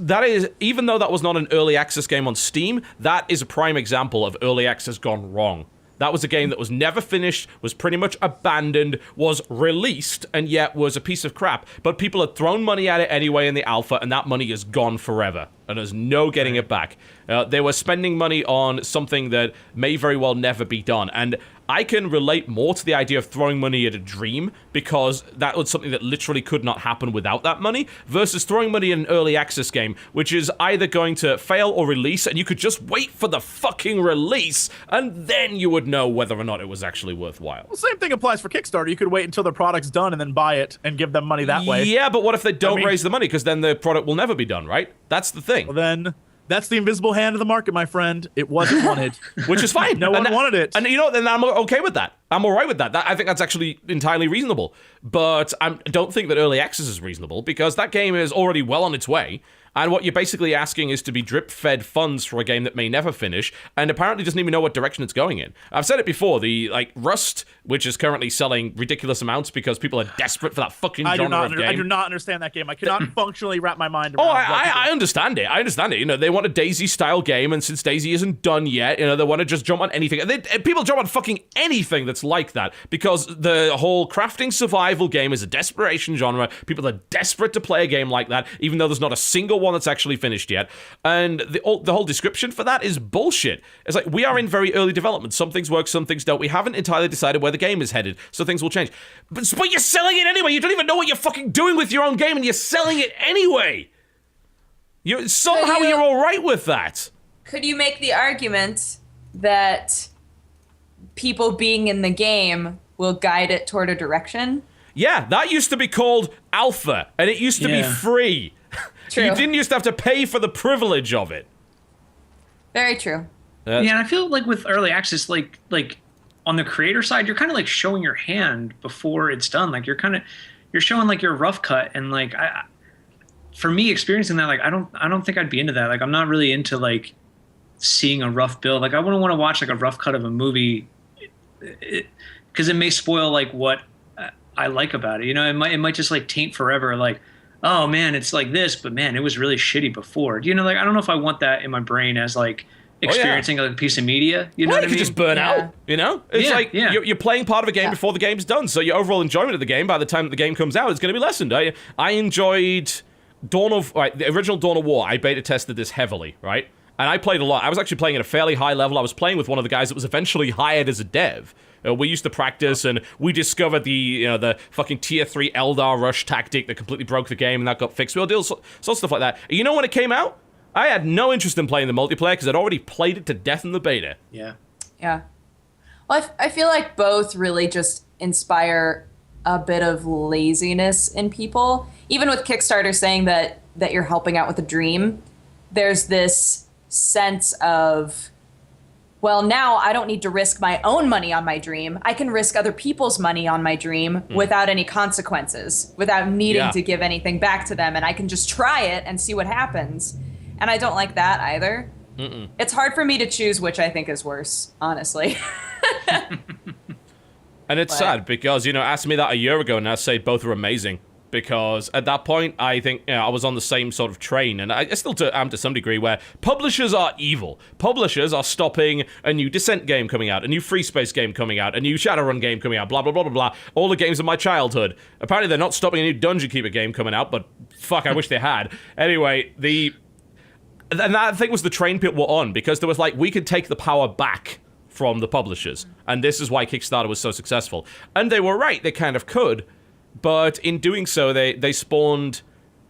even though that was not an early access game on Steam, that is a prime example of early access gone wrong. That was a game that was never finished, was pretty much abandoned, was released, and yet was a piece of crap. But people had thrown money at it anyway in the alpha, and that money is gone forever. And there's no getting it back. They were spending money on something that may very well never be done. And I can relate more to the idea of throwing money at a dream, because that was something that literally could not happen without that money, versus throwing money in an early access game, which is either going to fail or release, and you could just wait for the fucking release, and then you would know whether or not it was actually worthwhile. Well, same thing applies for Kickstarter. You could wait until the product's done and then buy it and give them money that way. Yeah, but what if they don't raise the money? Because then the product will never be done, right? That's the thing. Well, then that's the invisible hand of the market, my friend. It wasn't wanted. Which is fine. No one wanted it. And you know, then I'm okay with that. I'm all right with that. I think that's actually entirely reasonable. But I don't think that early access is reasonable, because that game is already well on its way. And what you're basically asking is to be drip-fed funds for a game that may never finish, and apparently doesn't even know what direction it's going in. I've said it before, Rust, which is currently selling ridiculous amounts because people are desperate for that fucking genre of game. I do not understand that game. I cannot functionally wrap my mind around I understand it. I understand it. You know, they want a Daisy-style game, and since Daisy isn't done yet, you know, they want to just jump on anything. And people jump on fucking anything that's like that, because the whole crafting survival game is a desperation genre. People are desperate to play a game like that, even though there's not a single one that's actually finished yet. And the whole description for that is bullshit. It's like, we are in very early development. Some things work, some things don't. We haven't entirely decided where the game is headed, so things will change. But you're selling it anyway. You don't even know what you're fucking doing with your own game, and you're selling it anyway. You're all right with that. Could you make the argument that people being in the game will guide it toward a direction? Yeah, that used to be called alpha, and it used to be free. True. You didn't used to have to pay for the privilege of it. Very true. Yeah, and I feel like with early access, like on the creator side, you're kind of like showing your hand before it's done. Like you're showing like your rough cut, and like for me experiencing that, like I don't think I'd be into that. Like I'm not really into like seeing a rough build. Like I wouldn't want to watch like a rough cut of a movie, because it may spoil like what I like about it. You know, it might just like taint forever. Like, oh man, it's like this, but man, it was really shitty before. You know, like I don't know if I want that in my brain as like experiencing like a piece of media. You know what I mean? You could just burn out. You know, it's you're playing part of a game before the game's done, so your overall enjoyment of the game by the time that the game comes out is going to be lessened. I enjoyed the original Dawn of War. I beta tested this heavily, right? And I played a lot. I was actually playing at a fairly high level. I was playing with one of the guys that was eventually hired as a dev, We used to practice, and we discovered the fucking tier 3 Eldar rush tactic that completely broke the game, and that got fixed. We'll do all sorts of stuff like that. You know when it came out? I had no interest in playing the multiplayer because I'd already played it to death in the beta. Yeah. Yeah. Well, I feel like both really just inspire a bit of laziness in people. Even with Kickstarter saying that you're helping out with a dream, there's this sense of, well, now I don't need to risk my own money on my dream. I can risk other people's money on my dream without any consequences, without needing to give anything back to them. And I can just try it and see what happens. And I don't like that either. It's hard for me to choose which I think is worse, honestly. And it's sad because, asked me that a year ago and I'd say both are amazing. Because at that point, I think I was on the same sort of train, and I still am to some degree, where publishers are evil. Publishers are stopping a new Descent game coming out, a new Free Space game coming out, a new Shadowrun game coming out, blah, blah, blah, blah, blah. All the games of my childhood. Apparently, they're not stopping a new Dungeon Keeper game coming out, but fuck, I wish they had. Anyway, and that thing was the train pit we're on, because there was we could take the power back from the publishers. And this is why Kickstarter was so successful. And they were right, they kind of could. But in doing so, they spawned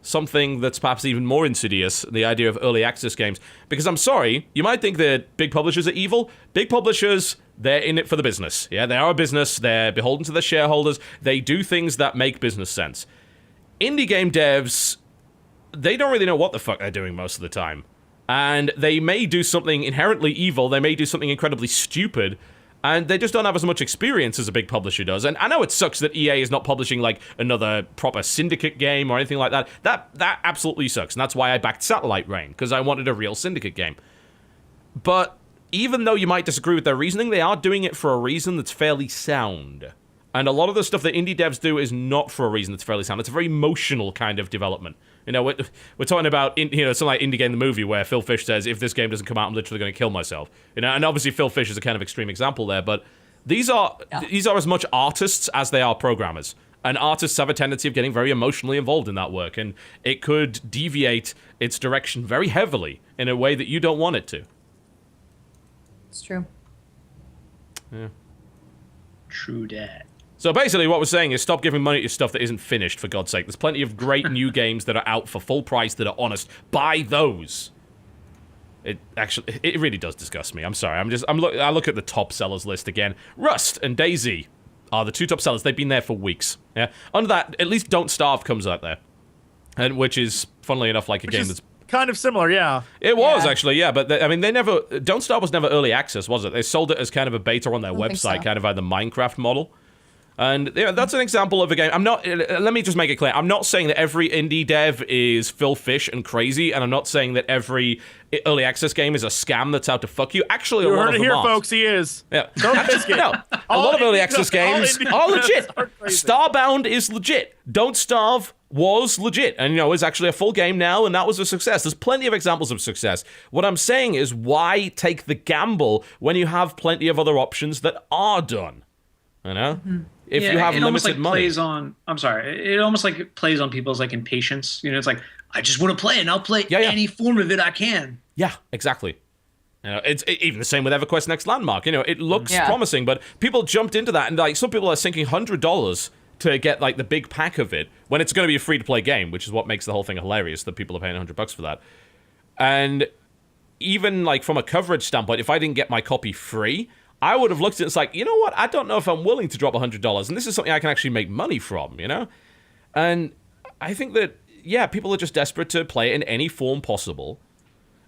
something that's perhaps even more insidious, the idea of early access games. Because I'm sorry, you might think that big publishers are evil. Big publishers, they're in it for the business. Yeah, they are a business. They're beholden to their shareholders. They do things that make business sense. Indie game devs, they don't really know what the fuck they're doing most of the time. And they may do something inherently evil. They may do something incredibly stupid. And they just don't have as much experience as a big publisher does. And I know it sucks that EA is not publishing another proper Syndicate game or anything like that. That absolutely sucks. And that's why I backed Satellite Rain, because I wanted a real Syndicate game. But even though you might disagree with their reasoning, they are doing it for a reason that's fairly sound. And a lot of the stuff that indie devs do is not for a reason that's fairly sound. It's a very emotional kind of development. We're talking about, something like Indie Game the Movie, where Phil Fish says, if this game doesn't come out, I'm literally going to kill myself. And obviously Phil Fish is a kind of extreme example there, but these are as much artists as they are programmers. And artists have a tendency of getting very emotionally involved in that work, and it could deviate its direction very heavily in a way that you don't want it to. It's true. Yeah. True that. So basically what we're saying is stop giving money to stuff that isn't finished, for God's sake. There's plenty of great new games that are out for full price that are honest. Buy those. It really does disgust me. I'm sorry. I look at the top sellers list again. Rust and DayZ are the two top sellers. They've been there for weeks. Yeah. Under that, at least Don't Starve comes out there. And which is, funnily enough, a game that's kind of similar, yeah. It was, actually, yeah. But, they never... Don't Starve was never early access, was it? They sold it as kind of a beta on their website, kind of like the Minecraft model. And that's an example of a game. Let me just make it clear. I'm not saying that every indie dev is Phil Fish and crazy, and I'm not saying that every early access game is a scam that's out to fuck you. Actually, you a lot heard of it them here, aren't. folks. He is. Yeah. Don't biscuit. No, a lot of early access games are legit. Starbound is legit. Don't Starve was legit, and is actually a full game now, and that was a success. There's plenty of examples of success. What I'm saying is, why take the gamble when you have plenty of other options that are done? Mm-hmm. If you have limited money. It almost plays on people's impatience. It's I just want to play it, and I'll play any form of it I can. Yeah, exactly. It's even the same with EverQuest Next Landmark. It looks promising, but people jumped into that, and some people are sinking $100 to get the big pack of it when it's going to be a free-to-play game, which is what makes the whole thing hilarious that people are paying $100 for that. And even from a coverage standpoint, if I didn't get my copy free, I would have looked at it and you know what? I don't know if I'm willing to drop $100, and this is something I can actually make money from, And I think that, people are just desperate to play it in any form possible.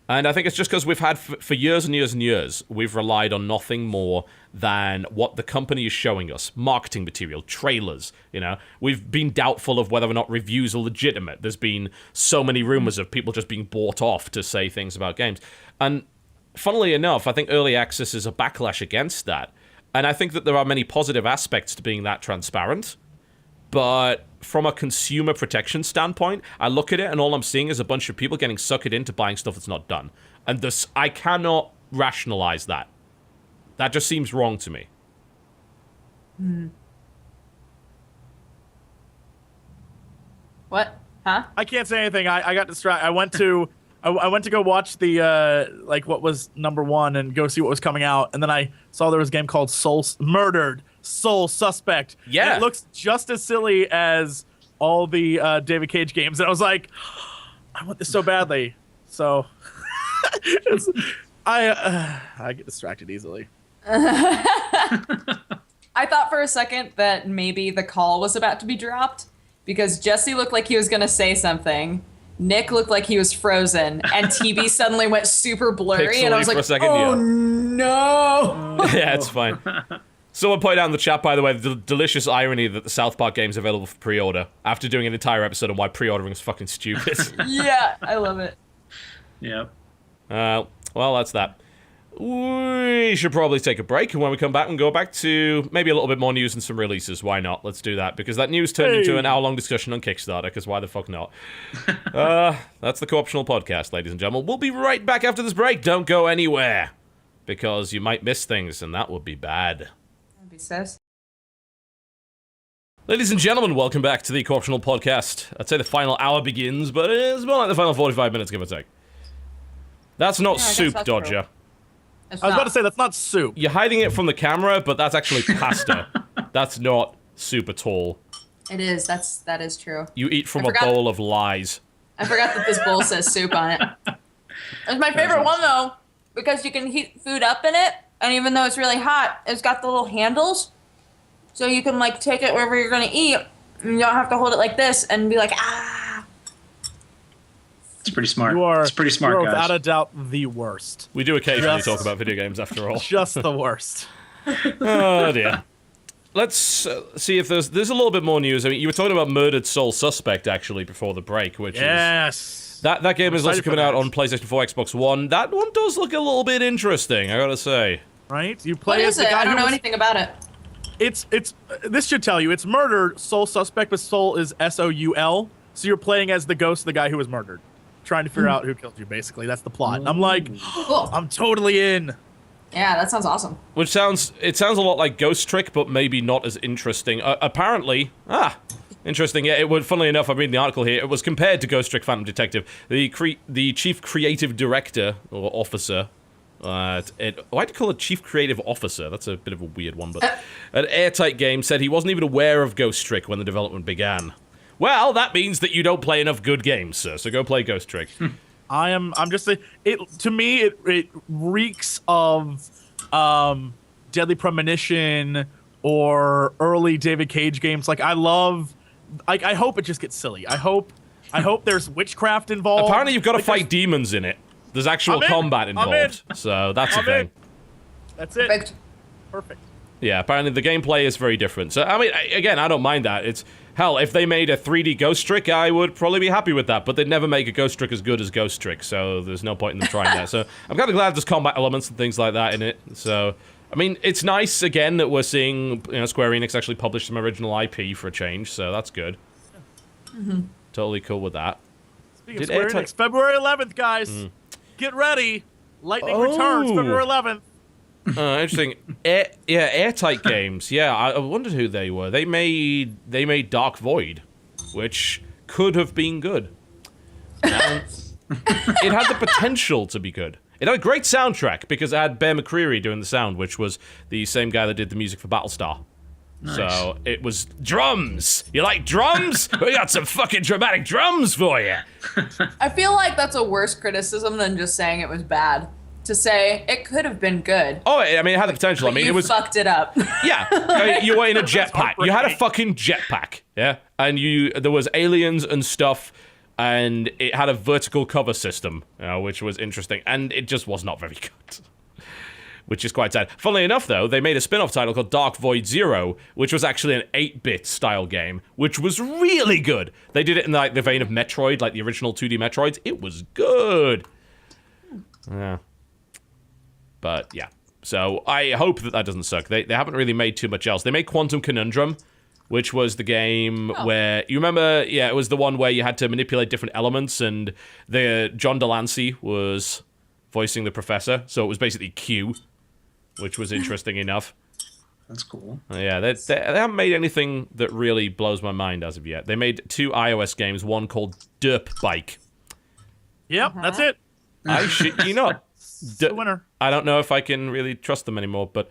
And I think it's just because we've had, for years and years and years, we've relied on nothing more than what the company is showing us. Marketing material, trailers, We've been doubtful of whether or not reviews are legitimate. There's been so many rumors of people just being bought off to say things about games. And funnily enough, I think early access is a backlash against that. And I think that there are many positive aspects to being that transparent. But from a consumer protection standpoint, I look at it and all I'm seeing is a bunch of people getting suckered into buying stuff that's not done. And this, I cannot rationalize that. That just seems wrong to me. What? Huh? I can't say anything. I got distracted. I went to I went to go watch the like what was #1 and go see what was coming out, and then I saw there was a game called Murdered Soul Suspect. Yeah, and it looks just as silly as all the David Cage games, and I was like, I want this so badly. So I get distracted easily. I thought for a second that maybe the call was about to be dropped because Jesse looked like he was going to say something. Nick looked like he was frozen, and TB suddenly went super blurry, Pixely and I was like, "Oh no!" Yeah, it's fine. Someone pointed out in the chat, by the way, the delicious irony that the South Park game is available for pre-order after doing an entire episode on why pre-ordering is fucking stupid. Yeah, I love it. Yep. Well, that's that. We should probably take a break, and when we come back, we'll go back to maybe a little bit more news and some releases. Why not? Let's do that, because that news turned into an hour-long discussion on Kickstarter, because why the fuck not? That's the Co-optional Podcast, ladies and gentlemen. We'll be right back after this break. Don't go anywhere, because you might miss things, and that would be bad. That'd be sus. Ladies and gentlemen, welcome back to the Co-optional Podcast. I'd say the final hour begins, but it's more like the final 45 minutes, give or take. That's not soup, that's Dodger. true. I was about to say, that's not soup. You're hiding it from the camera, but that's actually pasta. That's not soup at all. It is. That is true. You eat from a bowl of lies. I forgot that this bowl says soup on it. It's my favorite one, though, because you can heat food up in it, and even though it's really hot, it's got the little handles, so you can, like, take it wherever you're going to eat, and you don't have to hold it like this and be like, ah. It's pretty smart. It's pretty smart, guys. Without a doubt, the worst. We do occasionally talk about video games, after all. Just the worst. Oh, dear. Let's see if there's a little bit more news. I mean, you were talking about Murdered Soul Suspect, actually, before the break, which is... That game is also coming out on PlayStation 4, Xbox One. That one does look a little bit interesting, I gotta say. Right? You play What as is the it? guy I don't who know was- anything about it. It's this should tell you. It's Murdered Soul Suspect, but Soul is Soul. So you're playing as the ghost of the guy who was murdered. Trying to figure out who killed you, basically. That's the plot. And I'm like, Cool. I'm totally in. Yeah, that sounds awesome. Which sounds a lot like Ghost Trick, but maybe not as interesting. Apparently, interesting. Yeah, it would. Funnily enough, I'm reading the article here. It was compared to Ghost Trick: Phantom Detective. The chief creative director or officer. Why'd you call it chief creative officer? That's a bit of a weird one. But an Airtight Game said he wasn't even aware of Ghost Trick when the development began. Well, that means that you don't play enough good games, sir. So go play Ghost Trick. I'm just saying, to me it reeks of Deadly Premonition or early David Cage games. Like I hope it just gets silly. I hope there's witchcraft involved. Apparently you've got to fight demons in it. There's actual combat involved. So that's a thing. That's it. Perfect. Yeah, apparently the gameplay is very different. So, I mean, again, I don't mind that. It's, hell, if they made a 3D Ghost Trick, I would probably be happy with that. But they'd never make a Ghost Trick as good as Ghost Trick, so there's no point in them trying that. So, I'm kind of glad there's combat elements and things like that in it. So, I mean, it's nice, again, that we're seeing, Square Enix actually publish some original IP for a change, so that's good. Mm-hmm. Totally cool with that. Speaking of Square Enix, February 11th, guys. Get ready. Lightning returns February 11th. Interesting. Airtight Games. Yeah, I wondered who they were. They made Dark Void, which could have been good. And it had the potential to be good. It had a great soundtrack because it had Bear McCreary doing the sound, which was the same guy that did the music for Battlestar. Nice. So it was drums. You like drums? We got some fucking dramatic drums for you. I feel like that's a worse criticism than just saying it was bad. To say it could have been good. Oh, I mean, it had the potential. I mean, it was fucked it up. Yeah, I mean, you were in a jetpack. You had a fucking jetpack, yeah, and there was aliens and stuff, and it had a vertical cover system, which was interesting, and it just was not very good. Which is quite sad. Funnily enough, though, they made a spin-off title called Dark Void Zero, which was actually an 8-bit style game, which was really good. They did it in like the vein of Metroid, like the original 2D Metroids. It was good. Yeah. But, yeah. So, I hope that doesn't suck. They haven't really made too much else. They made Quantum Conundrum, which was the game where... You remember... Yeah, it was the one where you had to manipulate different elements, and John Delancey was voicing the professor, so it was basically Q, which was interesting enough. That's cool. Yeah, they haven't made anything that really blows my mind as of yet. They made 2 iOS games, one called Derp Bike, Yep, that's it. I should, The winner. I don't know if I can really trust them anymore, but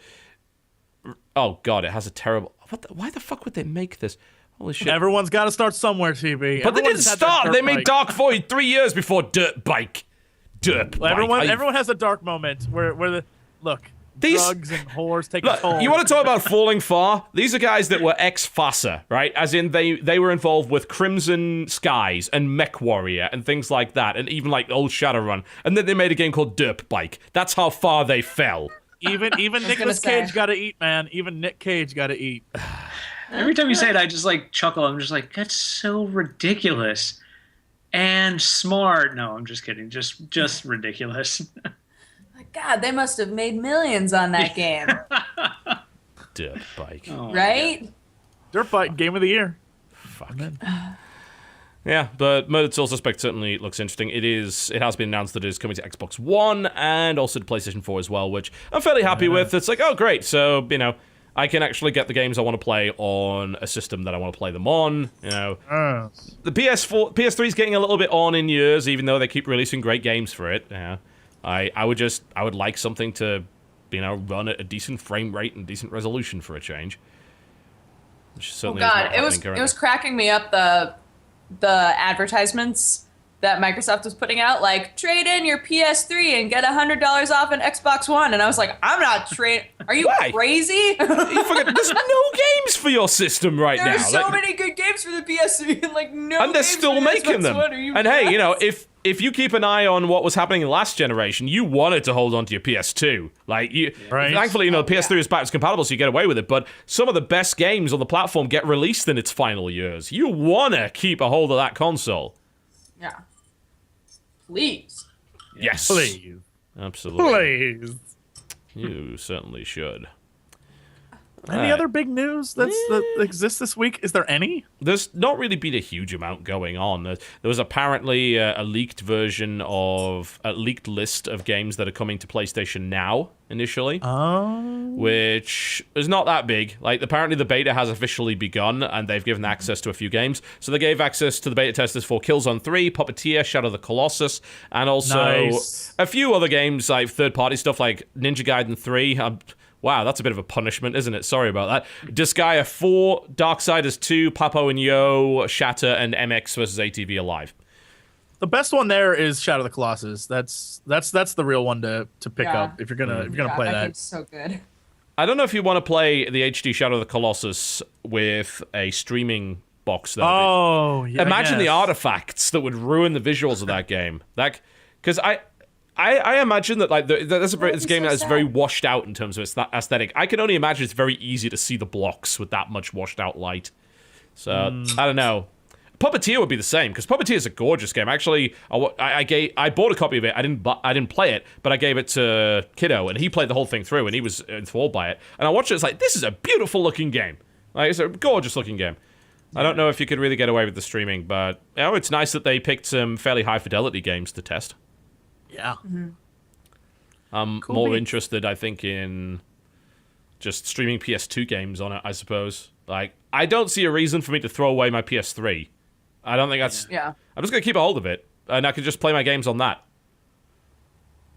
oh god, it has a terrible. Why the fuck would they make this? Holy shit! Everyone's got to start somewhere, TB. But they didn't start. They made Dark Void 3 years before Dirt Bike. Everyone has a dark moment where drugs and whores take a toll. You want to talk about falling far? These are guys that were ex-FASA, right? As in, they were involved with Crimson Skies and MechWarrior and things like that, and even like old Shadowrun. And then they made a game called Dirt Bike. That's how far they fell. Even Nicolas Cage got to eat, man. Even Nick Cage got to eat. Every time you say it, I just like chuckle. I'm just like, that's so ridiculous and smart. No, I'm just kidding. Just ridiculous. God, they must have made millions on that game. Dirt Bike. Oh, right? Dirt Bike, game of the year. Fuck. Yeah, but Murdered Soul Suspect certainly looks interesting. It has been announced that it is coming to Xbox One and also to PlayStation 4 as well, which I'm fairly happy with. It's like, oh, great. So, I can actually get the games I want to play on a system that I want to play them on. The PS3 is getting a little bit on in years, even though they keep releasing great games for it. Yeah. I would like something to, run at a decent frame rate and decent resolution for a change. Which certainly it was cracking me up the advertisements that Microsoft was putting out, like trade in your PS3 and get $100 off an Xbox One, and I was like, I'm not trade. Are you crazy? You forget there's no games for your system right now. There's so many good games for the PS3, and no. And they're games still for the making Xbox them. One. Are you and nuts? hey, if you keep an eye on what was happening in the last generation, you wanted to hold on to your PS2. Thankfully, the PS3 is backwards compatible, so you get away with it. But some of the best games on the platform get released in its final years. You wanna keep a hold of that console. Yeah. Please. Yes. Please. Absolutely. Please. You certainly should. Any other big news that exists this week? Is there any? There's not really been a huge amount going on. There was apparently a leaked list of games that are coming to PlayStation Now initially. Oh. Which is not that big. Apparently the beta has officially begun, and they've given access to a few games. So they gave access to the beta testers for Killzone 3, Puppeteer, Shadow of the Colossus, and also a few other games, like third-party stuff like Ninja Gaiden 3. Wow, that's a bit of a punishment, isn't it? Sorry about that. Disgaea 4, Darksiders 2, Papo and Yo, Shatter, and MX vs. ATV Alive. The best one there is Shadow of the Colossus. That's the real one to pick up if you're gonna play that. Game's so good. I don't know if you want to play the HD Shadow of the Colossus with a streaming box, though. Oh, yeah. Imagine the artifacts that would ruin the visuals of that game. Because I imagine that there's this game that is very washed out in terms of its aesthetic. I can only imagine it's very easy to see the blocks with that much washed out light. So I don't know. Puppeteer would be the same, because Puppeteer is a gorgeous game. Actually, I bought a copy of it. I didn't play it, but I gave it to Kiddo, and he played the whole thing through, and he was enthralled by it. And I watched it. It's like, this is a beautiful looking game. It's a gorgeous looking game. I don't know if you could really get away with the streaming, but it's nice that they picked some fairly high fidelity games to test. Yeah. Mm-hmm. I'm more interested, I think, in just streaming PS2 games on it, I suppose. I don't see a reason for me to throw away my PS3. I don't think that's... Yeah. I'm just going to keep a hold of it, and I can just play my games on that.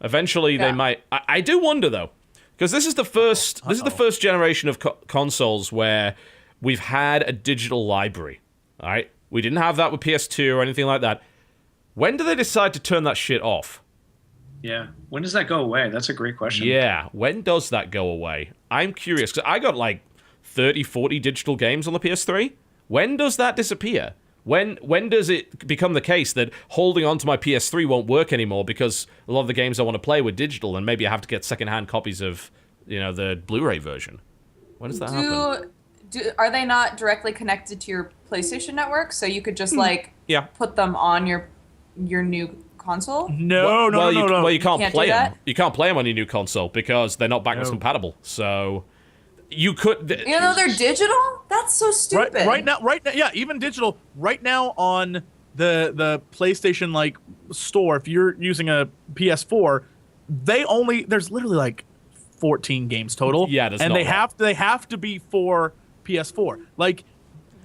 Eventually, they might... I do wonder, though, because this is the first generation of consoles where we've had a digital library, all right? We didn't have that with PS2 or anything like that. When do they decide to turn that shit off? Yeah. When does that go away? That's a great question. Yeah. When does that go away? I'm curious, because I got 30, 40 digital games on the PS3. When does that disappear? When does it become the case that holding onto my PS3 won't work anymore because a lot of the games I want to play were digital, and maybe I have to get secondhand copies of, the Blu-ray version? When does that happen? Are they not directly connected to your PlayStation network, so you could just put them on your new console? No. Well, you can't play them. that? You can't play them on your new console because they're not backwards compatible. So you could. Even though they're digital, that's so stupid. Right now, yeah, even digital. Right now on the PlayStation store, if you're using a PS4, there's literally 14 games total. Yeah, there's and not they have to be for PS4.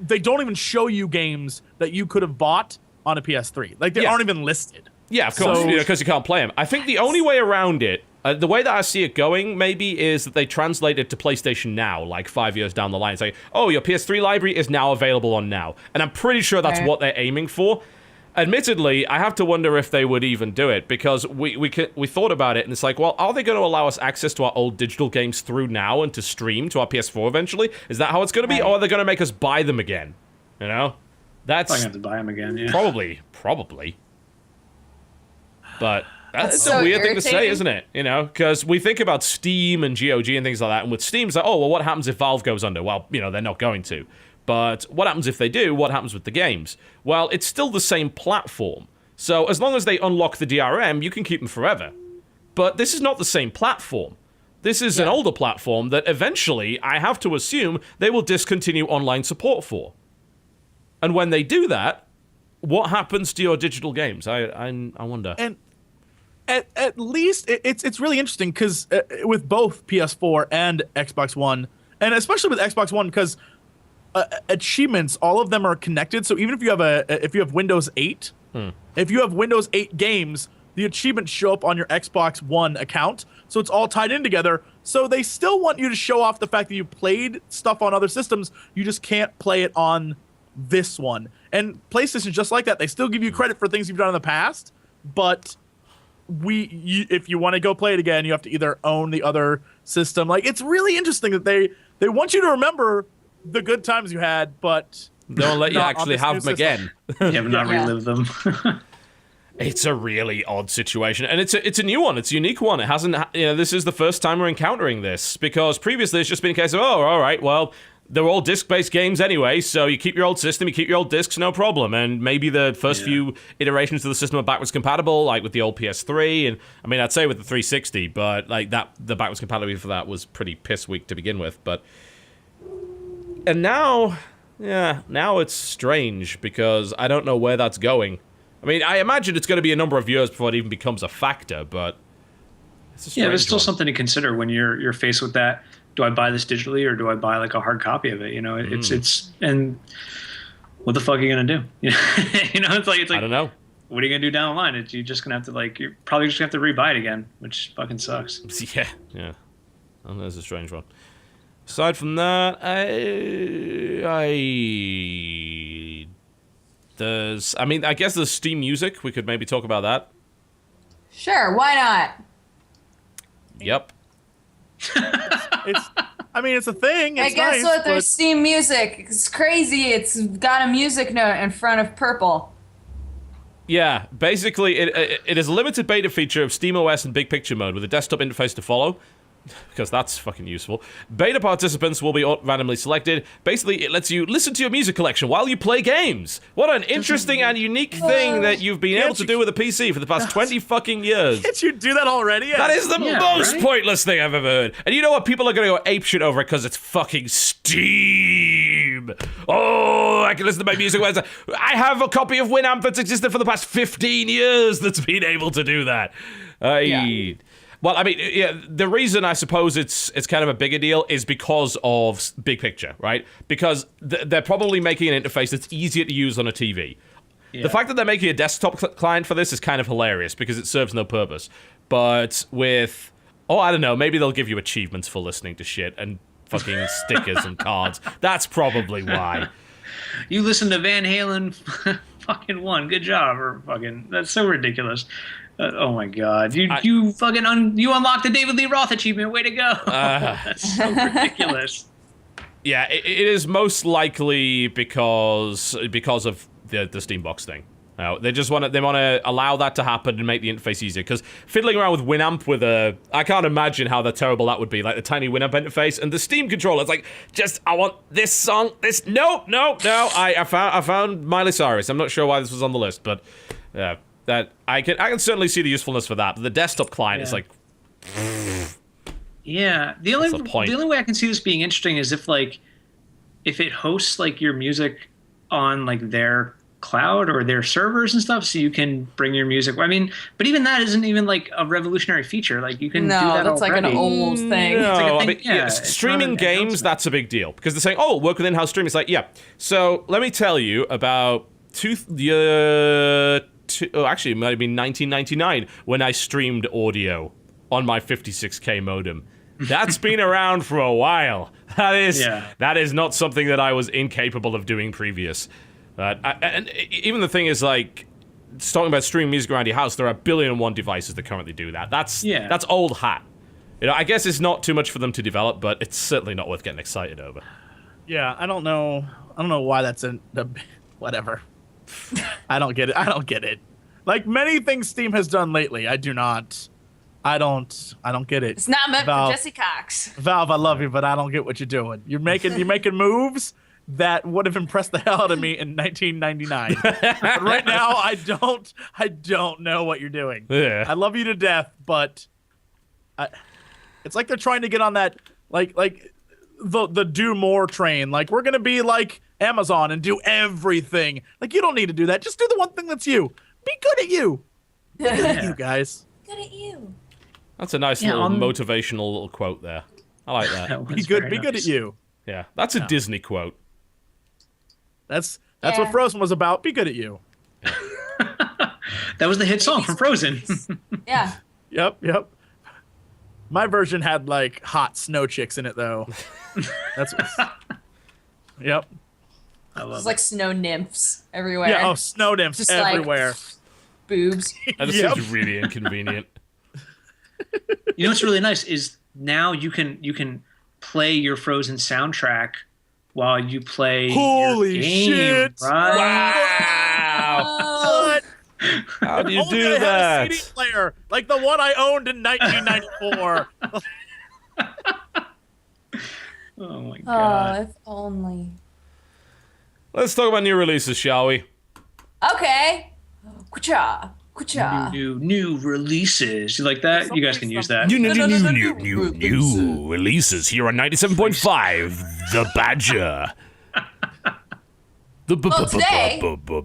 They don't even show you games that you could have bought on a PS3. They aren't even listed. Yeah, of course, because you can't play them. I think the only way around it, the way that I see it going, maybe, is that they translate it to PlayStation Now, like 5 years down the line. Say, oh, your PS3 library is now available on Now. And I'm pretty sure that's what they're aiming for. Admittedly, I have to wonder if they would even do it, because we thought about it, and it's like, well, are they going to allow us access to our old digital games through Now and to stream to our PS4 eventually? Is that how it's going to be, or are they going to make us buy them again? You know? That's... Probably have to buy them again, yeah. Probably. But that's so a weird thing to irritating. say, isn't it? You know, because we think about Steam and GOG and things like that, and with Steam, it's like, oh, well, what happens if Valve goes under? Well, you know, they're not going to. But what happens if they do? What happens with the games? Well, it's still the same platform. So as long as they unlock the DRM, you can keep them forever. But this is not the same platform. This is an older platform that eventually, I have to assume, they will discontinue online support for. And when they do that, what happens to your digital games? I wonder. And at least it's really interesting because with both PS4 and Xbox One, and especially with Xbox One, because achievements, all of them are connected. So even if you have Windows 8, if you have Windows 8 games, the achievements show up on your Xbox One account. So it's all tied in together. So they still want you to show off the fact that you played stuff on other systems. You just can't play it on this one. And PlayStation's just like that. They still give you credit for things you've done in the past, but if you want to go play it again, you have to either own the other system. Like, it's really interesting that they want you to remember the good times you had, but don't let you actually have them again. Yeah, but not relive them. It's a really odd situation, and it's a new one. It's a unique one. It hasn't, this is the first time we're encountering this, because previously it's just been a case of, oh, all right, well, they're all disc-based games anyway, so you keep your old system, you keep your old discs, no problem. And maybe the first few iterations of the system are backwards compatible, like with the old PS3, and I mean, I'd say with the 360, but like the backwards compatibility for that was pretty piss weak to begin with. And now it's strange, because I don't know where that's going. I mean, I imagine it's going to be a number of years before it even becomes a factor, but it's a strange there's still one. something to consider when you're faced with that. Do I buy this digitally, or do I buy like a hard copy of it? You know, it's and what the fuck are you gonna do? It's like I don't know. What are you gonna do down the line? You're just gonna have to you're probably just gonna have to rebuy it again, which fucking sucks. Yeah. And there's a strange one. Aside from that, I guess there's Steam Music. We could maybe talk about that. Sure, why not? Yep. It's a thing. It's Hey, guess nice, what? There's but Steam Music. It's crazy. It's got a music note in front of purple. Yeah, basically, it is a limited beta feature of SteamOS and Big Picture mode with a desktop interface to follow, because that's fucking useful. Beta participants will be randomly selected. Basically, it lets you listen to your music collection while you play games. What an interesting and unique thing that you've been able to do with a PC for the past 20 fucking years. can't you do that already? That is the most pointless thing I've ever heard. And you know what? People are going to go apeshit over it because it's fucking Steam. Oh, I can listen to my music. I have a copy of Winamp that's existed for the past 15 years that's been able to do that. Well, I mean, the reason I suppose it's kind of a bigger deal is because of Big Picture, right? Because they're probably making an interface that's easier to use on a TV. Yeah. The fact that they're making a desktop client for this is kind of hilarious because it serves no purpose. But with, I don't know, maybe they'll give you achievements for listening to shit and fucking stickers and cards. That's probably why. You listen to Van Halen fucking 1. Good job. Or fucking, that's so ridiculous. Oh my god! You unlocked the David Lee Roth achievement. Way to go! That's so ridiculous. Yeah, it is most likely because of the Steambox thing. They just want to allow that to happen and make the interface easier. Because fiddling around with Winamp I can't imagine how terrible that would be. Like the tiny Winamp interface and the Steam controller. It's like, I want this song. No. I found Miley Cyrus. I'm not sure why this was on the list, but yeah. That I can certainly see the usefulness for that. But the desktop client is like, the only way I can see this being interesting is if it hosts your music on their cloud or their servers and stuff, so you can bring your music. I mean, but even that isn't even a revolutionary feature. You can do that that's already. like an old thing. No, streaming games, that's a big deal because they're saying, work with in-house streaming. It's like, yeah. So let me tell you about actually, it might have been 1999 when I streamed audio on my 56K modem. That's been around for a while. That is not something that I was incapable of doing previous. And even the thing is, like, talking about streaming music around your house, there are 1,000,000,001 devices that currently do that. That's old hat. You know, I guess it's not too much for them to develop, but it's certainly not worth getting excited over. Yeah, I don't know why that's whatever. I don't get it. Like many things Steam has done lately, I don't get it. It's not meant Valve, for Jesse Cox. Valve, I love you, but I don't get what you're doing. You're making moves that would have impressed the hell out of me in 1999. But right now, I don't know what you're doing. Yeah. I love you to death, but it's like they're trying to get on that like the do more train. Like, we're gonna be like Amazon and do everything. Like, you don't need to do that. Just do the one thing that's you. Be good at you. Be good at you guys. Good at you. That's a nice little motivational little quote there. I like that. Be good at you. Yeah, that's a Disney quote. That's what Frozen was about. Be good at you. That was the hit song from Frozen. Yeah. Yep. My version had like hot snow chicks in it though. That's what. Yep. I love It's like snow nymphs everywhere. Yeah. Oh, snow nymphs Just everywhere. Like, boobs. That just seems really inconvenient. You know what's really nice is now you can play your Frozen soundtrack while you play Holy your game, shit! Wow! What? How do you Only do I had a that? CD player, like the one I owned in 1994. Oh my Oh, god! if only. Let's talk about new releases, shall we? Okay. Kucha. New releases. You like that? You guys can use that. New releases here on 97.5. The Badger. The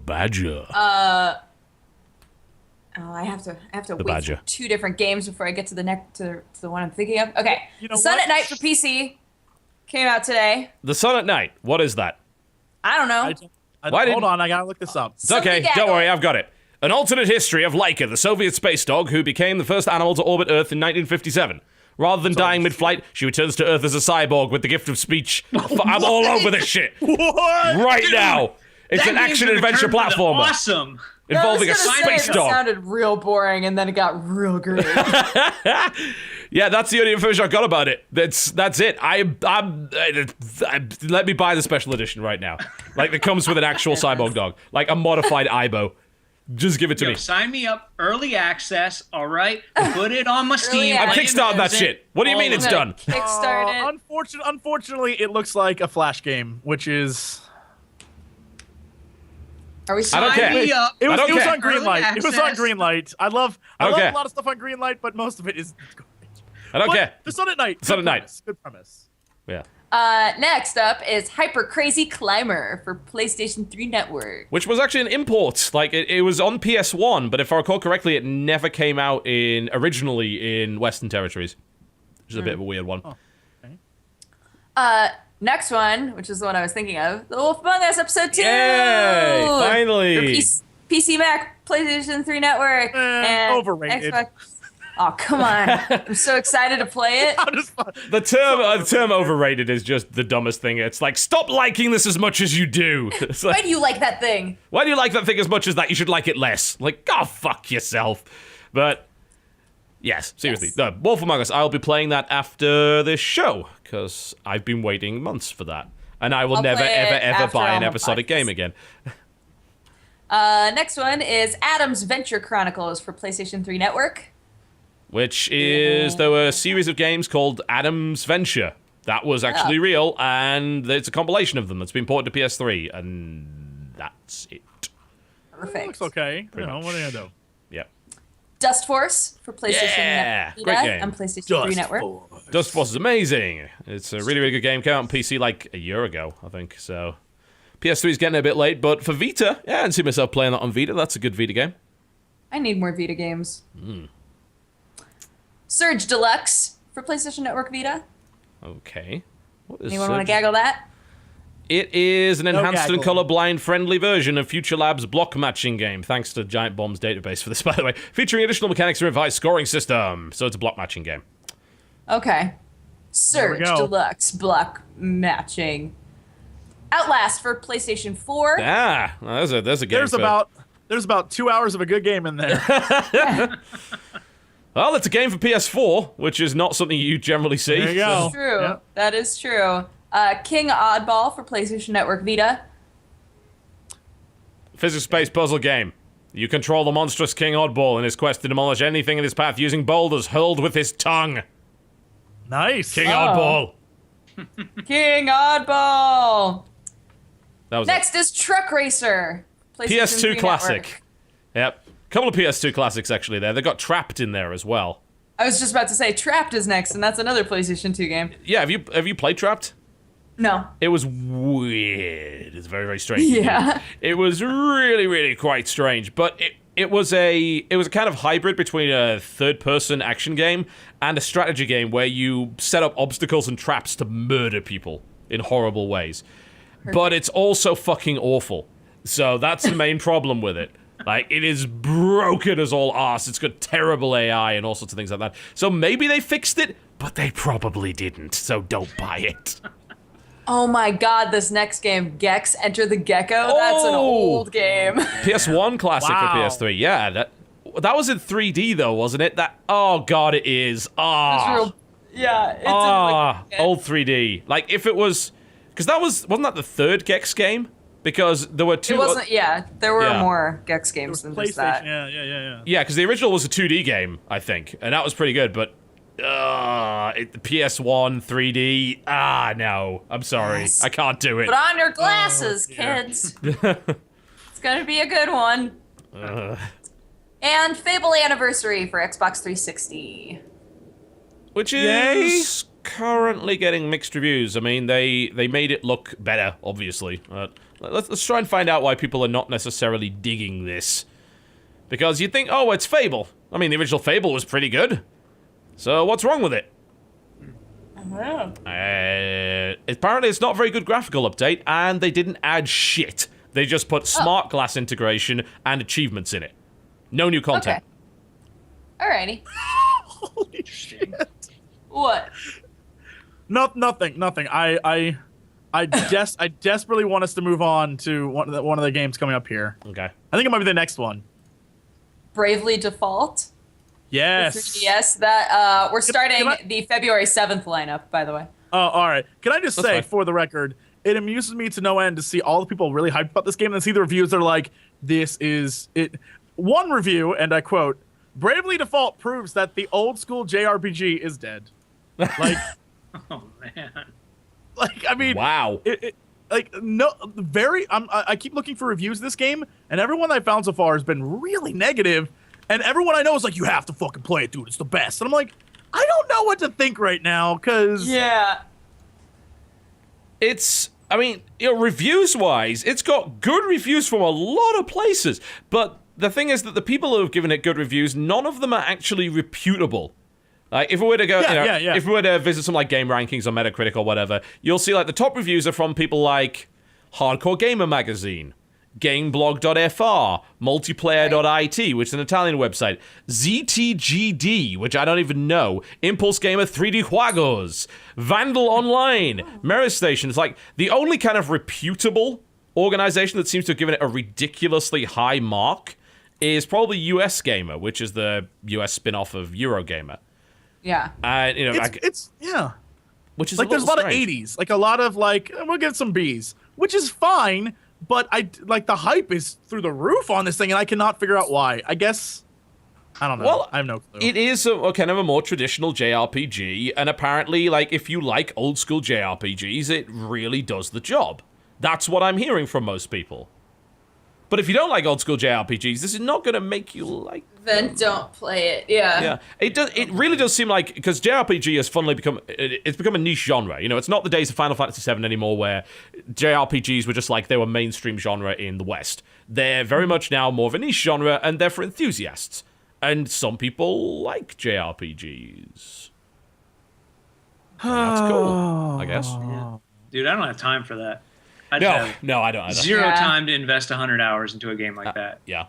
Badger. Oh, I have to wait Badger. for 2 different games before I get to the one I'm thinking of. Okay. You know Sun what? at Night for PC came out today. The Sun at Night. What is that? I don't know. Hold on, I gotta look this up. It's okay. Something Don't worry, gaggle. I've got it. An alternate history of Laika, the Soviet space dog who became the first animal to orbit Earth in 1957. Rather than dying mid-flight, she returns to Earth as a cyborg with the gift of speech. I'm all over this shit. What? Right now. It's That an game's gonna action-adventure turn into platformer Awesome. involving I a was gonna say, space It dog. sounded real boring, and then it got real great. Yeah, that's the only information I got about it. That's it. Let me buy the special edition right now. Like, it comes with an actual cyborg dog, like a modified Aibo. Just give it to me. Sign me up. Early access. All right. Put it on my Steam. access. I'm kickstarting that shit. What do you mean it's done? Kickstart it. Unfortunately, it looks like a Flash game, which is. Are we I don't signing? care. Sign me up. It was don't care. on Greenlight. It was on Access. Greenlight. I love Okay. a lot of stuff on Greenlight, but most of it is garbage. I don't care. The Sun at Night. Sun at Night. Good premise. Yeah. Next up is Hyper Crazy Climber for PlayStation 3 Network. Which was actually an import. Like, it was on PS1, but if I recall correctly, it never came out originally in Western territories. Which is a bit of a weird one. Next one, which is the one I was thinking of, The Wolf Among Us Episode 2! Yay! Finally! For PC, Mac, PlayStation 3 Network, and overrated. Xbox. Oh, come on. I'm so excited to play it. The term overrated is just the dumbest thing. It's like, stop liking this as much as you do. It's like, Why do you like that thing? why do you like that thing as much as that? You should like it less. Like, go fuck yourself. But, yes, seriously. Yes. The Wolf Among Us, I'll be playing that after this show, because I've been waiting months for that. And I will I'll never, play it ever after buy an all the episodic podcasts. game again. Next one is Adam's Venture Chronicles for PlayStation 3 Network. Which is, there were a series of games called Adam's Venture. That was actually real, and it's a compilation of them that's been ported to PS3, and that's it. Perfect. Looks okay. Pretty much. What are you gonna do? Yeah. Dust Force for PlayStation Yeah, Vita great game. and PlayStation 3 Network. Dust Force is amazing. It's a really, really good game. Came out on PC like a year ago, I think, so... PS3 is getting a bit late, but for Vita, yeah, I can see myself playing that on Vita. That's a good Vita game. I need more Vita games. Surge Deluxe for PlayStation Network Vita. Okay. What is Anyone want to Surge? gaggle that? It is an enhanced and gaggling. colorblind friendly version of Future Lab's block matching game, thanks to Giant Bomb's database for this, by the way, featuring additional mechanics and revised scoring system. So it's a block matching game. Okay. Surge go. Deluxe block matching. Outlast for PlayStation 4. Ah, there's a game. There's about 2 hours of a good game in there. Well, it's a game for PS4, which is not something you generally see. There you go. That's true. Yep. That is true. King Oddball for PlayStation Network Vita. Physics-based puzzle game. You control the monstrous King Oddball in his quest to demolish anything in his path using boulders hurled with his tongue. Nice. King Oddball. King Oddball. That was Next is Truck Racer. PlayStation PS2 3 classic. Network. Yep. Couple of PS2 classics actually there. They got Trapped in there as well. I was just about to say Trapped is next, and that's another PlayStation 2 game. Yeah, have you played Trapped? No. It was weird. It's very, very strange. Yeah. It was really, really quite strange. But it was a kind of hybrid between a third-person action game and a strategy game where you set up obstacles and traps to murder people in horrible ways. But it's also fucking awful. So that's the main problem with it. Like, it is broken as all arse. It's got terrible AI and all sorts of things like that. So maybe they fixed it, but they probably didn't. So don't buy it. Oh my god, this next game, Gex Enter the Gecko, that's an old game. PS1 classic Wow. for PS3. Yeah, that was in 3D though, wasn't it? Oh god, it is. Ah, It's old 3D. Like if it was, because wasn't that the third Gex game? Because there were two. It wasn't, there were Yeah. more Gex games than just that. Yeah. Yeah, because the original was a 2D game, I think, and that was pretty good. But the PS1 3D. No, I'm sorry, Yes. I can't do it. Put on your glasses, kids. It's gonna be a good one. And Fable Anniversary for Xbox 360. Which is currently getting mixed reviews. I mean, they made it look better, obviously. Let's try and find out why people are not necessarily digging this. Because you'd think, oh, it's Fable. I mean, the original Fable was pretty good. So what's wrong with it? Apparently it's not a very good graphical update, and they didn't add shit. They just put smart glass integration and achievements in it. No new content. Okay. Alrighty. Holy shit. What? Nothing. I desperately want us to move on to one of the games coming up here. Okay. I think it might be the next one. Bravely Default. Yes. 3DS. That we're starting can I- the February 7th lineup, by the way. Oh, all right. Can I just That's say, fine. for the record, it amuses me to no end to see all the people really hyped about this game and see the reviews that are like, this is it. One review, and I quote, Bravely Default proves that the old school JRPG is dead. Like, Oh man. I mean, Wow. I keep looking for reviews of this game, and everyone I found so far has been really negative, and everyone I know is like, you have to fucking play it, dude, it's the best. And I'm like, I don't know what to think right now, because Yeah. Reviews-wise, it's got good reviews from a lot of places, but the thing is that the people who have given it good reviews, none of them are actually reputable. Like, if we were to go, if we were to visit some, like, game rankings on Metacritic or whatever, you'll see, like, the top reviews are from people like Hardcore Gamer Magazine, Gameblog.fr, Multiplayer.it, which is an Italian website, ZTGD, which I don't even know, Impulse Gamer 3D Juegos, Vandal Online, Merit Station. It's like the only kind of reputable organization that seems to have given it a ridiculously high mark is probably US Gamer, which is the US spin-off of Eurogamer. Yeah. it's Which is like there's a lot strange. of 80s, like a lot of like we'll get some B's, which is fine, but I like the hype is through the roof on this thing, and I cannot figure out why. I guess I don't know. Well, I have no clue. It is a kind of a more traditional JRPG, and apparently, like, if you like old school JRPGs, it really does the job. That's what I'm hearing from most people. But if you don't like old school JRPGs, this is not going to make you like. Then don't play it. Yeah. Yeah, it does. It really does seem like, because JRPG has funnily become it's become a niche genre. You know, it's not the days of Final Fantasy VII anymore, where JRPGs were just like they were mainstream genre in the West. They're very much now more of a niche genre, and they're for enthusiasts. And some people like JRPGs. And that's cool, I guess. Dude, I don't have time for that. I'd No, have no, I don't either. zero Yeah. time to invest 100 hours into a game like that. Yeah.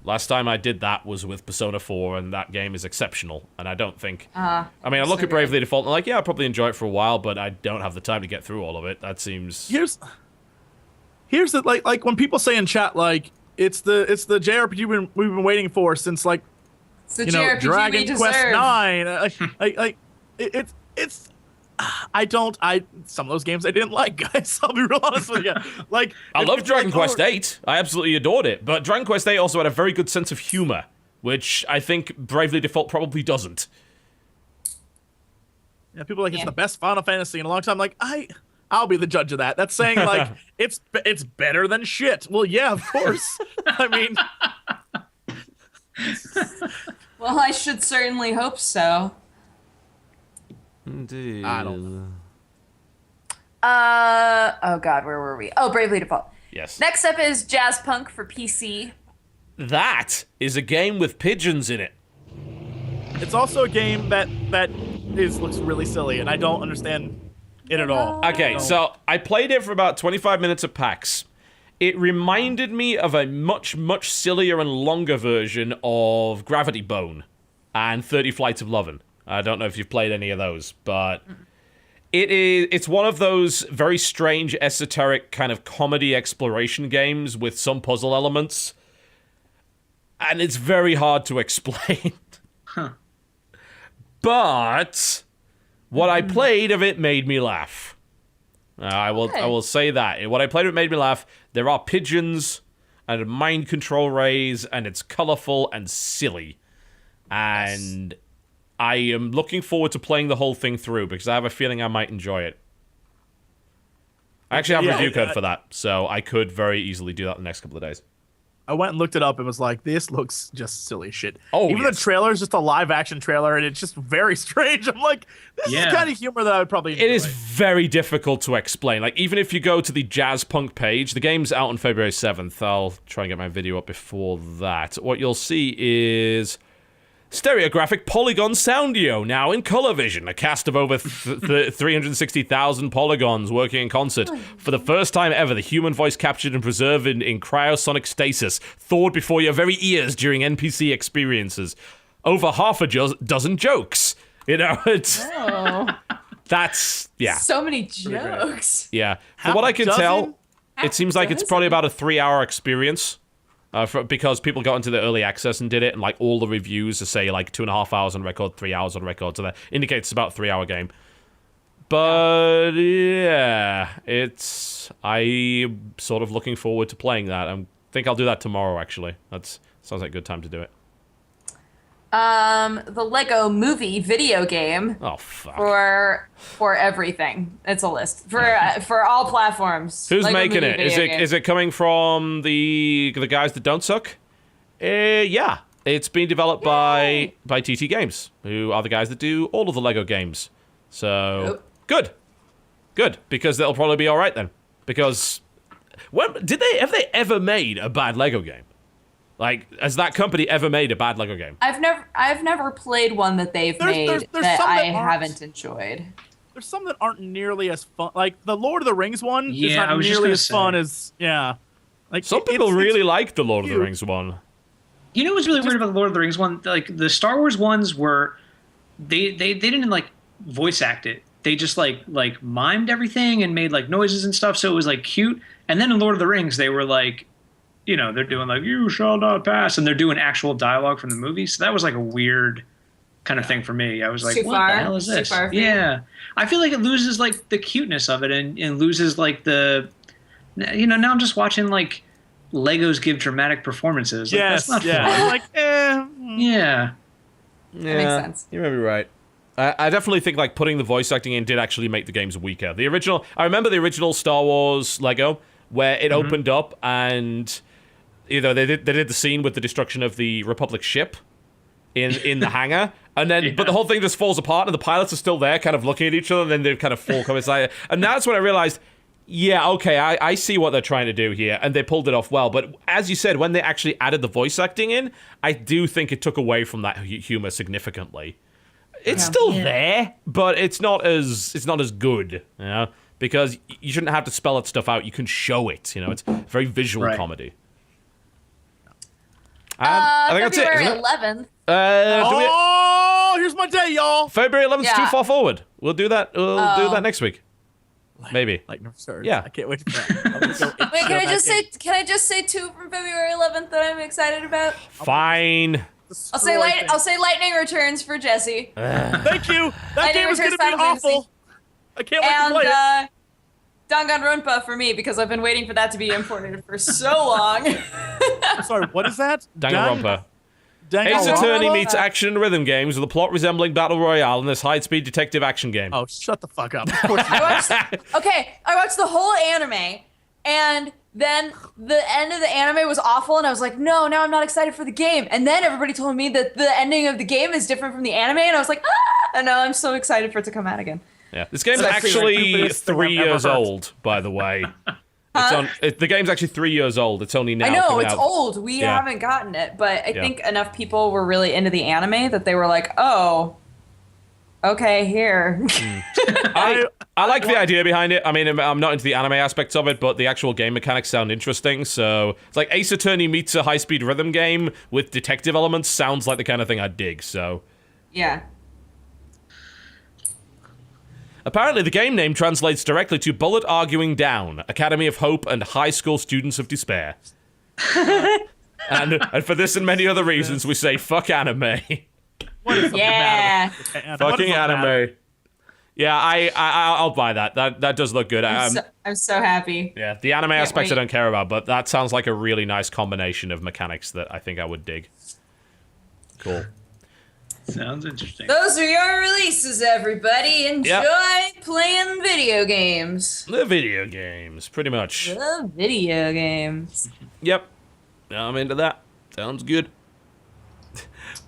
Last time I did that was with Persona 4, and that game is exceptional. And I don't think... I mean, I look so at Bravely Default and I'm like, yeah, I'll probably enjoy it for a while, but I don't have the time to get through all of it. That seems... Here's the like when people say in chat like it's the JRPG we've been waiting for since like It's the JRPG we Dragon Quest deserve. 9. It's some of those games I didn't like, guys. I'll be real honest with you. Like I love it's Dragon like, Quest 8. I absolutely adored it. But Dragon Quest 8 also had a very good sense of humor, which I think Bravely Default probably doesn't. Yeah, people are like it's the best Final Fantasy in a long time. Like I'll be the judge of that. That's saying like it's better than shit. Well, yeah, of course. I mean, Well, I should certainly hope so. Indeed. I don't Oh god, where were we? Oh, Bravely Default. Yes. Next up is Jazz Punk for PC. That is a game with pigeons in it. it's also a game that looks really silly, and I don't understand it at all. Okay, so I played it for about 25 minutes at PAX. It reminded me of a much, much sillier and longer version of Gravity Bone and 30 Flights of Lovin'. I don't know if you've played any of those, but it's one of those very strange, esoteric kind of comedy exploration games with some puzzle elements. And it's very hard to explain. But what I played of it made me laugh. I will say that. What I played of it made me laugh. There are pigeons and mind control rays, and it's colorful and silly. And I am looking forward to playing the whole thing through because I have a feeling I might enjoy it. I actually have a review code for that, so I could very easily do that in the next couple of days. I went and looked it up and was like, this looks just silly shit. Oh, even yes. the trailer is just a live action trailer, and it's just very strange. I'm like, this is kind of humor that I would probably enjoy. It is very difficult to explain. Like, even if you go to the Jazz Punk page, the game's out on February 7th. I'll try and get my video up before that. What you'll see is stereographic polygon soundio, now in color vision. A cast of over 360,000 polygons working in concert. For the first time ever, the human voice captured and preserved in cryosonic stasis, thawed before your very ears during NPC experiences. Over half a dozen jokes. You know, it's... That's, yeah. So many jokes. Yeah. From what I can tell, it seems like it's probably about a 3-hour experience. Because people got into the early access and did it, and like all the reviews say like 2.5 hours on record, 3 hours on record, so that indicates it's about a 3-hour game. But yeah, I'm sort of looking forward to playing that. I think I'll do that tomorrow. Actually, that sounds like a good time to do it. The Lego Movie video game. Oh fuck! For everything, it's a list for all platforms. Who's Lego making Movie it? video game. Is it coming from the guys that don't suck? Yeah, it's being developed by TT Games, who are the guys that do all of the Lego games. So good, because they'll probably be all right then. Because have they ever made a bad Lego game? Like, has that company ever made a bad Lego game? I've never played one that they've made that I haven't enjoyed. There's some that aren't nearly as fun. Like the Lord of the Rings one is I not was just nearly gonna as fun as Like some people really like the Lord of the Rings one. You know what's really weird about the Lord of the Rings one? Like the Star Wars ones were, they didn't like voice act it. They just like mimed everything and made like noises and stuff, so it was like cute. And then in Lord of the Rings, they were like, you know, they're doing like "You shall not pass," and they're doing actual dialogue from the movie. So that was like a weird kind of thing for me. I was like, what the hell is this? Yeah, I feel like it loses like the cuteness of it and loses like the, you know. Now I'm just watching like Legos give dramatic performances. Like, yes, that's not yeah. fun. Like, Yeah. That makes sense. You may be right. I definitely think like putting the voice acting in did actually make the games weaker. I remember the original Star Wars Lego where it opened up and, you know, they did the scene with the destruction of the Republic ship in the hangar, and then but the whole thing just falls apart and the pilots are still there kind of looking at each other, and then they kind of fall coincide. And that's when I realized, yeah, okay, I see what they're trying to do here, and they pulled it off well. But as you said, when they actually added the voice acting in, I do think it took away from that humor significantly. It's still there, but it's not as good. You know, because you shouldn't have to spell that stuff out. You can show it. You know, it's very visual comedy. I think February that's it, 11th. Here's my day, y'all. February 11th is too far forward. We'll do that. We'll do that next week. Maybe. Lightning Returns. Yeah. I can't wait for that. Wait, can I just say 2 from February 11th that I'm excited about? Fine. I'll say Lightning Returns for Jesse. Thank you. That game is going to be Final Fantasy. awful. I can't wait to play it. Danganronpa for me, because I've been waiting for that to be imported for so long. I'm sorry, what is that? Danganronpa. Ace Attorney meets action and rhythm games with a plot resembling Battle Royale in this high-speed detective action game. Oh, shut the fuck up. Of course I watched the whole anime, and then the end of the anime was awful, and I was like, no, now I'm not excited for the game. And then everybody told me that the ending of the game is different from the anime, and I was like, and now I'm so excited for it to come out again. Yeah, this game's actually 3 years old, by the way. The game's actually 3 years old. It's only now. I know, coming it's out. old. We haven't gotten it, but I think enough people were really into the anime that they were like, oh, okay, here. I like the idea behind it. I mean, I'm not into the anime aspects of it, but the actual game mechanics sound interesting. So it's like Ace Attorney meets a high-speed rhythm game with detective elements. Sounds like the kind of thing I'd dig. So yeah. Apparently, the game name translates directly to Bullet Arguing Down, Academy of Hope and High School Students of Despair. and for this and many other reasons, we say, fuck anime. Yeah. Fucking anime. Yeah, I'll buy that. That does look good. I'm so happy. Yeah, the anime aspects I don't care about, but that sounds like a really nice combination of mechanics that I think I would dig. Cool. Sounds interesting. Those are your releases, everybody. Enjoy playing video games. The video games, pretty much. The video games. Yep. I'm into that. Sounds good.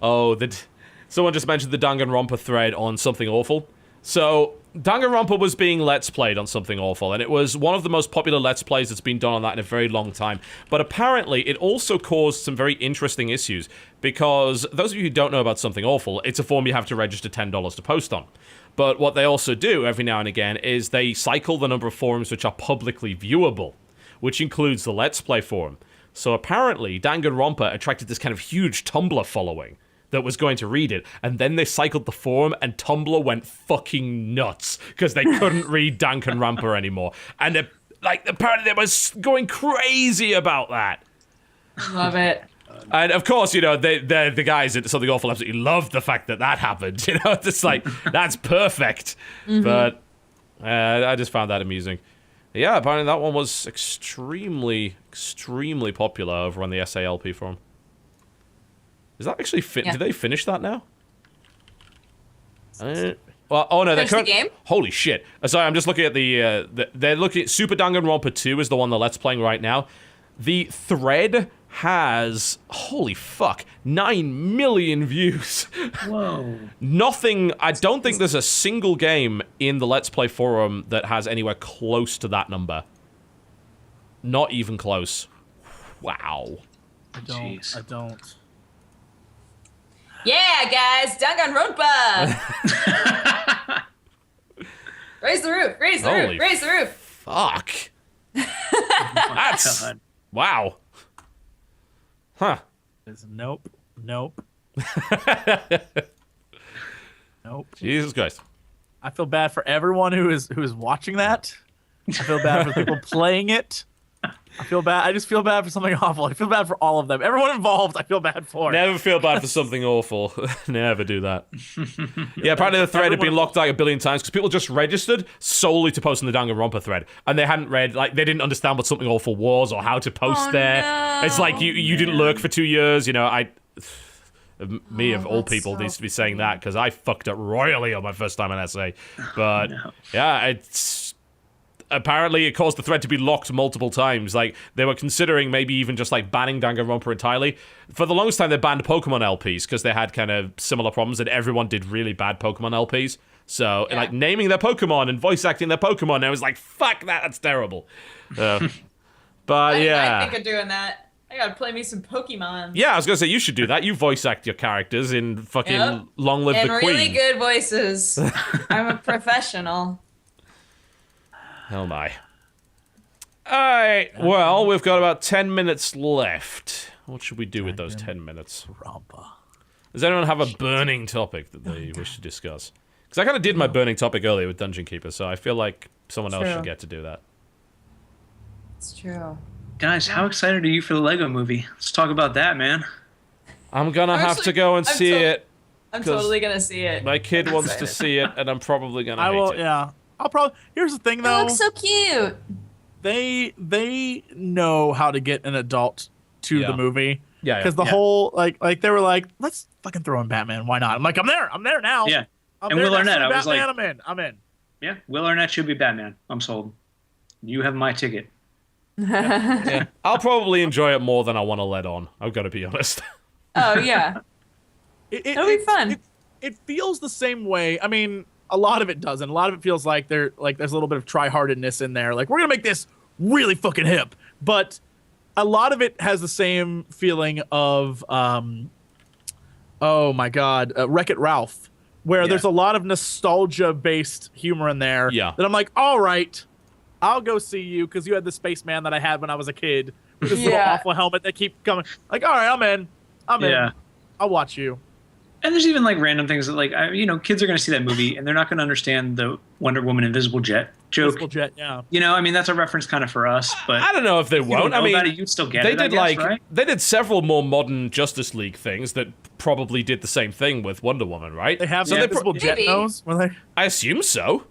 Someone just mentioned the Danganronpa thread on Something Awful. So, Danganronpa was being Let's Played on Something Awful, and it was one of the most popular Let's Plays that's been done on that in a very long time. But apparently, it also caused some very interesting issues, because those of you who don't know about Something Awful, it's a forum you have to register $10 to post on. But what they also do, every now and again, is they cycle the number of forums which are publicly viewable, which includes the Let's Play forum. So apparently, Danganronpa attracted this kind of huge Tumblr following that was going to read it, and then they cycled the forum, and Tumblr went fucking nuts because they couldn't read Danganronpa anymore, and apparently they was going crazy about that. Love it. And of course, you know, the guys at Something Awful absolutely loved the fact that happened. You know, it's like that's perfect. Mm-hmm. But I just found that amusing. Yeah, apparently that one was extremely, extremely popular over on the SALP forum. Is that actually Did they finish that now? Well, oh no, they're the game? Holy shit! Sorry, I'm just looking at they're looking at Super Danganronpa 2 is the one that Let's playing right now. The thread has holy fuck 9 million views. Whoa! Nothing. I don't think there's a single game in the Let's Play forum that has anywhere close to that number. Not even close. Wow. I don't. Yeah, guys, Danganronpa! Raise the roof, raise the roof, raise the roof! Fuck. That's... Wow. Huh. Nope. Nope. Jesus Christ. I feel bad for everyone who is watching that. I feel bad for people playing it. I feel bad. I just feel bad for Something Awful. I feel bad for all of them. Everyone involved, I feel bad for. Never feel bad for Something Awful. Never do that. Yeah, apparently the thread had been locked out a billion times because people just registered solely to post in the Danganronpa thread. And they hadn't read, they didn't understand what Something Awful was or how to post there. No. It's like, you didn't lurk for 2 years, you know, me of all people needs to be saying that because I fucked up royally on my first time in SA. But, yeah, it's... Apparently, it caused the thread to be locked multiple times. Like, they were considering maybe even just, banning Danganronpa entirely. For the longest time, they banned Pokemon LPs, because they had kind of similar problems, and everyone did really bad Pokemon LPs. So, naming their Pokemon and voice acting their Pokemon, I was like, fuck that, that's terrible. But, yeah. I think of doing that. I gotta play me some Pokemon. Yeah, I was gonna say, you should do that. You voice act your characters in fucking Long Live the Queen. And really good voices. I'm a professional. Oh my. Alright, well, we've got about 10 minutes left. What should we do with those 10 minutes? Does anyone have a burning topic that they wish to discuss? Because I kind of did my burning topic earlier with Dungeon Keeper, so I feel like someone else should get to do that. It's true. Guys, how excited are you for the Lego movie? Let's talk about that, man. I'm gonna have to go and see it. I'm totally gonna see it. My kid wants to see it, and I'm probably gonna hate it. Yeah. I'll probably... Here's the thing, though. It looks so cute. They know how to get an adult to the movie. Yeah. Because the whole, like they were like, let's fucking throw in Batman. Why not? I'm like, I'm there now. Yeah. And Will Arnett, I was Batman, like... I'm in. Yeah, Will Arnett should be Batman. I'm sold. You have my ticket. Yeah. I'll probably enjoy it more than I want to let on. I've got to be honest. Oh, yeah. It'll be fun. It feels the same way. I mean, a lot of it doesn't. A lot of it feels like there's a little bit of try-hardedness in there. Like, we're going to make this really fucking hip. But a lot of it has the same feeling of, oh my God, Wreck-It Ralph, where there's a lot of nostalgia-based humor in there. Yeah. That I'm like, all right, I'll go see you because you had the spaceman that I had when I was a kid with this little awful helmet that keep coming. Like, all right, I'm in. I'll watch you. And there's even like random things that like, kids are going to see that movie and they're not going to understand the Wonder Woman Invisible Jet joke. Invisible Jet, yeah. I mean, that's a reference kind of for us, but I don't know if they won't. I mean, you'd still get they it, did I guess, right? they did several more modern Justice League things that probably did the same thing with Wonder Woman, right? They have the Invisible Jet nose? I assume so.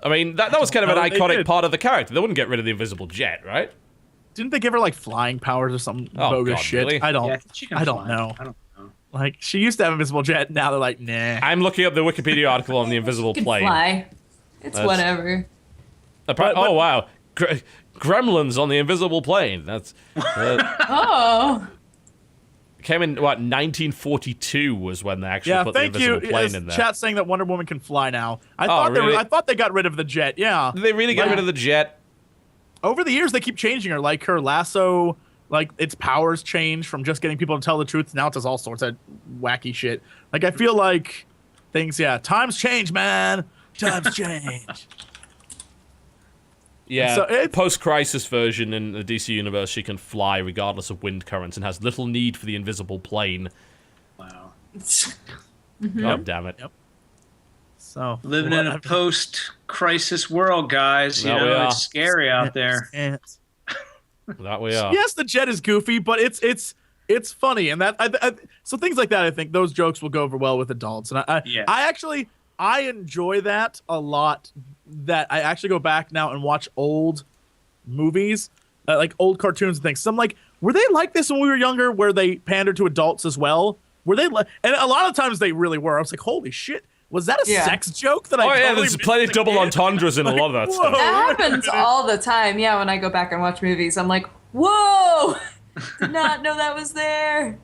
I mean, that was kind of an iconic part of the character. They wouldn't get rid of the Invisible Jet, right? Didn't they give her like flying powers or some bogus shit? Really? I don't know. I don't know. Like, she used to have Invisible Jet, now they're like, nah. I'm looking up the Wikipedia article on the Invisible Plane. Fly. It's whatever. Oh, wow. Gremlins on the Invisible Plane. That's... Oh. Came in, 1942 was when they actually put the Invisible Plane in there. Chat saying that Wonder Woman can fly now. I thought they got rid of the jet, yeah. Did they really get rid of the jet? Over the years, they keep changing her. Like, her lasso, like, its powers change from just getting people to tell the truth. Now it does all sorts of wacky shit. Like, I feel like things, times change, man. Times change. Yeah, so post-crisis version in the DC universe, she can fly regardless of wind currents and has little need for the invisible plane. Wow. God damn it. Yep. So living in a post-crisis world, guys. It's scary out there. That we are. Yes, the jet is goofy, but it's funny, and that so things like that. I think those jokes will go over well with adults, and I enjoy that a lot. That I actually go back now and watch old movies, like old cartoons and things. So I'm like, were they like this when we were younger, where they pandered to adults as well? Were they? And a lot of times they really were. I was like, holy shit. Was that a sex joke that there's plenty of double entendres in a lot of that stuff. That happens all the time. Yeah, when I go back and watch movies, I'm like, whoa! Did not know that was there.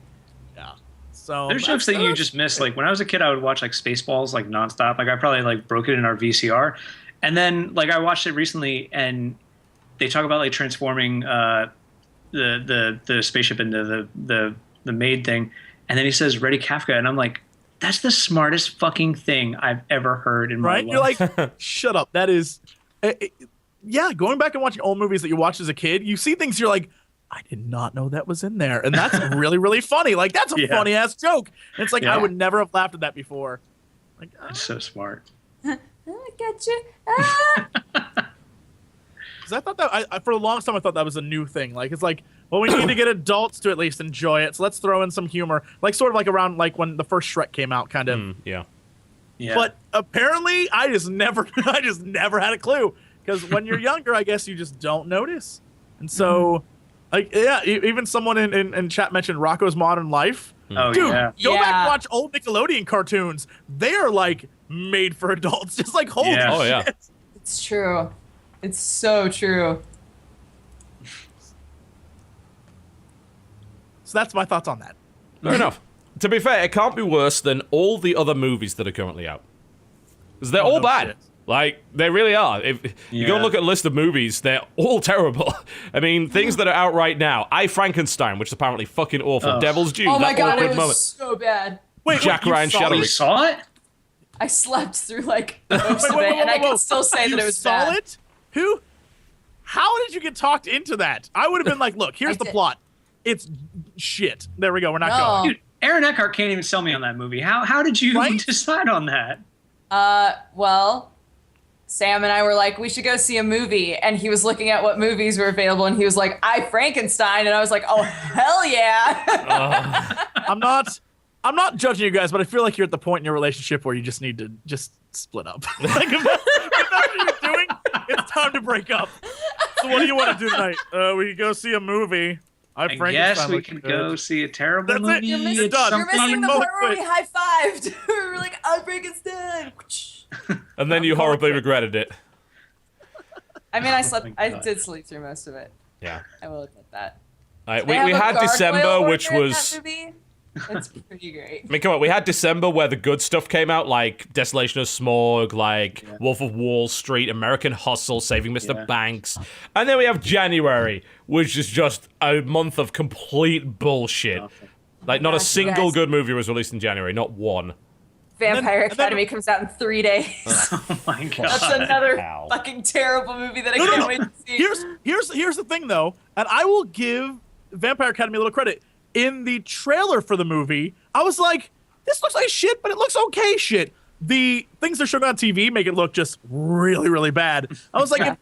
Yeah. So there's jokes that you just miss. Like when I was a kid, I would watch like Spaceballs like nonstop. Like I probably like broke it in our VCR, and then like I watched it recently, and they talk about like transforming the spaceship into the maid thing, and then he says "Ready Kafka," and I'm like, that's the smartest fucking thing I've ever heard in my life. You're like, shut up. That is, going back and watching old movies that you watched as a kid, you see things you're like, I did not know that was in there. And that's really, really funny. Like, that's a funny ass joke. And it's like, I would never have laughed at that before. Like, that's so smart. I get you. Because I thought that, for the longest time, I thought that was a new thing. Like, it's like, well, we need to get adults to at least enjoy it. So let's throw in some humor. Like, sort of like around, like, when the first Shrek came out, kind of. Yeah. But apparently, I just never had a clue. Because when you're younger, I guess you just don't notice. And so, like, even someone in chat mentioned Rocko's Modern Life. Oh, dude, yeah. Go back and watch old Nickelodeon cartoons. They are, like, made for adults. Just like, holy shit. Oh, yeah. It's true. It's so true. So that's my thoughts on that. Fair enough. To be fair, it can't be worse than all the other movies that are currently out. Because they're all bad. Shit. Like, they really are. If you go look at a list of movies, they're all terrible. I mean, things that are out right now. I, Frankenstein, which is apparently fucking awful. Devil's Due, Oh my that god, awkward it was moment. so bad. Jack Ryan Shadow. You saw it? I slept through like most of it, and I can still say that it was saw bad. it? Who? How did you get talked into that? I would have been like, look, here's the plot. It's shit. There we go. We're not going. Dude, Aaron Eckhart can't even sell me on that movie. How did you decide on that? Well, Sam and I were like, we should go see a movie. And he was looking at what movies were available. And he was like, Frankenstein. And I was like, oh, hell yeah. I'm not judging you guys, but I feel like you're at the point in your relationship where you just need to just split up. Like, if that's what you're doing, it's time to break up. So what do you want to do tonight? We could go see a movie. I guess we can go see a terrible movie. You're missing the part where we high-fived. We were like, Frankenstein. And then you horribly regretted it. I mean, I did sleep through most of it. Yeah. I will admit that. We had December, which was... It's pretty great. I mean, come on, we had December where the good stuff came out, like Desolation of Smog, like Wolf of Wall Street, American Hustle, Saving Mr. Banks. And then we have January, which is just a month of complete bullshit. Like, not a single good movie was released in January, not one. Vampire Academy comes out in 3 days. Oh my god. That's another fucking terrible movie that I can't wait to see. Here's the thing, though, and I will give Vampire Academy a little credit. In the trailer for the movie, I was like, this looks like shit, but it looks okay shit. The things they're showing on TV make it look just really, really bad. I was like,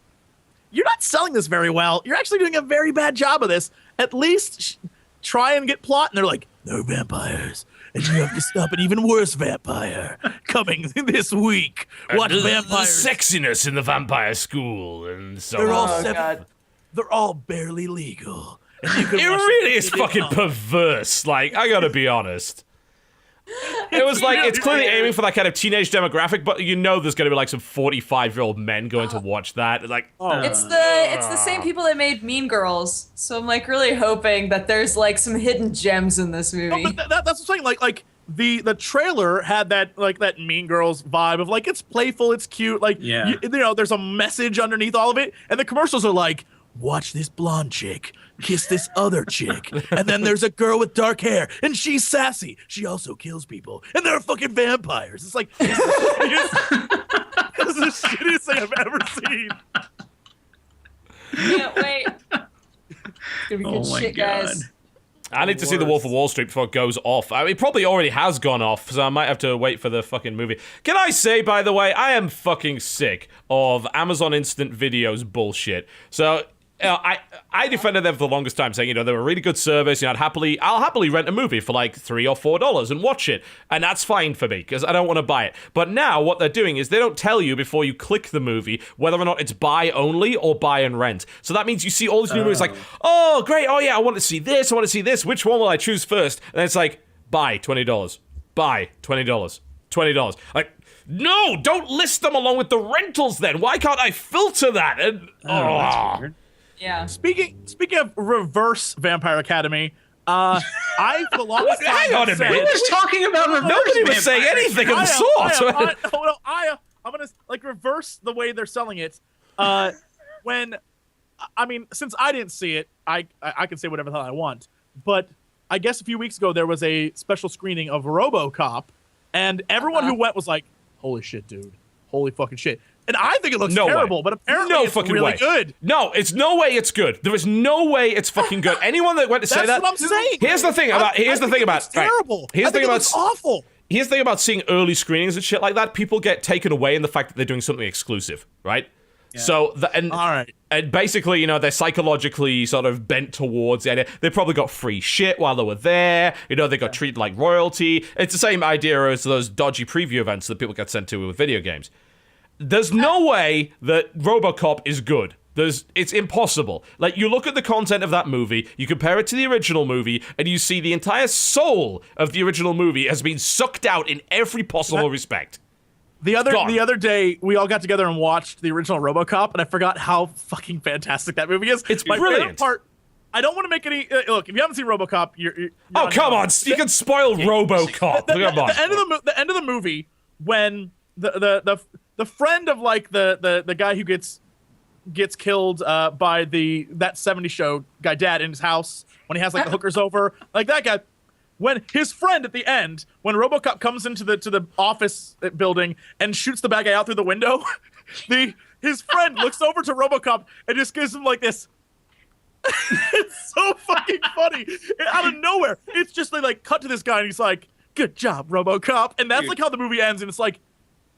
you're not selling this very well. You're actually doing a very bad job of this. At least try and get plot. And they're like, no vampires. And you have to stop an even worse vampire coming this week. Watch vampires. The sexiness in the vampire school and so they're all God. They're all barely legal. It really is fucking perverse. Like, I gotta be honest. It was like, it's clearly aiming for that kind of teenage demographic, but you know there's gonna be like some 45-year-old men going to watch that. Like, it's the same people that made Mean Girls, so I'm like really hoping that there's like some hidden gems in this movie. No, but that's what I'm saying. Like the trailer had that Mean Girls vibe of like, it's playful, it's cute, like you know, there's a message underneath all of it, and the commercials are like, watch this blonde chick kiss this other chick, and then there's a girl with dark hair, and she's sassy. She also kills people, and they're fucking vampires. It's like, it's the shittiest thing I've ever seen. Can't wait. It's gonna be good shit, guys. I need to see The Wolf of Wall Street before it goes off. I mean, it probably already has gone off, so I might have to wait for the fucking movie. Can I say, by the way, I am fucking sick of Amazon Instant Videos bullshit. So... I defended them for the longest time, saying, you know, they're a really good service. You know, I'll happily rent a movie for like $3 or $4 and watch it, and that's fine for me because I don't want to buy it. But now what they're doing is they don't tell you before you click the movie whether or not it's buy only or buy and rent. So that means you see all these new movies like, oh great, oh yeah, I want to see this, I want to see this. Which one will I choose first? And it's like, buy $20, buy $20, $20. Like, no, don't list them along with the rentals. Then why can't I filter that? And that's weird. Yeah. Speaking of reverse Vampire Academy, I for the longest time hang on a minute. Who was talking about reverse? Nobody was saying anything of the sort. I'm gonna like reverse the way they're selling it. Since I didn't see it, I can say whatever the hell I want. But I guess a few weeks ago there was a special screening of RoboCop, and everyone who went was like, "Holy shit, dude! Holy fucking shit!" And I think it looks terrible, but apparently it's really good. No, it's no way it's good. There is no way it's fucking good. Anyone that went to say that. That's what I'm saying. Here's the thing about. It's terrible. Here's the thing about. It's awful. Here's the thing about seeing early screenings and shit like that. People get taken away in the fact that they're doing something exclusive, right? Yeah. So all right. And basically, you know, they're psychologically sort of bent towards the idea. They probably got free shit while they were there. You know, they got treated like royalty. It's the same idea as those dodgy preview events that people get sent to with video games. There's no way that RoboCop is good. It's impossible. Like, you look at the content of that movie, you compare it to the original movie, and you see the entire soul of the original movie has been sucked out in every possible respect. The other day, we all got together and watched the original RoboCop, and I forgot how fucking fantastic that movie is. It's my brilliant. favorite part. I don't want to make any. Look, if you haven't seen RoboCop, you're oh, come on! You can spoil RoboCop. Come on. The end of the movie when the friend of like the guy who gets killed by that 70s show guy dad in his house when he has like the hookers over, like that guy. When his friend at the end, when RoboCop comes into the office building and shoots the bad guy out through the window, the his friend looks over to RoboCop and just gives him like this. It's so fucking funny. Out of nowhere, it's just they like cut to this guy and he's like, "Good job, RoboCop," and that's like how the movie ends. And it's like,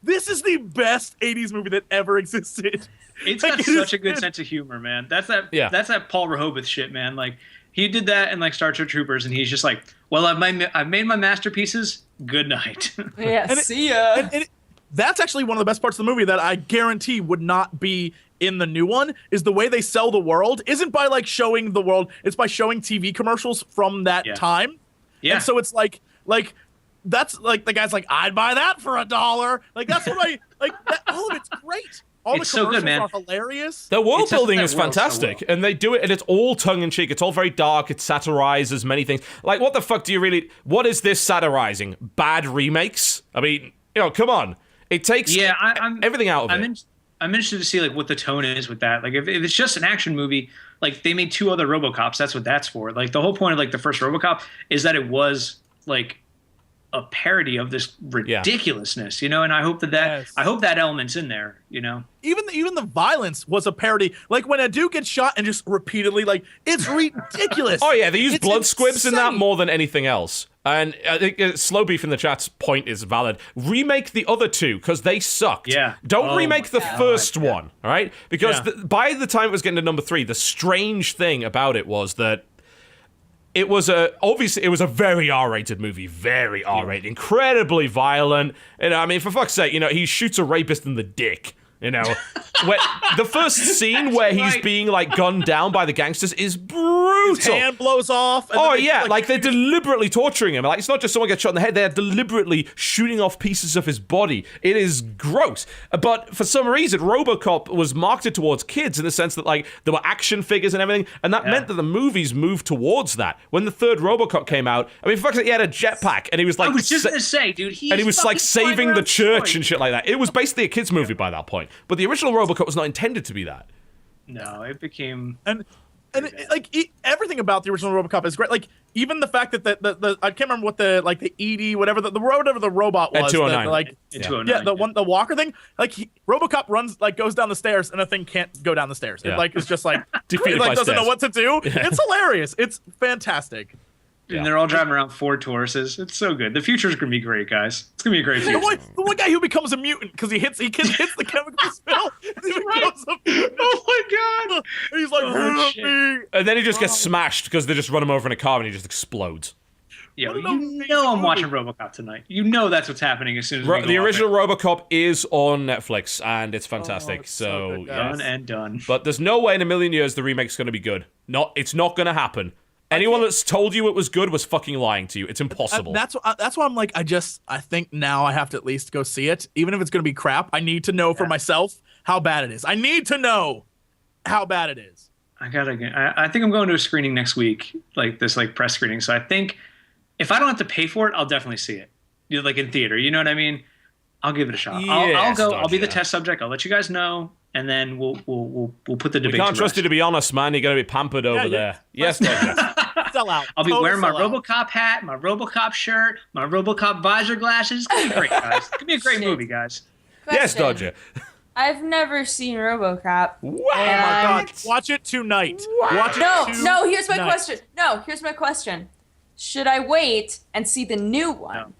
this is the best '80s movie that ever existed. It's like, got such a good sense of humor, man. That's that Paul Verhoeven shit, man. Like he did that in like Star Trek Troopers, and he's just like, "Well, I've made my masterpieces. Good night." Yeah, see ya. That's actually one of the best parts of the movie that I guarantee would not be in the new one, is the way they sell the world isn't by like showing the world, it's by showing TV commercials from that time. Yeah. And so it's like that's like the guy's like, "I'd buy that for $1." Like that's what I like. All of it's great. All it's the commercials so good, man. are hilarious. The world building is fantastic, and they do it, and it's all tongue in cheek. It's all very dark. It satirizes many things. Like, what the fuck do you really? What is this satirizing? Bad remakes? I mean, come on. It takes everything out of it. I'm interested to see like what the tone is with that. Like if it's just an action movie, like they made 2 other RoboCops. That's what that's for. Like the whole point of like the first RoboCop is that it was like a parody of this ridiculousness, and I hope I hope that element's in there, Even the violence was a parody. Like when a dude gets shot and just repeatedly, like, it's ridiculous. Oh yeah, they use blood squibs in that more than anything else. And I think Slow Beef in the chat's point is valid. Remake the other 2 because they sucked. Yeah. Don't remake the first one, all right? Because by the time it was getting to number 3, the strange thing about it was that it was obviously it was a very R-rated movie, very R-rated, incredibly violent. And I mean, for fuck's sake, he shoots a rapist in the dick. Where the first scene where he's being like gunned down by the gangsters is brutal. His hand blows off. And like they're deliberately torturing him. Like it's not just someone gets shot in the head; they're deliberately shooting off pieces of his body. It is gross. But for some reason, RoboCop was marketed towards kids in the sense that like there were action figures and everything, and that meant that the movies moved towards that. When the third RoboCop came out, I mean, for fuck's sake, he had a jetpack, and he was like, I was just gonna say, dude, he was like saving the church and shit like that. It was basically a kids movie by that point. But the original RoboCop was not intended to be that. No, it became everything about the original RoboCop is great. Like even the fact that the I can't remember what the ED whatever the robot was. 209. The walker thing. Like RoboCop runs goes down the stairs and the thing can't go down the stairs. Yeah. It's just like defeated by doesn't stairs. know what to do. It's hilarious. It's fantastic. And they're all driving around Ford Tauruses. It's so good. The future's gonna be great, guys. It's gonna be a great future. The one guy who becomes a mutant because he hits the chemical spill. Oh my god! And he's like, and then he just gets smashed because they just run him over in a car and he just explodes. Yeah, I'm watching RoboCop tonight. That's what's happening as soon as the original RoboCop is on Netflix and it's fantastic. It's so good, done and done. But there's no way in a million years the remake's going to be good. It's not going to happen. Anyone that's told you it was good was fucking lying to you. It's impossible. That's why I'm like, I think now I have to at least go see it. Even if it's going to be crap, I need to know for myself how bad it is. I need to know how bad it is. I think I'm going to a screening next week, like this press screening. So I think if I don't have to pay for it, I'll definitely see it. Like in theater, you know what I mean? I'll give it a shot. I'll go. I'll be the test subject. I'll let you guys know. And then we'll put the debate. We can't trust you to be honest, man. You're going to be pampered over there. Yes, sell out. I'll be wearing my RoboCop hat, my RoboCop shirt, my RoboCop visor glasses. It's gonna be great, guys. It's gonna be a great movie, guys. Question. Yes, Dodger. I've never seen RoboCop. Wow. Oh my god! Watch it tonight. Watch it No. Here's my question. Here's my question. Should I wait and see the new one,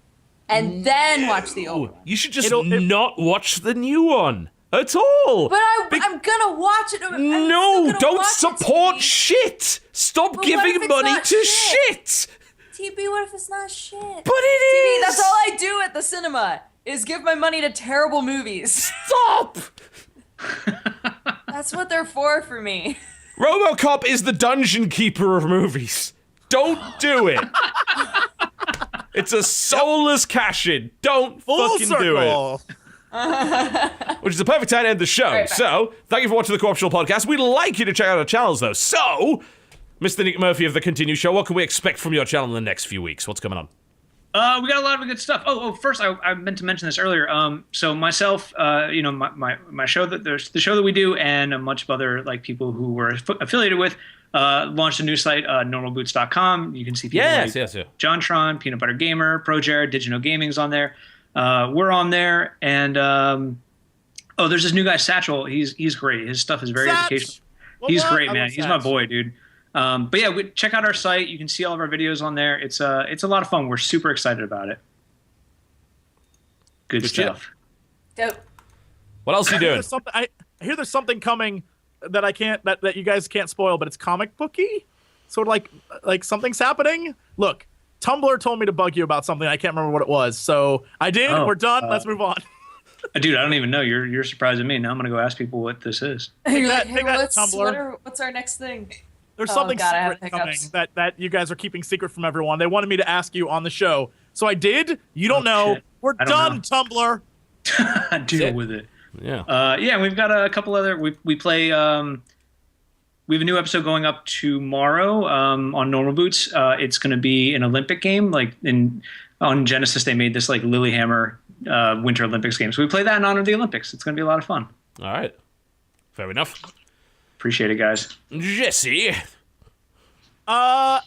and then watch the old one? You should just not watch the new one. At all. But I'm gonna watch it. No, don't support shit. Stop giving money to shit. TB, what if it's not shit? But it TB, that's all I do at the cinema is give my money to terrible movies. Stop. That's what they're for me. RoboCop is the dungeon keeper of movies. Don't do it. It's a soulless cash-in. Don't fucking do it. Which is the perfect time to end the show. Right, so, thank you for watching the Corruptional Podcast. We'd like you to check out our channels, though. So, Mr. Nick Murphy of the Continue Show, what can we expect from your channel in the next few weeks? What's coming on? We got a lot of good stuff. First, I meant to mention this earlier. So myself, my show there's the show that we do, and a bunch of other people who we're affiliated with, launched a new site, normalboots.com. You can see people like JonTron, Peanut Butter Gamer, Pro Jared, Digino Gaming's on there. We're on there, and Oh, there's this new guy, Satchel. He's great. His stuff is very educational. He's great, man. He's my boy, dude. But yeah, check out our site. You can see all of our videos on there. It's a lot of fun. We're super excited about it. Good stuff. Dope. What else are you doing? I hear there's something coming that I can't that you guys can't spoil, but it's comic booky. Sort of like something's happening. Look, Tumblr told me to bug you about something. I can't remember what it was. So I did. We're done. Let's move on. Dude, I don't even know. You're surprising me. Now I'm gonna go ask people what this is. You're like, hey, what's our next thing? There's something secret coming that you guys are keeping secret from everyone. They wanted me to ask you on the show, so I did. You don't know. Shit. We're done, Tumblr. Deal with it. Yeah. Yeah. We've got a couple other. We play. We have a new episode going up tomorrow on Normal Boots. It's going to be an Olympic game. On Genesis, they made this like Lilyhammer Winter Olympics game. So we play that in honor of the Olympics. It's going to be a lot of fun. All right. Fair enough. Appreciate it, guys. Jesse. I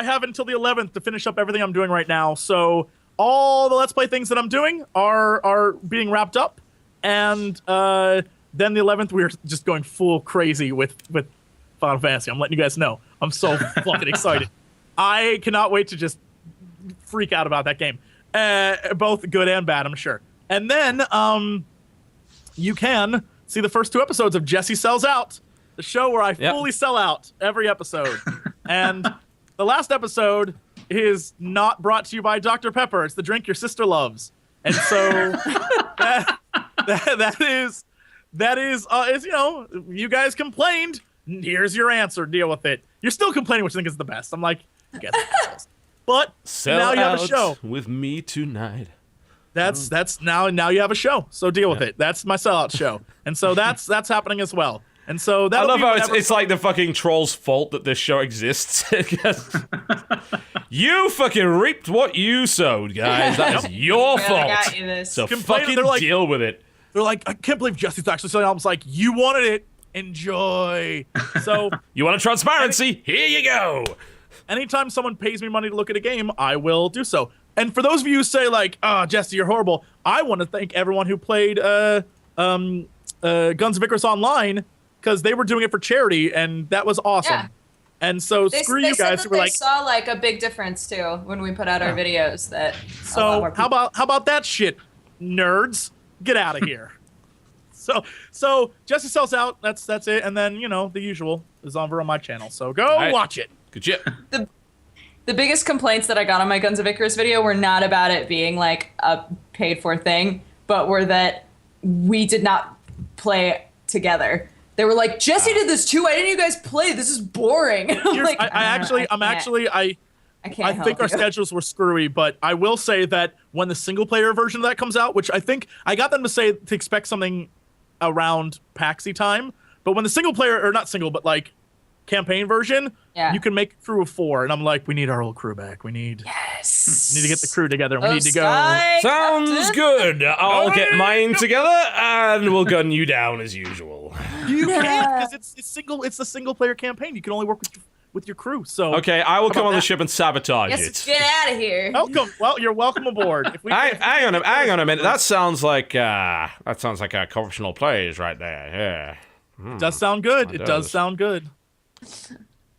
have until the 11th to finish up everything I'm doing right now. So all the Let's Play things that I'm doing are being wrapped up, and then the 11th we're just going full crazy with Final Fantasy. I'm letting you guys know. I'm so fucking excited. I cannot wait to just freak out about that game. Both good and bad, I'm sure. And then you can see the first 2 episodes of Jesse Sells Out, the show where I fully sell out every episode. And the last episode is not brought to you by Dr. Pepper. It's the drink your sister loves. And so that is you know, you guys complained. Here's your answer. Deal with it. You're still complaining, which I think is the best. I'm like, you guys are assholes. But now you have a show with me tonight. That's now you have a show. So deal with it. That's my sellout show. And so that's happening as well. And so I love how it's like the fucking troll's fault that this show exists. You fucking reaped what you sowed, guys. That is your fault. I got you this. So fucking deal with it. They're like, I can't believe Jesse's actually selling out. I was like, you wanted it. Enjoy. So you want a transparency? Here you go. Anytime someone pays me money to look at a game, I will do so. And for those of you who say like, "Oh, Jesse, you're horrible," I want to thank everyone who played Guns of Icarus Online, because they were doing it for charity, and that was awesome. Yeah. And so screw you guys who were like, saw like a big difference too when we put out our videos. That so how about that shit, nerds? Get out of here. So Jesse Sells Out. That's it. And then, you know, the usual is over on my channel. So go watch it. Good shit. The biggest complaints that I got on my Guns of Icarus video were not about it being like a paid for thing, but were that we did not play together. They were like, Jesse did this too. Why didn't you guys play? This is boring. I think our schedules were screwy, but I will say that when the single player version of that comes out, which I think I got them to say to expect something around PAXI time, but when the single player, or not single, but like campaign version, you can make a crew of 4, and I'm like, we need our old crew back. We need to get the crew together. We need to go. Sounds good. I'll get mine together, and we'll gun you down as usual. You can't, because it's a single player campaign. You can only work with your crew. So okay, I will come on the ship and sabatage it. Get out of here. Welcome. Well, you're welcome aboard. Hang on a minute. That sounds like a correctional place right there. Yeah. It does sound good. It does sound good.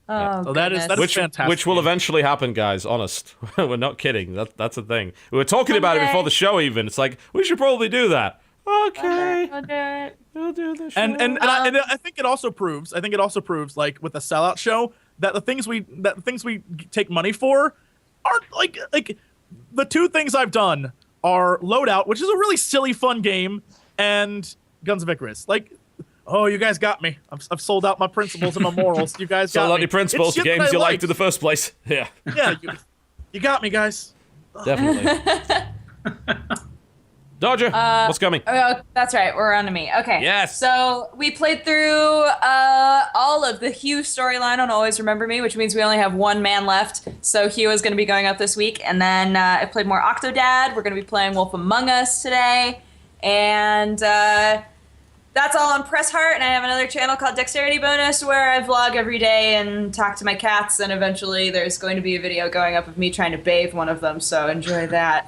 Oh, so that is fantastic. Which will eventually happen, guys. Honest, we're not kidding. That's the thing. We were talking about it before the show. Even it's like we should probably do that. Okay. We'll do the show. And I think it also proves. Like with the sellout show, that the things we take money for aren't like the 2 things I've done are Loadout, which is a really silly fun game, and Guns of Icarus. Like, oh, you guys got me. I've sold out my principles and my morals. You guys got me. Sold out your principles, the games you liked in the first place. Yeah. Yeah, you got me, guys. Definitely. Dodger, what's coming? Oh, that's right. We're on to me. Okay. Yes. So we played through all of the Hugh storyline on Always Remember Me, which means we only have 1 man left. So Hugh is going to be going up this week. And then I played more Octodad. We're going to be playing Wolf Among Us today. And that's all on Press Heart. And I have another channel called Dexterity Bonus where I vlog every day and talk to my cats. And eventually there's going to be a video going up of me trying to bathe one of them. So enjoy that.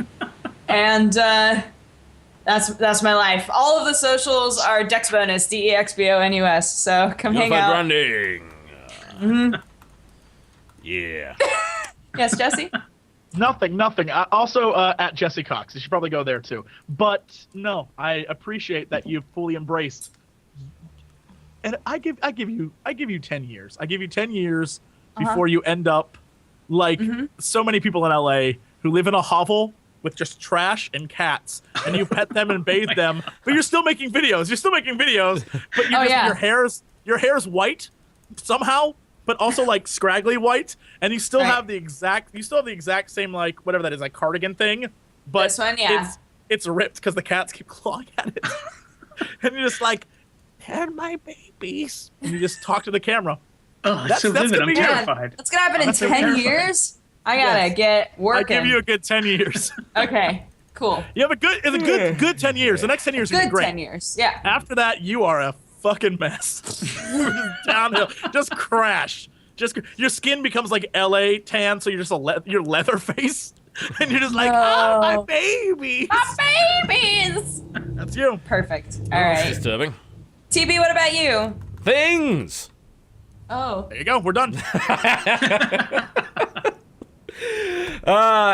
And That's my life. All of the socials are Dex Bonus, DEXBONUS. So come hang out. Grinding. Yeah. Yes, Jesse? Nothing. Also, at Jesse Cox. You should probably go there too. But no, I appreciate that you've fully embraced. And I give you 10 years. I give you 10 years before you end up like so many people in LA who live in a hovel with just trash and cats, and you pet them and bathe them, but you're still making videos. But your hair's white somehow, but also like scraggly white, and you still have the exact same like whatever that is, like cardigan thing, but this one, it's ripped because the cats keep clawing at it, and you're just like, and my babies, and you just talk to the camera. Oh, that's so vivid. I'm terrified. That's gonna happen in 10 years. I gotta get working. I give you a good 10 years. Okay, cool. You have a good 10 years. The next 10 years is great. 10 years, yeah. After that, you are a fucking mess. Downhill, just crash. Your skin becomes like LA tan, so you're just your leather face, and you're just like, my babies. My babies. That's you. Perfect. All right. Disturbing. TB, what about you? Things. Oh. There you go. We're done.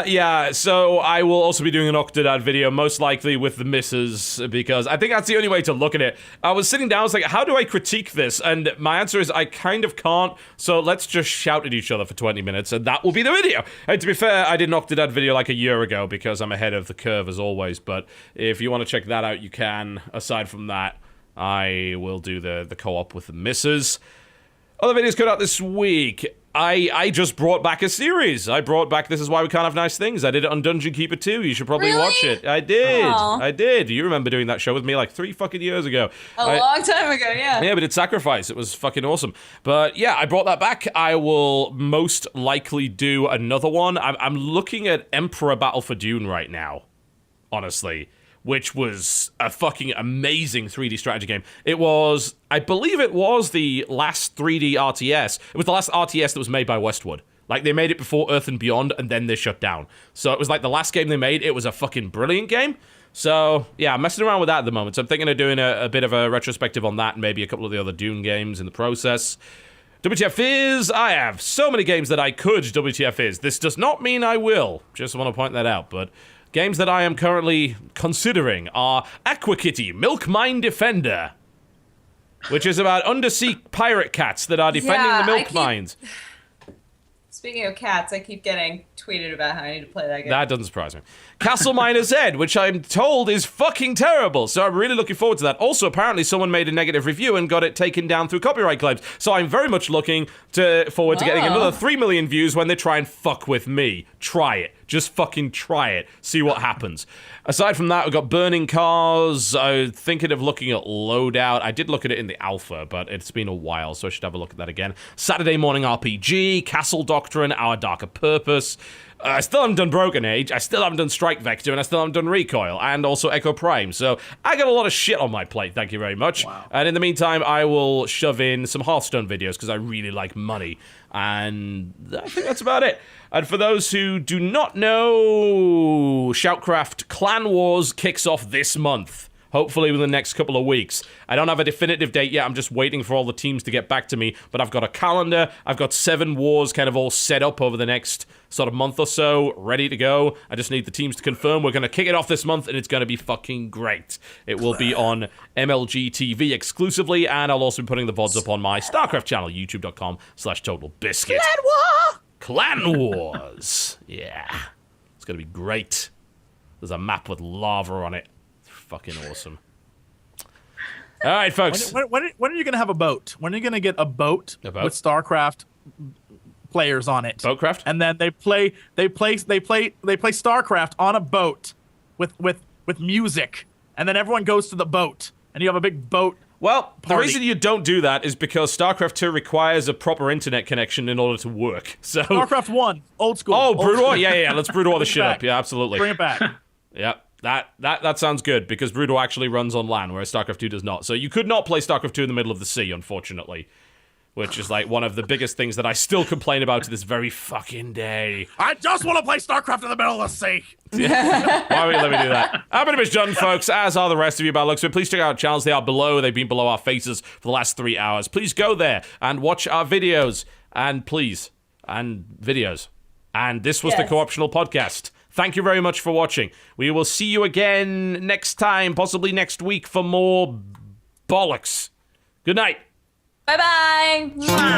Yeah, so I will also be doing an Octodad video, most likely with the misses, because I think that's the only way to look at it. I was sitting down, I was like, how do I critique this? And my answer is I kind of can't, so let's just shout at each other for 20 minutes, and that will be the video. And to be fair, I did an Octodad video like a year ago, because I'm ahead of the curve as always, but if you want to check that out, you can. Aside from that, I will do the co-op with the misses. Other videos coming out this week. I just brought back a series. I brought back This Is Why We Can't Have Nice Things. I did it on Dungeon Keeper 2. You should probably watch it. I did. Aww. I did. You remember doing that show with me like 3 fucking years ago. A long time ago, yeah. Yeah, but it's Sacrifice. It was fucking awesome. But yeah, I brought that back. I will most likely do another one. I'm looking at Emperor Battle for Dune right now, honestly, which was a fucking amazing 3D strategy game. It was, I believe it was the last 3D RTS. It was the last RTS that was made by Westwood. Like, they made it before Earth and Beyond, and then they shut down. So it was like the last game they made. It was a fucking brilliant game. So, yeah, I'm messing around with that at the moment. So I'm thinking of doing a bit of a retrospective on that, and maybe a couple of the other Dune games in the process. WTF is, I have so many games that I could WTF is. This does not mean I will. Just want to point that out, but... Games that I am currently considering are Aqua Kitty, Milk Mine Defender, which is about undersea pirate cats that are defending the milk mines. Speaking of cats, I keep getting tweeted about how I need to play that game. That doesn't surprise me. Castle Miner's Ed, which I'm told is fucking terrible, so I'm really looking forward to that. Also, apparently someone made a negative review and got it taken down through copyright claims, so I'm very much looking forward to getting another 3 million views when they try and fuck with me. Try it. Just fucking try it. See what happens. Aside from that, we've got Burning Cars. I'm thinking of looking at Loadout. I did look at it in the alpha, but it's been a while, so I should have a look at that again. Saturday Morning RPG, Castle Doctrine, Our Darker Purpose. I still haven't done Broken Age, I still haven't done Strike Vector, and I still haven't done Recoil, and also Echo Prime. So I got a lot of shit on my plate, thank you very much. Wow. And in the meantime, I will shove in some Hearthstone videos, because I really like money. And I think that's about it. And for those who do not know, Shoutcraft Clan Wars kicks off this month. Hopefully within the next couple of weeks. I don't have a definitive date yet, I'm just waiting for all the teams to get back to me, but I've got a calendar, I've got 7 wars kind of all set up over the next sort of month or so, ready to go. I just need the teams to confirm. We're going to kick it off this month, and it's going to be fucking great. It will be on MLG TV exclusively, and I'll also be putting the VODs up on my StarCraft channel, youtube.com/TotalBiscuit. Clan Wars! Yeah. It's going to be great. There's a map with lava on it. Fucking awesome. All right, folks. When are you gonna have a boat? When are you gonna get a boat with StarCraft players on it? Boatcraft? And then they play StarCraft on a boat with music, and then everyone goes to the boat, and you have a big boat. Well, party. The reason you don't do that is because StarCraft 2 requires a proper internet connection in order to work. So StarCraft 1, old school. Oh, Brood War? School. Yeah. Let's Brood War the shit up. Yeah, absolutely. Bring it back. Yeah. That sounds good, because Brood War actually runs on LAN, whereas StarCraft 2 does not. So you could not play StarCraft 2 in the middle of the sea, unfortunately. which is like one of the biggest things that I still complain about to this very fucking day. I just want to play StarCraft in the middle of the sea. Why would you let me do that? I'm pretty much done, folks, as are the rest of you by the looks of it. Please check out our channels. They are below. They've been below our faces for the last 3 hours. Please go there and watch our videos. And please, and videos. And this was the Co-optional Podcast. Thank you very much for watching. We will see you again next time, possibly next week, for more bollocks. Good night. Bye-bye.